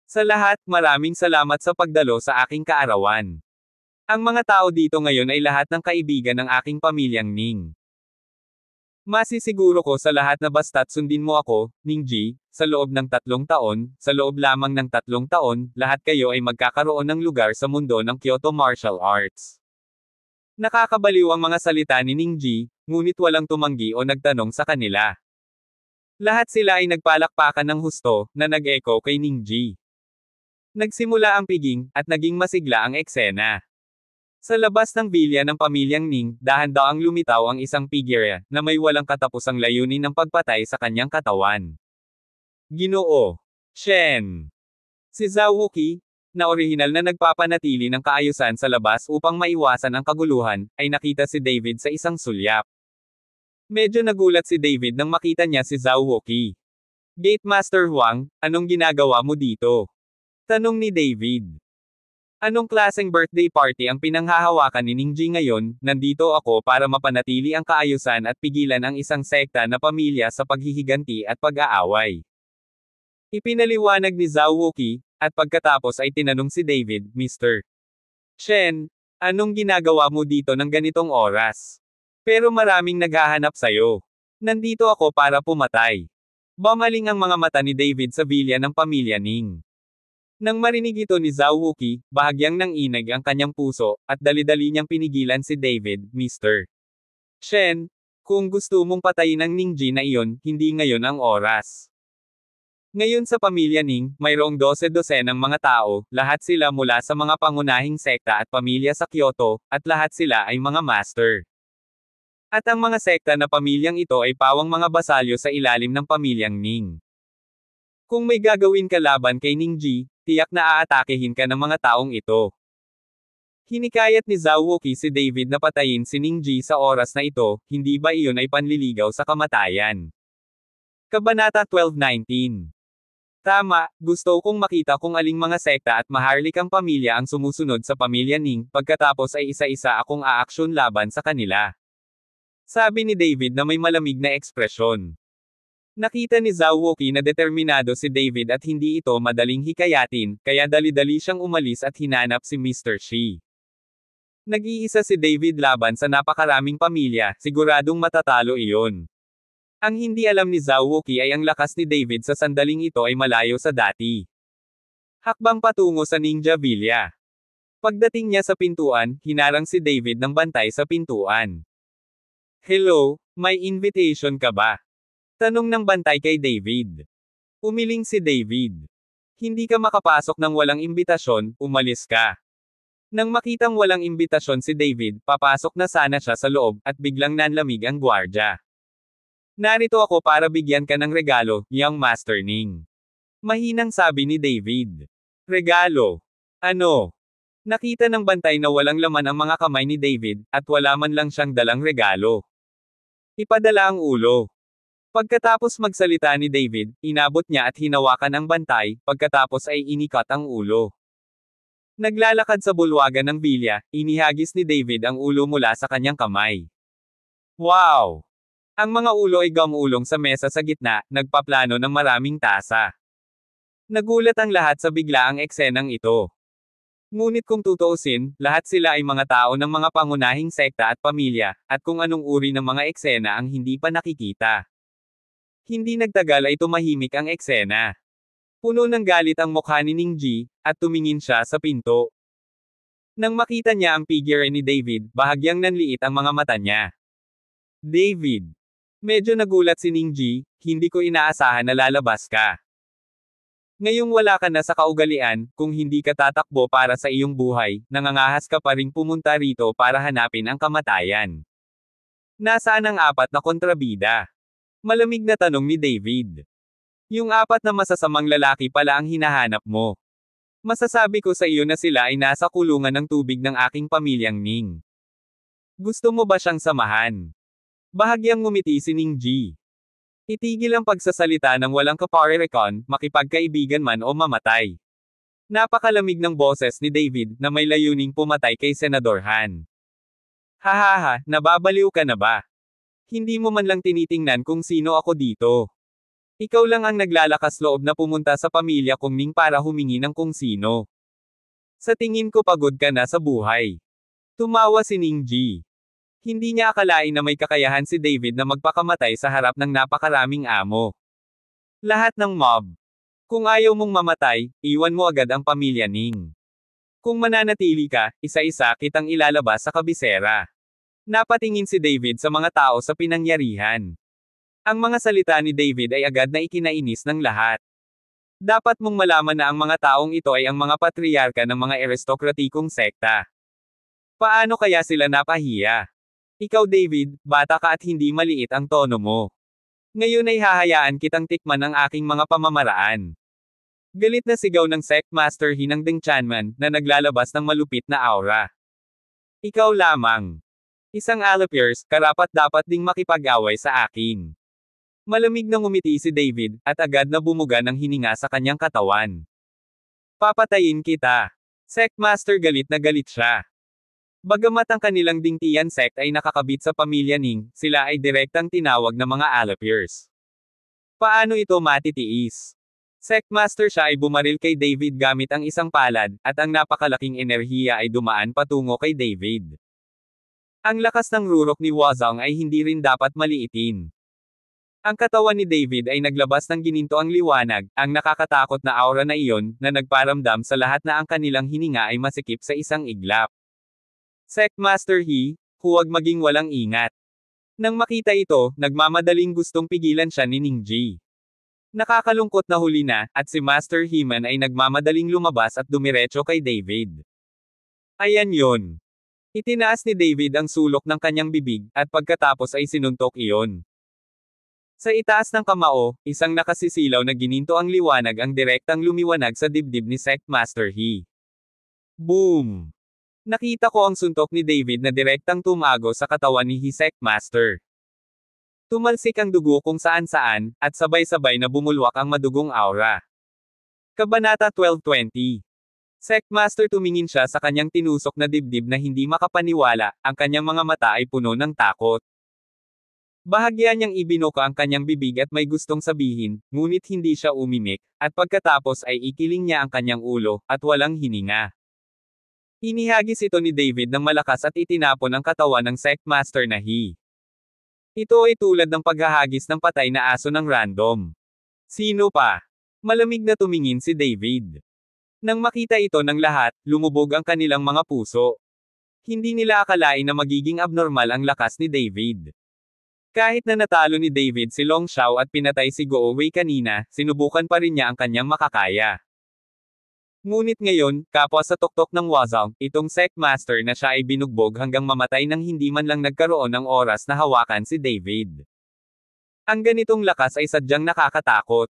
Sa lahat, maraming salamat sa pagdalo sa aking kaarawan. Ang mga tao dito ngayon ay lahat ng kaibigan ng aking pamilyang Ning. Masisiguro ko sa lahat na basta't sundin mo ako, Ningji, sa loob ng 3 taon, sa loob lamang ng 3 taon, lahat kayo ay magkakaroon ng lugar sa mundo ng Kyoto Martial Arts. Nakakabaliw ang mga salita ni Ningji, ngunit walang tumanggi o nagtanong sa kanila. Lahat sila ay nagpalakpakan ng husto, na nag-echo kay Ningji. Nagsimula ang piging, at naging masigla ang eksena. Sa labas ng bilya ng pamilyang Ning, dahan-daang lumitaw ang isang figure, na may walang katapusang layunin ng pagpatay sa kanyang katawan. Ginoo Shen. Si Zhao Wuqi, na orihinal na nagpapanatili ng kaayusan sa labas upang maiwasan ang kaguluhan, ay nakita si David sa isang sulyap. Medyo nagulat si David nang makita niya si Zhao Wuqi. Gate Master Huang, anong ginagawa mo dito? Tanong ni David. Anong klaseng birthday party ang pinanghahawakan ni Ningji ngayon? Nandito ako para mapanatili ang kaayusan at pigilan ang isang sekta na pamilya sa paghihiganti at pag-aaway. Ipinaliwanag ni Zhao Wuqi, at pagkatapos ay tinanong si David, Mr. Shen, anong ginagawa mo dito ng ganitong oras? Pero maraming naghahanap sayo. Nandito ako para pumatay. Bumaling ang mga mata ni David sa bilya ng pamilya Ning. Nang marinig ito ni Zhao Wuqi, bahagyang nanginig ang kanyang puso, at dali-dali niyang pinigilan si David, Mr. Shen, kung gusto mong patayin ang Ningji na iyon, hindi ngayon ang oras. Ngayon sa pamilya Ning, mayroong 12 ng mga tao, lahat sila mula sa mga pangunahing sekta at pamilya sa Kyoto, at lahat sila ay mga master. At ang mga sekta na pamilyang ito ay pawang mga basalyo sa ilalim ng pamilyang Ning. Kung may gagawin ka laban kay Ningji, tiyak na aatakehin ka ng mga taong ito. Hinikayat ni Zhao Wuqi si David na patayin si Ningji sa oras na ito, hindi ba iyon ay panliligaw sa kamatayan? Kabanata 12:19. Tama, gusto kong makita kung aling mga sekta at maharlikang pamilya ang sumusunod sa pamilya Ning, pagkatapos ay isa-isa akong aaksyon laban sa kanila. Sabi ni David na may malamig na ekspresyon. Nakita ni Zhao Wuqi na determinado si David at hindi ito madaling hikayatin, kaya dali-dali siyang umalis at hinanap si Mr. Shi. Nag-iisa si David laban sa napakaraming pamilya, siguradong matatalo iyon. Ang hindi alam ni Zhao Wuqi ay ang lakas ni David sa sandaling ito ay malayo sa dati. Hakbang patungo sa Ninja Villa. Pagdating niya sa pintuan, hinarang si David ng bantay sa pintuan. Hello, may invitation ka ba? Tanong ng bantay kay David. Umiling si David. Hindi ka makapasok ng walang imbitasyon, umalis ka. Nang makitang walang imbitasyon si David, papasok na sana siya sa loob, at biglang nanlamig ang gwardya. Narito ako para bigyan ka ng regalo, young Master Ning. Mahinang sabi ni David. Regalo? Ano? Nakita ng bantay na walang laman ang mga kamay ni David, at wala man lang siyang dalang regalo. Ipadala ang ulo. Pagkatapos magsalita ni David, inabot niya at hinawakan ang bantay, pagkatapos ay inikat ang ulo. Naglalakad sa bulwagan ng bilya, inihagis ni David ang ulo mula sa kanyang kamay. Wow! Ang mga ulo ay gamulong sa mesa sa gitna, nagpaplano ng maraming tasa. Nagulat ang lahat sa biglaang eksenang ito. Ngunit kung tutuusin, lahat sila ay mga tao ng mga pangunahing sekta at pamilya, at kung anong uri ng mga eksena ang hindi pa nakikita. Hindi nagtagal ay tumahimik ang eksena. Puno ng galit ang mukha ni Ningji, at tumingin siya sa pinto. Nang makita niya ang figure ni David, bahagyang nanliit ang mga mata niya. David. Medyo nagulat si Ningji, hindi ko inaasahan na lalabas ka. Ngayong wala ka na sa kaugalian, kung hindi ka tatakbo para sa iyong buhay, nangangahas ka pa ring pumunta rito para hanapin ang kamatayan. Nasaan ang 4 na kontrabida? Malamig na tanong ni David. Yung 4 na masasamang lalaki pala ang hinahanap mo. Masasabi ko sa iyo na sila ay nasa kulungan ng tubig ng aking pamilyang Ning. Gusto mo ba siyang samahan? Bahagyang ngumiti si Ningji. Itigil ang pagsasalita ng walang kaparerekon, makipagkaibigan man o mamatay. Napakalamig ng boses ni David na may layuning pumatay kay Senador Han. Hahaha, nababaliw ka na ba? Hindi mo man lang tinitingnan kung sino ako dito. Ikaw lang ang naglalakas loob na pumunta sa pamilya kong Ning para humingi ng kung sino. Sa tingin ko pagod ka na sa buhay. Tumawa si Ningji. Hindi niya akalain na may kakayahan si David na magpakamatay sa harap ng napakaraming amo. Lahat ng mob. Kung ayaw mong mamatay, iwan mo agad ang pamilya Ning. Kung mananatili ka, isa-isa kitang ilalabas sa kabisera. Napatingin si David sa mga tao sa pinangyarihan. Ang mga salita ni David ay agad na ikinainis ng lahat. Dapat mong malaman na ang mga taong ito ay ang mga patriarka ng mga aristokratikong sekta. Paano kaya sila napahiya? Ikaw David, bata ka at hindi maliit ang tono mo. Ngayon ay hahayaan kitang tikman ang aking mga pamamaraan. Galit na sigaw ng Sect Master He ng Deng Chanman, na naglalabas ng malupit na aura. Ikaw lamang. Isang Alapiers, karapat-dapat ding makipag-away sa akin. Malamig na ngumiti si David, at agad na bumuga ng hininga sa kanyang katawan. Papatayin kita. Sect Master galit na galit siya. Bagamat ang kanilang Dingtian sect ay nakakabit sa pamilya Ning, sila ay direktang tinawag na mga Alapiers. Paano ito matitiis? Sect Master siya ay bumaril kay David gamit ang isang palad, at ang napakalaking enerhiya ay dumaan patungo kay David. Ang lakas ng rurok ni Wazang ay hindi rin dapat maliitin. Ang katawan ni David ay naglabas ng ginintoang liwanag, ang nakakatakot na aura na iyon, na nagparamdam sa lahat na ang kanilang hininga ay masikip sa isang iglap. Sect Master He, huwag maging walang ingat. Nang makita ito, nagmamadaling gustong pigilan siya ni Ningji. Nakakalungkot na huli na, at si Master He-man ay nagmamadaling lumabas at dumiretso kay David. Ayan yon. Itinaas ni David ang sulok ng kanyang bibig, at pagkatapos ay sinuntok iyon. Sa itaas ng kamao, isang nakasisilaw na gininto ang liwanag ang direktang lumiwanag sa dibdib ni Sect Master He. Boom! Nakita ko ang suntok ni David na direktang tumago sa katawan ni Sect Master. Tumalsik ang dugo kung saan-saan, at sabay-sabay na bumulwak ang madugong aura. Kabanata 12:20. Sect Master tumingin siya sa kanyang tinusok na dibdib na hindi makapaniwala, ang kanyang mga mata ay puno ng takot. Bahagya niyang ibinuka ang kanyang bibig at may gustong sabihin, ngunit hindi siya umimik, at pagkatapos ay ikiling niya ang kanyang ulo, at walang hininga. Inihagis ito ni David ng malakas at itinapon ang katawan ng Sect Master na He. Ito ay tulad ng paghahagis ng patay na aso ng random. Sino pa? Malamig na tumingin si David. Nang makita ito ng lahat, lumubog ang kanilang mga puso. Hindi nila akalain na magiging abnormal ang lakas ni David. Kahit na natalo ni David si Long Xiao at pinatay si Go Wei kanina, sinubukan pa rin niya ang kanyang makakaya. Ngunit ngayon, kapwa sa tuktok ng Wazang, itong Sect Master na siya ay binugbog hanggang mamatay nang hindi man lang nagkaroon ng oras na hawakan si David. Ang ganitong lakas ay sadyang nakakatakot.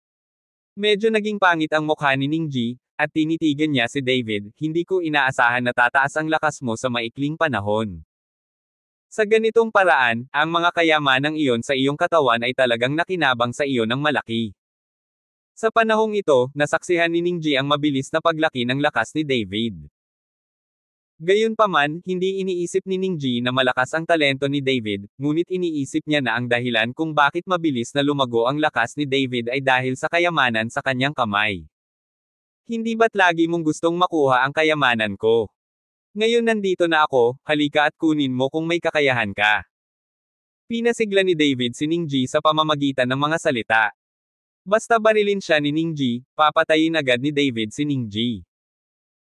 Medyo naging pangit ang mukha ni Ningji, at tinitigan niya si David, hindi ko inaasahan na tataas ang lakas mo sa maikling panahon. Sa ganitong paraan, ang mga kayamanang iyon sa iyong katawan ay talagang nakinabang sa iyo ng malaki. Sa panahong ito, nasaksihan ni Ningji ang mabilis na paglaki ng lakas ni David. Gayunpaman, hindi iniisip ni Ningji na malakas ang talento ni David, ngunit iniisip niya na ang dahilan kung bakit mabilis na lumago ang lakas ni David ay dahil sa kayamanan sa kanyang kamay. Hindi ba't lagi mong gustong makuha ang kayamanan ko? Ngayon nandito na ako, halika at kunin mo kung may kakayahan ka. Pinasigla ni David si Ningji sa pamamagitan ng mga salita. Basta barilin siya ni Ningji, papatayin agad ni David si Ningji.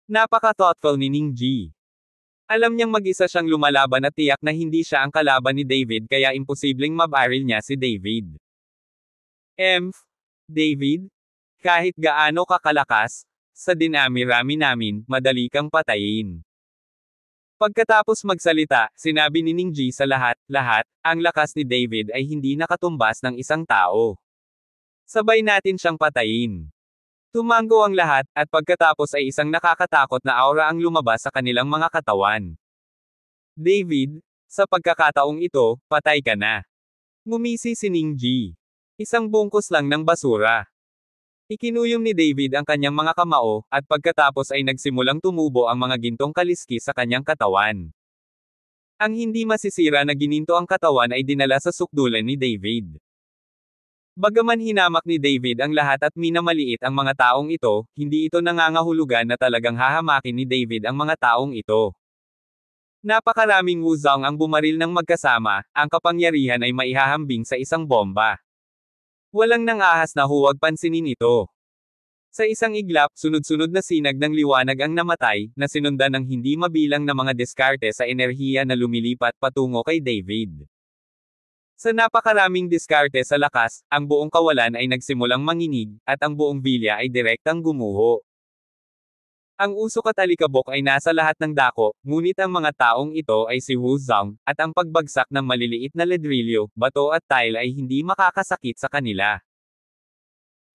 Napaka-thoughtful ni Ningji. Alam niyang mag-isa siyang lumalaban at tiyak na hindi siya ang kalaban ni David kaya imposibleng mabaril niya si David. David? Kahit gaano ka kalakas, sa dinami-rami namin, madali kang patayin. Pagkatapos magsalita, sinabi ni Ningji sa lahat, ang lakas ni David ay hindi nakatumbas ng isang tao. Sabay natin siyang patayin. Tumango ang lahat, at pagkatapos ay isang nakakatakot na aura ang lumabas sa kanilang mga katawan. David, sa pagkakataong ito, patay ka na. Ngumisi si Ningji. Isang bungkus lang ng basura. Ikinuyom ni David ang kanyang mga kamao, at pagkatapos ay nagsimulang tumubo ang mga gintong kaliskis sa kanyang katawan. Ang hindi masisira na gininto ang katawan ay dinala sa sukdulan ni David. Bagaman hinamak ni David ang lahat at minamaliit ang mga taong ito, hindi ito nangangahulugan na talagang hahamakin ni David ang mga taong ito. Napakaraming Wuzong ang bumaril ng magkasama, ang kapangyarihan ay maihahambing sa isang bomba. Walang nang-ahas na huwag pansinin ito. Sa isang iglap, sunod-sunod na sinag ng liwanag ang namatay, na sinundan ng hindi mabilang na mga diskarte sa enerhiya na lumilipat patungo kay David. Sa napakaraming diskarte sa lakas, ang buong kawalan ay nagsimulang manginig, at ang buong bilya ay direktang gumuho. Ang usok at alikabok ay nasa lahat ng dako, ngunit ang mga taong ito ay si Wuzong, at ang pagbagsak ng maliliit na ledrilyo, bato at tile ay hindi makakasakit sa kanila.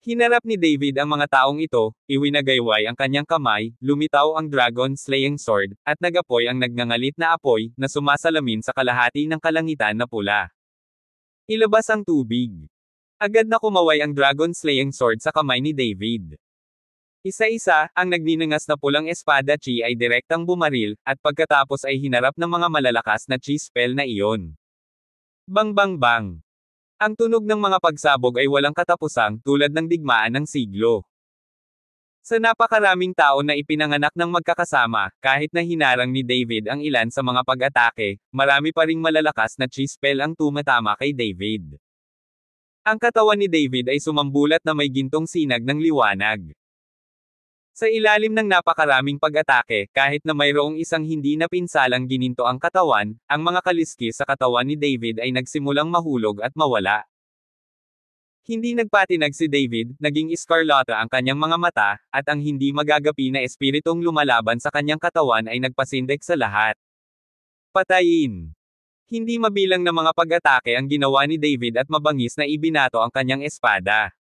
Hinarap ni David ang mga taong ito, iwinagayway ang kanyang kamay, lumitaw ang dragon slaying sword, at nagapoy ang nagngangalit na apoy, na sumasalamin sa kalahati ng kalangitan na pula. Ilabas ang tubig. Agad na kumaway ang dragon slaying sword sa kamay ni David. Isa-isa, ang nagninangas na pulang espada chi ay direktang bumaril, at pagkatapos ay hinarap ng mga malalakas na chi spell na iyon. Bang bang bang! Ang tunog ng mga pagsabog ay walang katapusang, tulad ng digmaan ng siglo. Sa napakaraming tao na ipinanganak ng magkakasama, kahit na hinarang ni David ang ilan sa mga pag-atake, marami pa ring malalakas na chi spell ang tumatama kay David. Ang katawan ni David ay sumambulat na may gintong sinag ng liwanag. Sa ilalim ng napakaraming pag-atake, kahit na mayroong isang hindi napinsalang gininto ang katawan, ang mga kaliskis sa katawan ni David ay nagsimulang mahulog at mawala. Hindi nagpatinag si David, naging iskarlata ang kanyang mga mata, at ang hindi magagapi na espiritong lumalaban sa kanyang katawan ay nagpasindek sa lahat. Patayin! Hindi mabilang na mga pag-atake ang ginawa ni David at mabangis na ibinato ang kanyang espada.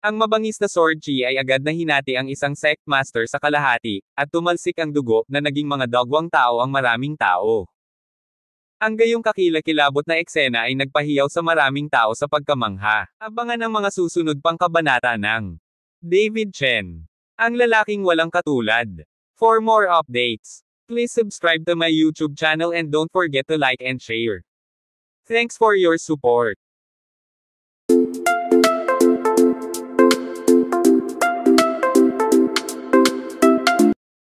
Ang mabangis na sword chi ay agad na hinati ang isang sect master sa kalahati, at tumalsik ang dugo, na naging mga dagwang tao ang maraming tao. Ang gayong kakilakilabot na eksena ay nagpahiyaw sa maraming tao sa pagkamangha. Abangan ang mga susunod pang kabanata ng David Chen, ang lalaking walang katulad. For more updates, please subscribe to my YouTube channel and don't forget to like and share. Thanks for your support.